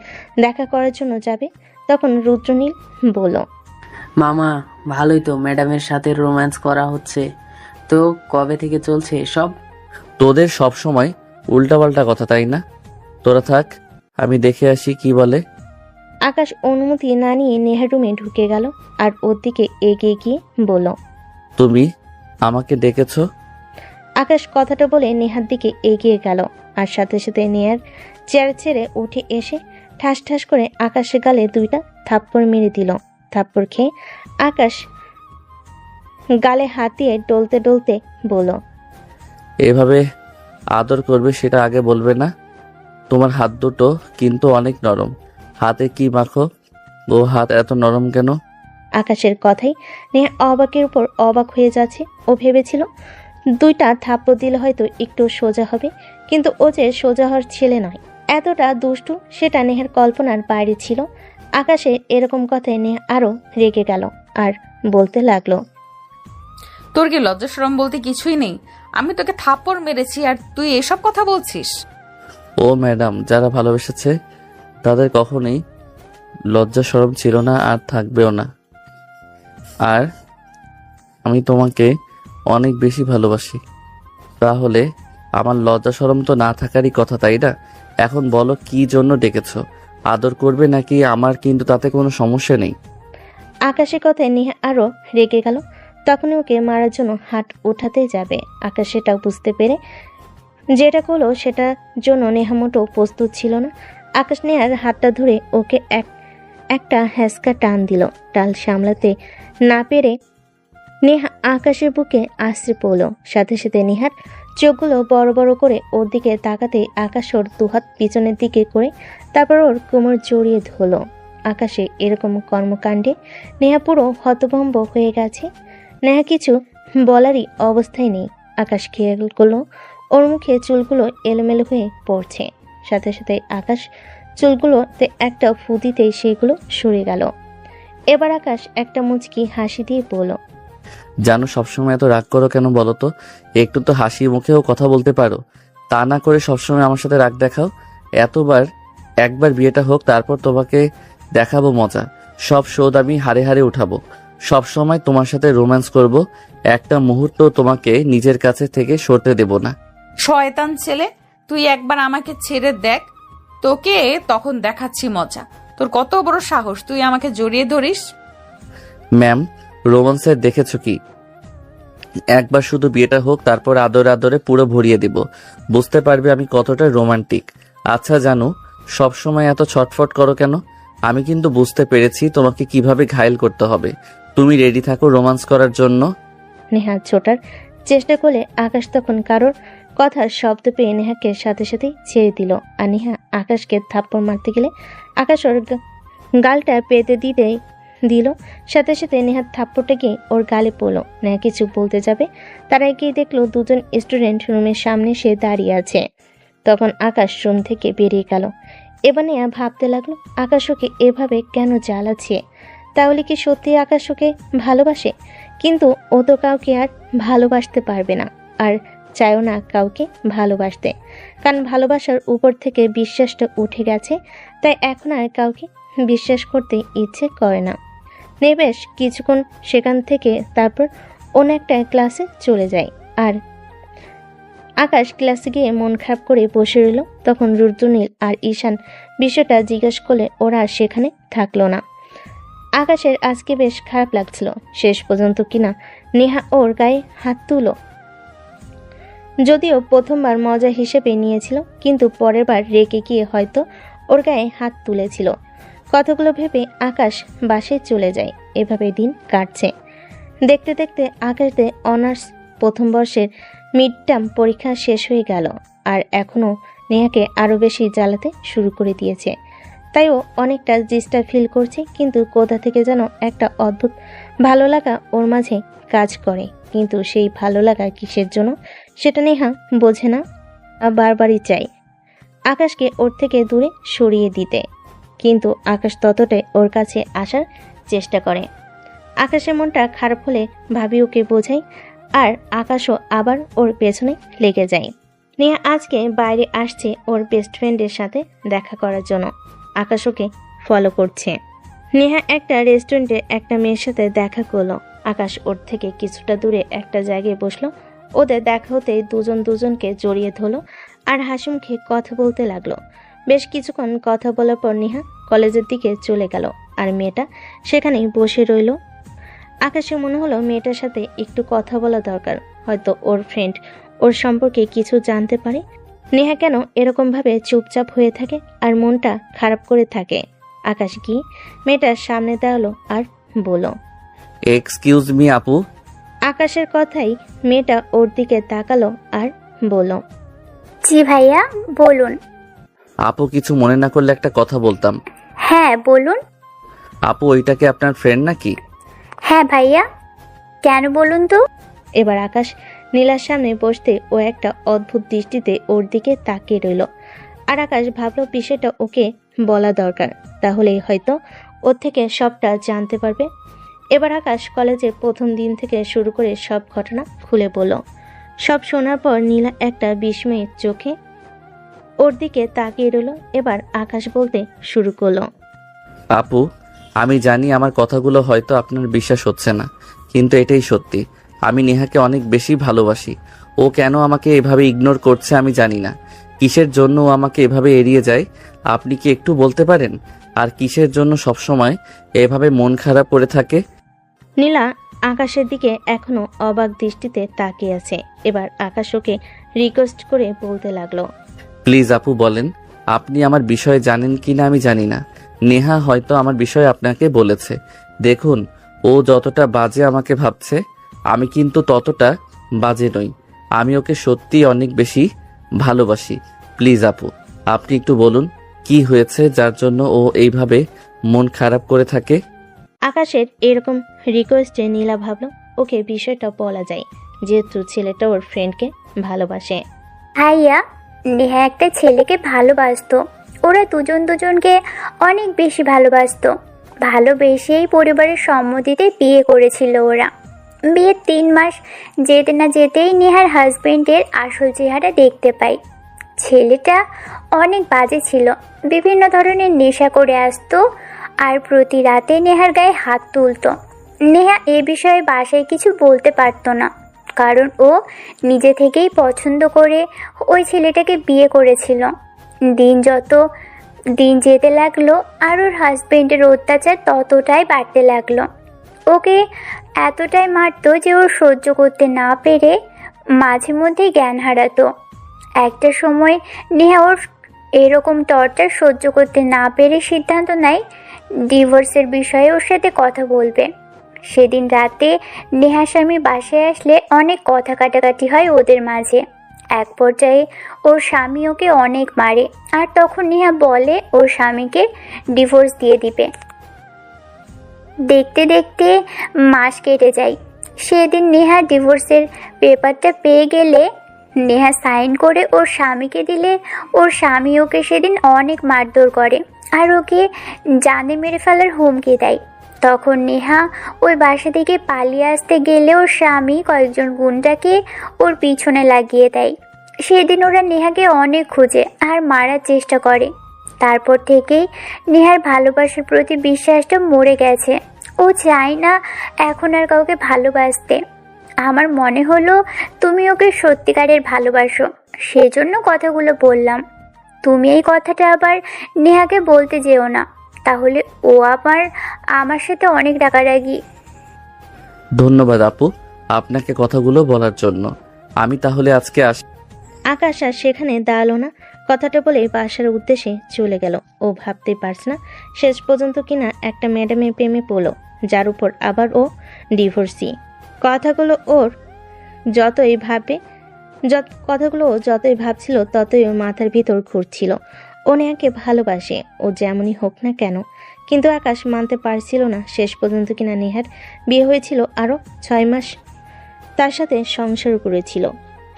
দেখা করার জন্য যাবে তখন রুদ্রনীল বলল, মামা ভালোই তো, ম্যাডামের সাথে রোম্যান্স করা হচ্ছে তো। কবে থেকে চলছে সব? তোদের সব সময় উল্টাপাল্টা কথা, তাই না? তোরা থাক, আমি দেখে আসি কি বলে। আকাশ অনুমতি না নিয়ে নেহার রুমে ঢুকে গেল আর ওর দিকে এগিয়ে গিয়ে বলল, তুমি আমাকে ডেকেছো? আকাশ কথাটা বলে নেহার দিকে এগিয়ে গেল আর সাথে সাথে নেহার চেয়ার ছেড়ে উঠে এসে ঠাস ঠাস করে আকাশের গালে 2টা থাপ্পড় মেরে দিল। থাপ্পড় খেয়ে আকাশ গালে হাত দিয়ে ডলতে ডলতে বলল, এভাবে আদর করবে সেটা আগে বলবে না? তোমার হাত দুটো কিন্তু অনেক নরম। হাতে কি মাখো? ও হাত এত নরম কেন? আকাশের কথাই নেহা অবাকের উপর অবাক হয়ে যাচ্ছে। ও ভেবেছিল 2টা থাপ্পড় দিলে হয়তো একটু সোজা হবে, কিন্তু ও যে সোজা হওয়ার ছেলে নয়। এতটা দুষ্টু সেটা নেহার কল্পনার বাইরে ছিল। আকাশে এরকম কথায় নেহা আরো রেগে গেল আর বলতে লাগলো, তোর কি লজ্জা শরম বলতে কিছুই নেই? আমি তোকে থাপ্পড় মেরেছি আর তুই এসব কথা বলছিস? ও ম্যাডাম, যারা ভালোবেসেছে তাদের কখনোই লজ্জা শরম ছিল না আর থাকবেও না। আর আমি তোমাকে অনেক বেশি ভালোবাসি, তাহলে আমার লজ্জা শরম তো না থাকারই কথা, তাই না? এখন বলো কি জন্য ডেকেছো? আদর করবে নাকি? আমার কিন্তু তাতে কোনো সমস্যা নেই। আকাশের কথায় নেহা আরো রেগে গেল। তখনই ওকে মারার জন্য হাত উঠাতে যাবে। আকাশ সেটাও বুঝতে পেরে যেটা করলো সেটার জন্য নেহা মোটেও প্রস্তুত ছিল না। আকাশ নেহার হাতটা ধরে ওকে একটা হ্যাঁচকা টান দিল। টাল সামলাতে না পেরে নেহা আকাশের বুকে আশ্রে পড়ল। সাথে সাথে নেহার চোখগুলো বড় বড় করে ওর দিকে তাকাতে আকাশ ওর 2 হাত পিছনের দিকে করে তারপর ওর কোমর জড়িয়ে ধরল। আকাশে এরকম কর্মকাণ্ডে নেহা পুরো হতভম্ব হয়ে গেছে। নেহা কিছু বলারই অবস্থায় নেই। আকাশ খেয়াল করলো ওর মুখে চুলগুলো এলোমেলো হয়ে পড়ছে। সাথে সাথে আকাশ চুলগুলোতে একটা ফু দিতেই সেগুলো সরে গেল। এবার আকাশ একটা মুচকি হাসি দিয়ে বলল, জানো সবসময় এত রাগ করো কেন বলো তো? একটু তো হাসি মুখেও কথা বলতে পারো, তা না করে সবসময় আমার সাথে রাগ দেখাও। একবার বিয়েটা হোক, তারপর তোমাকে দেখাবো মজা। সব শোধ আমি হারে হারে উঠাবো। সব সময় তোমার সাথে রোম্যান্স করব, একটা মুহূর্ত তোমাকে নিজের কাছে থেকে সরতে দেব না। শয়তান ছেলে, তুই একবার আমাকে ছেড়ে দেখ, তোকে তখন দেখাচ্ছি মজা। তোর কত বড় সাহস, তুই আমাকে জড়িয়ে ধরিস? ম্যাম, রোম্যান্সের দেখেছো কি? একবার শুধু বিয়েটা হোক, তারপর আদরে আদরে পুরো ভরিয়ে দেব, বুঝতে পারবে আমি কতটা রোমান্টিক। আচ্ছা জানো, সব সময় এত ছটফট করো কেন? আমি কিন্তু বুঝতে পেরেছি তোমাকে কিভাবে ঘায়েল করতে হবে। তুমি রেডি থাকো রোম্যান্স করার জন্য। নেহা ছোটার চেষ্টা করলে আকাশ তখন কারোর কথার শব্দ পেয়ে নেহাকে সাথে সাথে ছেড়ে দিল। আর নেহা আকাশকে থাপ্পড় মারতে গেলে আকাশ ওর গালটা পেতে দিতেই দিল। সাথে সাথে নেহার থাপ্পড়টা গিয়ে ওর গালে পড়লো। নেহা কিছু বলতে যাবে, তারা গিয়ে দেখলো দুজন স্টুডেন্ট রুমের সামনে সে দাঁড়িয়ে আছে। তখন আকাশ রুম থেকে বেরিয়ে গেল। এবার নেহা ভাবতে লাগলো আকাশ ওকে এভাবে কেন জ্বালাচ্ছে। তাহলে কি সত্যি আকাশ ওকে ভালোবাসে? কিন্তু ও তো কাউকে আর ভালোবাসতে পারবে না, আর চায়ও না কাউকে ভালোবাসতে, কারণ ভালোবাসার উপর থেকে বিশ্বাসটা উঠে গেছে। তাই এখন আর কাউকে বিশ্বাস করতে ইচ্ছে করে না। বেশ কিছুক্ষণ সেখান থেকে তারপর অন্য একটা ক্লাসে চলে যায়। আর আকাশ ক্লাসে গিয়ে মন খারাপ করে বসে রইল। তখন রুদ্রনীল আর ঈশান বিষয়টা জিজ্ঞেস করলে ওরা আর সেখানে থাকলো না। আকাশের আজকে বেশ খারাপ লাগছিল, শেষ পর্যন্ত কিনা নেহা ওর গায়ে হাত তুলো। যদিও প্রথমবার মজা হিসেবে নিয়েছিল, কিন্তু পরের বার রেগে গিয়ে হয়তো ওর গায়ে হাত তুলেছিল। কথাগুলো ভেবে আকাশ বাসায় চলে যায়। এভাবে দিন কাটছে। দেখতে দেখতে আকাশদের অনার্স প্রথম বর্ষের মিড টার্ম পরীক্ষা শেষ হয়ে গেল। আর এখনও নেহাকে আরও বেশি জ্বালাতে শুরু করে দিয়েছে। তাই ও অনেকটা ডিস্টার্ব ফিল করছে, কিন্তু কোথা থেকে যেন একটা অদ্ভুত ভালো লাগা ওর মাঝে কাজ করে। কিন্তু সেই ভালো লাগা কিসের জন্য সেটা নেহা বোঝে না, বারবারই চাই আকাশকে ওর থেকে দূরে সরিয়ে দিতে। কিন্তু আকাশ ততটাই ওর কাছে আসার চেষ্টা করে। আকাশের মনটা খারাপ হলে ভাবি ওকে বোঝাই, আর আকাশও আবার ওর পেছনে লেগে যায়। নেহা আজকে বাইরে আসছে ওর বেস্ট ফ্রেন্ডের সাথে দেখা করার জন্য। আকাশ ওকে ফলো করছে। নেহা একটা রেস্টুরেন্টে একটা মেয়ের সাথে দেখা করলো। আকাশ ওর থেকে কিছুটা দূরে একটা জায়গায় বসলো। ওদের দেখা হতেই দুজন দুজনকে জড়িয়ে ধরলো আর হাসি মুখে কথা বলতে লাগলো। বেশ কিছুক্ষণ কথা বলার পর নেহা কলেজের দিকে চলে গেল, আর মেয়েটা সেখানেই বসে রইল। আকাশের মনে হলো মেয়েটার সাথে একটু কথা বলা দরকার, হয়তো ওর ফ্রেন্ড ওর সম্পর্কে কিছু জানতে পারে। নেহা কেন এরকমভাবে চুপচাপ হয়ে থাকে আর মনটা খারাপ করে থাকে? আকাশ গিয়ে মেয়েটার সামনে দাঁড়ালো আর বলল, এক্সকিউজ মি আপু। আকাশের কথাই মেয়েটা ওর দিকে তাকালো আর বলল, জি ভাইয়া বলুন। আপু কিছু মনে না করলে একটা কথা বলতাম। হ্যাঁ বলুন। আপু ওইটাকে আপনার ফ্রেন্ড নাকি? হ্যাঁ ভাইয়া, কেন বলুন তো? এবার আকাশ নীলার সামনে বসতে ও একটা অদ্ভুত দৃষ্টিতে ওর দিকে তাকিয়ে রইল। আর আকাশ ভাবলো বিষয়টা ওকে বলা দরকার, তাহলেই হয়তো ওর থেকে সবটা জানতে পারবে। এবার আকাশ কলেজের প্রথম দিন থেকে শুরু করে সব ঘটনা খুলে বলল। সব শোনার পর নীলা একটা বিস্ময়ের চোখে ওর দিকে তাকিয়ে রইল। এবার আকাশ বলতে শুরু করলো, আপু আমি জানি আমার কথাগুলো হয়তো আপনার বিশ্বাস হচ্ছে না, কিন্তু এটাই সত্যি। আমি নেহাকে অনেক বেশি ভালোবাসি। ও কেন আমাকে এভাবে ইগনোর করছে আমি জানি না। কিসের জন্য ও আমাকে এভাবে এড়িয়ে যায় আপনি কি একটু বলতে পারেন? আর কিসের জন্য সবসময় এভাবে মন খারাপ করে থাকে? নীলা আকাশের দিকে এখনো অবাক দৃষ্টিতে তাকিয়ে আছে। এবার আকাশ ওকে রিকোয়েস্ট করে বলতে লাগলো, প্লিজ আপু বলেন, আপনি আমার বিষয়ে জানেন কি না আমি জানি না। নেহা হয়তো আমার বিষয়ে আপনাকে বলেছে। দেখুন, ও যতটা বাজে আমাকে ভাবছে, আমি কিন্তু ততটা বাজে নই। আমি ওকে সত্যি অনেক বেশি ভালোবাসি। প্লিজ আপু আপনি একটু বলুন কি হয়েছে যার জন্য ও এইভাবে মন খারাপ করে থাকে। আকাশের এরকম রিকোয়েস্টে নীলা ভাবলো ওকে বিষয়টা বলা যায়, যেহেতু ছেলেটা ওর ফ্রেন্ডকে ভালোবাসে। ভাইয়া, নেহা একটা ছেলেকে ভালোবাসতো। ওরা দুজন দুজনকে অনেক বেশি ভালোবাসতো। ভালোবেসেই পরিবারের সম্মতিতে বিয়ে করেছিল ওরা। বিয়ের 3 মাস যেতে না যেতেই নেহার হাজবেন্ডের আসল চেহারা দেখতে পাই। ছেলেটা অনেক বাজে ছিল, বিভিন্ন ধরনের নেশা করে আসতো আর প্রতি রাতে নেহার গায়ে হাত তুলতো। নেহা এ বিষয়ে বাসায় কিছু বলতে পারতো না, কারণ ও নিজে থেকেই পছন্দ করে ওই ছেলেটাকে বিয়ে করেছিল। যত দিন যেতে লাগলো আর ওর হাজবেন্ডের অত্যাচার ততটাই বাড়তে লাগলো। ওকে এতটাই মারতো যে ও সহ্য করতে না পেরে মাঝে মধ্যেই জ্ঞান হারাতো। একটা সময় নেহা ওর এরকম টর্চার সহ্য করতে না পেরে সিদ্ধান্ত নেয় ডিভোর্সের বিষয়ে ওর সাথে কথা বলবে। সেদিন রাতে নেহা স্বামী বাসায় আসলে অনেক কথা কাটাকাটি হয় ওদের মাঝে। এক পর্যায়ে ওর স্বামী ওকে অনেক মারে, আর তখন নেহা বলে ওর স্বামীকে ডিভোর্স দিয়ে দিবে। দেখতে দেখতে মাস কেটে যায়। সেদিন নেহা ডিভোর্সের পেপারটা পেয়ে গেলে নেহা সাইন করে ওর স্বামীকে দিলে ওর স্বামী ওকে সেদিন অনেক মারধর করে আর ওকে জানে মেরে ফেলার হুমকি দেয়। তখন নেহা ওই বাসা থেকে পালিয়ে আসতে গেলে ওর স্বামী কয়েকজন গুন্ডাকে ওর পিছনে লাগিয়ে দেয়। সেদিন ওরা নেহাকে অনেক খুঁজে আর মারার চেষ্টা করে। তারপর থেকেই নেহার ভালোবাসার প্রতি বিশ্বাসটা মরে গেছে। ও চায় না এখন আর কাউকে ভালোবাসতে। আমার মনে হলো তুমি ওকে সত্যিকারের ভালোবাসো, সেজন্য কথাগুলো বললাম। তুমি এই কথাটা আবার নেহাকে বলতে যেও না, তাহলে ও আবার আমার সাথে অনেক রাগারাগি। ধন্যবাদ আপু আপনাকে কথাগুলো বলার জন্য। আমি তাহলে আজকে আসি। আকাশ আর সেখানে দাঁড়ালো না, কথাটা বলে বাসার উদ্দেশ্যে চলে গেল। ও ভাবতে পারছে না শেষ পর্যন্ত কিনা একটা ম্যাডামের প্রেমে পড়লো, যার উপর আবার ও ডিভোর্সি। কথাগুলো যতই ভাবছিল ততই ওর মাথার ভিতর ঘুরছিল। ও নেহাকে ভালোবাসে, ও যেমনই হোক না কেন। কিন্তু আকাশ মানতে পারছিল না শেষ পর্যন্ত কিনা নেহার বিয়ে হয়েছিল, আরও 6 মাস তার সাথে সংসার করেছিল,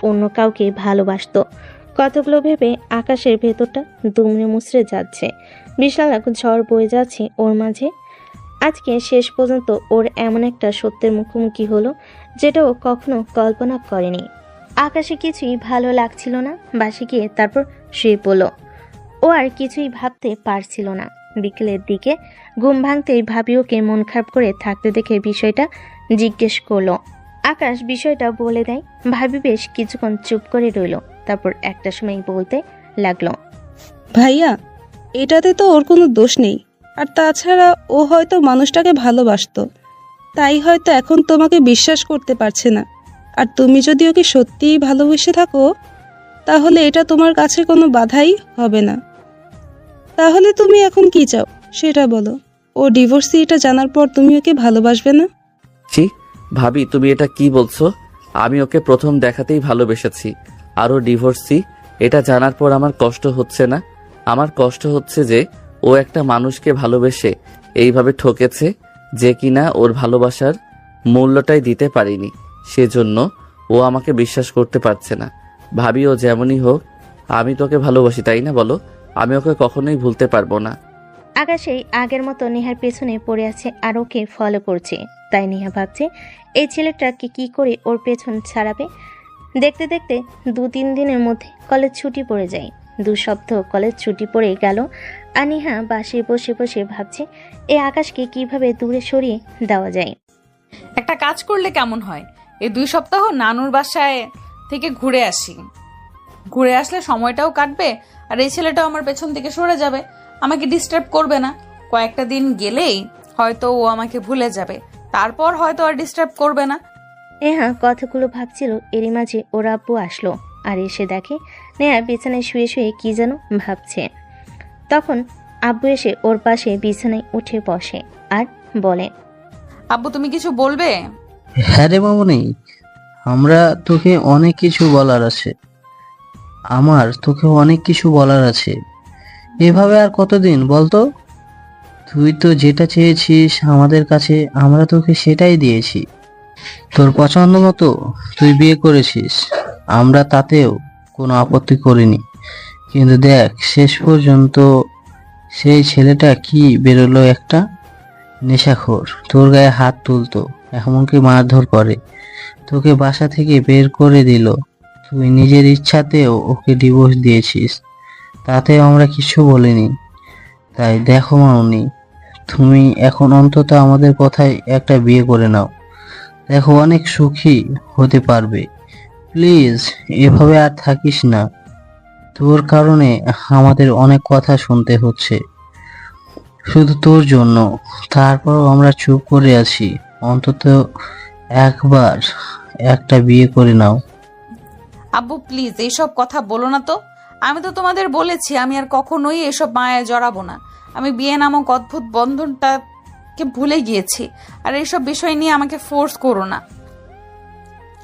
অন্য কাউকে ভালোবাসতো। কতগুলো ভেবে আকাশের ভেতরটা দুমড়ে মুচড়ে যাচ্ছে। বিশাল এক ঝড় বয়ে যাচ্ছে ওর মাঝে। আজকে শেষ পর্যন্ত ওর এমন একটা সত্যের মুখোমুখি হলো যেটা ও কখনো কল্পনা করেনি। আকাশে কিছুই ভালো লাগছিল না, বাসে গিয়ে তারপর শুয়ে পড়ল। ও আর কিছুই ভাবতে পারছিল না। বিকেলের দিকে ঘুম ভাঙতেই ভাবি ওকে মন খারাপ করে থাকতে দেখে বিষয়টা জিজ্ঞেস করলো। আকাশ বিষয়টা বলে দেয়। ভাবি বেশ কিছুক্ষণ চুপ করে রইল, তারপর একটা সময় বলতে লাগলো, ভাইয়া, এটাতে তো ওর কোনো দোষ নেই। আর তাছাড়া ও হয়তো মানুষটাকে ভালোবাসতো, তাই হয়তো এখন তোমাকে বিশ্বাস করতে পারছে না। আর তুমি যদি ওকে সত্যিই ভালোবেসে থাকো, তাহলে এটা তোমার কাছে কোনো বাধাই হবে না। তাহলে তুমি এখন কি চাও সেটা বলো। ও ডিভোর্সি এটা জানার পর তুমি ওকে ভালোবাসবে না? ছি ভাবি তুমি এটা কি বলছো? আমি ওকে প্রথম দেখাতেই ভালোবেসেছি, আরও ডিভোর্সি এটা জানার পর আমার কষ্ট হচ্ছে না। আমার কষ্ট হচ্ছে যে ও একটা মানুষকে ভালোবেসে এইভাবে ঠকেছে, যে কিনা ওর ভালোবাসার মূল্যটাই দিতে পারিনি, সেজন্য ও আমাকে বিশ্বাস করতে পারছে না। ভাবি ও যেমনই হোক আমি তোকে ভালোবাসি, তাই না বলো? আমি ওকে কখনোই ভুলতে পারবো না। আকাশেই আগের মতো নেহার পেছনে পড়ে আছে আর ওকে ফলো করছে। তাই নেহা ভাবছে এই ছেলেটাকে কি করে ওর পেছন ছাড়াবে। দেখতে দেখতে 2-3 দিনের মধ্যে কলেজ ছুটি পড়ে যায়। 2 সপ্তাহ কলেজ ছুটি পড়ে গেল আর নেহা বাসে বসে বসে ভাবছে এই আকাশকে কিভাবে দূরে সরিয়ে দেওয়া যায়। একটা কাজ করলে কেমন হয়, এই 2 সপ্তাহ নানুর বাসায় থেকে ঘুরে আসি। ঘুরে আসলে সময়টাও কাটবে আর এই ছেলেটাও আমার পেছন থেকে সরে যাবে, আমাকে ডিস্টার্ব করবে না। কয়েকটা দিন গেলেই হয়তো ও আমাকে ভুলে যাবে, তারপর হয়তো আর ডিস্টার্ব করবে না। নেহা কথাগুলো ভাবছিল, এরই মাঝে ওর আব্বু আসলো আর এসে দেখে নেহা বিছানায় শুয়ে শুয়ে কি যেন ভাবছে। তখন আব্বু এসে ওর পাশে বিছানায় উঠে বসে আর বলে, আব্বু তুমি কিছু বলবে? হ্যাঁ রে মামনি, আমরা তোকে অনেক কিছু বলার আছে। আমার তোকে অনেক কিছু বলার আছে। এভাবে আর কতদিন বলতো? তুই তো যেটা চেয়েছিস আমাদের কাছে, আমরা তোকে সেটাই দিয়েছি। তোর পছন্দ মতো তুই বিয়ে করেছিস, আমরা তাতেও কোনো আপত্তি করিনি। কিন্তু দেখ শেষ পর্যন্ত সেই ছেলেটা কি বেরোলো, একটা নেশাখোর। তোর গায়ে হাত তুলতো, এমনকি মারধর করে, তোকে বাসা থেকে বের করে দিল। তুই নিজের ইচ্ছাতেও ওকে ডিভোর্স দিয়েছিস, তাতে আমরা কিছু বলিনি। তাই দেখো মামনি, তুমি এখন অন্তত আমাদের কথায় একটা বিয়ে করে নাও, দেখো অনেক সুখী হতে পারবে। প্লিজ এভাবে আর থাকিস না, তোর কারণে আমাদের অনেক কথা শুনতে হচ্ছে শুধু তোর জন্য। তারপরও আমরা চুপ করে আছি, অন্তত একবার একটা বিয়ে করে নাও। আব্বু প্লিজ এইসব কথা বলো না তো। আমি তো তোমাদের বলেছি আমি আর কখনোই এসব মায়ায় জড়াবো না। আমি বিয়ে নামক অদ্ভুত বন্ধনটাকে ভুলে গিয়েছি, আর এইসব বিষয় নিয়ে আমাকে ফোর্স করো না।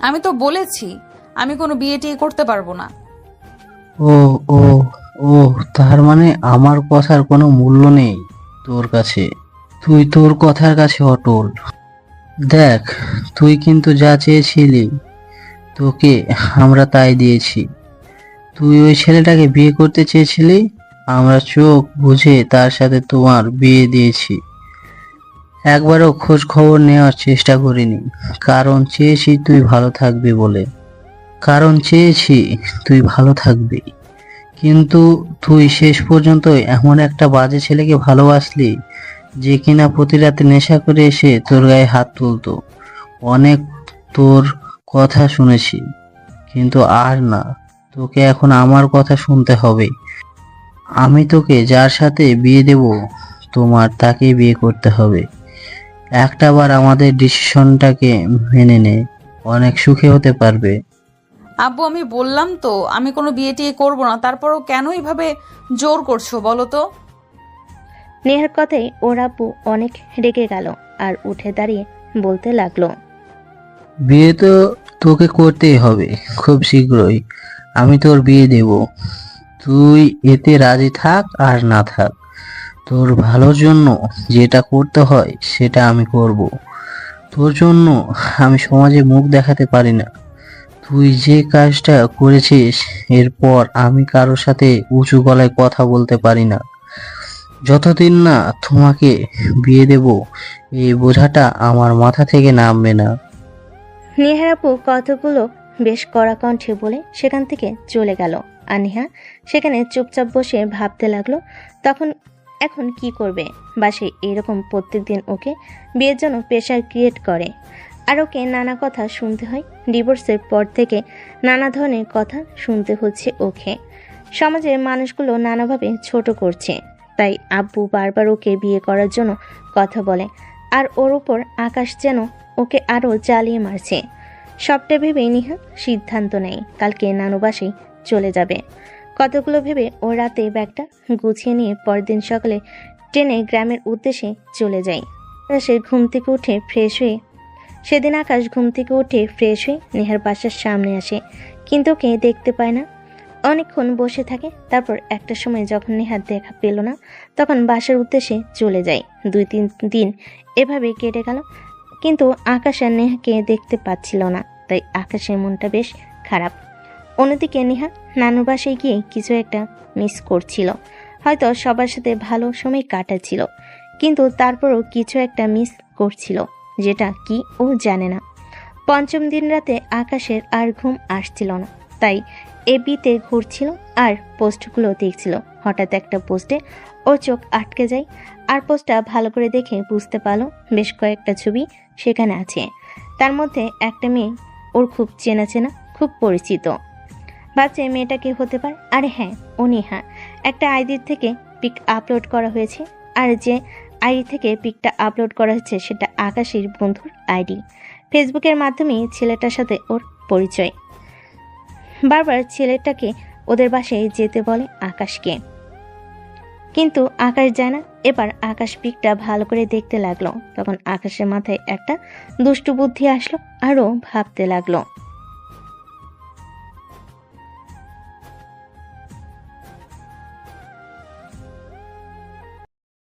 আমি তো বলেছি আমি কোনো বিয়ে টিয়ে করতে পারবো না। ও ও ও তার মানে আমার কথার কোনো মূল্য নেই তোর কাছে? তুই তোর কথার কাছে অটল। দেখ, তুই কিন্তু যা চেয়েছিলি তোকে আমরা তাই দিয়েছি। তুই ওই ছেলেটাকে বিয়ে করতে চেয়েছিলি, আমরা চোখ বুঝে তার সাথে তোমার বিয়ে দিয়েছি। একবারও খোঁজ খবর নেওয়ার চেষ্টা করিনি, কারণ চেয়েছি তুই ভালো থাকবি বলে। কারণ চেয়েছি তুই ভালো থাকবি, কিন্তু তুই শেষ পর্যন্ত এমন একটা বাজে ছেলেকে ভালোবাসলি যে কিনা প্রতি রাতে নেশা করে এসে তোর গায়ে হাত তুলতো। অনেক তোর কথা শুনেছি, কিন্তু আর না, তোকে এখন আমার কথা শুনতে হবে। আমি তোকে যার সাথে বিয়ে দেব তোমার তাকেই বিয়ে করতে হবে। একটাবার আমাদের ডিসিশনটাকে মেনে নে, অনেক সুখে হতে পারবে। আব্বু, আমি বললাম তো আমি কোনো বিয়ে টিয়ে করবো না, তারপরও কেন এইভাবে জোর করছো বলো তো? নেহার কথাই ওর আব্বু অনেক রেগে গেল আর উঠে দাঁড়িয়ে বলতে লাগলো, বিয়ে তো তোকে করতেই হবে খুব শীঘ্রই। আমি তোর বিয়ে দেব, তুই এতে রাজি থাক আর না থাক। তোর ভালোর জন্য যেটা করতে হয় সেটা আমি করব। তোর জন্য আমি সমাজে মুখ দেখাতে পারি না। তুই যে কাজটা করেছিস, এরপর আমি কারোর সাথে উঁচু গলায় কথা বলতে পারি না। যতদিন না তোমাকে বিয়ে দেব, এই বোঝাটা আমার মাথা থেকে নামবে না। নেহার আপু কথাগুলো বেশ কড়া কণ্ঠে বলে সেখান থেকে চলে গেল। আর নেহা সেখানে চুপচাপ বসে ভাবতে লাগলো তখন এখন কি করবে। বাসে এরকম প্রত্যেকদিন ওকে বিয়ের জন্য প্রেশার ক্রিয়েট করে, আর ওকে নানা কথা শুনতে হয়। ডিভোর্সের পর থেকে নানা ধরনের কথা শুনতে হচ্ছে ওকে। সমাজের মানুষগুলো নানাভাবে ছোট করছে, তাই আব্বু বারবার ওকে বিয়ে করার জন্য কথা বলে। আর ওর উপর আকাশ যেন ওকে আরও জ্বালিয়ে মারছে। সবটা ভেবে নিহা সিদ্ধান্ত নেয় কালকে নানু বাসায় চলে যাবে। কতগুলো ভেবে ও রাতে ব্যাগটা গুছিয়ে নিয়ে পরদিন সকালে ট্রেনে গ্রামের উদ্দেশ্যে চলে যায়। আকাশের ঘুম থেকে উঠে ফ্রেশ হয়ে সেদিন আকাশ ঘুম থেকে উঠে ফ্রেশ হয়ে নেহার বাসার সামনে আসে, কিন্তু ওকে দেখতে পায় না। অনেকক্ষণ বসে থাকে, তারপর একটা সময় যখন নেহার দেখা পেল না তখন বাসার উদ্দেশ্যে চলে যায়। 2-3 দিন এভাবে কেটে গেল, কিন্তু আকাশ আর নেহাকে দেখতে পাচ্ছিল না, তাই আকাশের মনটা বেশ খারাপ। অন্যদিকে নেহা নানুর বাসায় গিয়ে কিছু একটা মিস করছিল। হয়তো সবার সাথে ভালো সময় কাটাচ্ছিল, কিন্তু তারপরও কিছু একটা মিস করছিল, যেটা কি ও জানে না। পঞ্চম দিন রাতে আকাশের আর ঘুম আসছিল না, তাই এবিতে ঘুরছিল আর পোস্টগুলো দেখছিল। হঠাৎ একটা পোস্টে ওর চোখ আটকে যায়, আর পোস্টটা ভালো করে দেখে বুঝতে পারলো বেশ কয়েকটা ছবি সেখানে আছে। তার মধ্যে একটা মেয়ে ওর খুব চেনা চেনা, খুব পরিচিত। ভাবছে মেয়েটা কি হতে পারে। আরে হ্যাঁ, ও নেহা। একটা আইডির থেকে পিক আপলোড করা হয়েছে, আর যে আইডি থেকে পিকটা আপলোড করা হচ্ছে সেটা আকাশের বন্ধুর আইডি। ফেসবুকের মাধ্যমে ছেলেটার সাথে ওর পরিচয়। বারবার ছেলেটাকে ওদের বাসায় যেতে বলে আকাশকে, কিন্তু আকাশ যায় না। এবার আকাশ পিকটা ভালো করে দেখতে লাগলো, তখন আকাশের মাথায় একটা দুষ্টু বুদ্ধি আসলো, আরও ভাবতে লাগলো।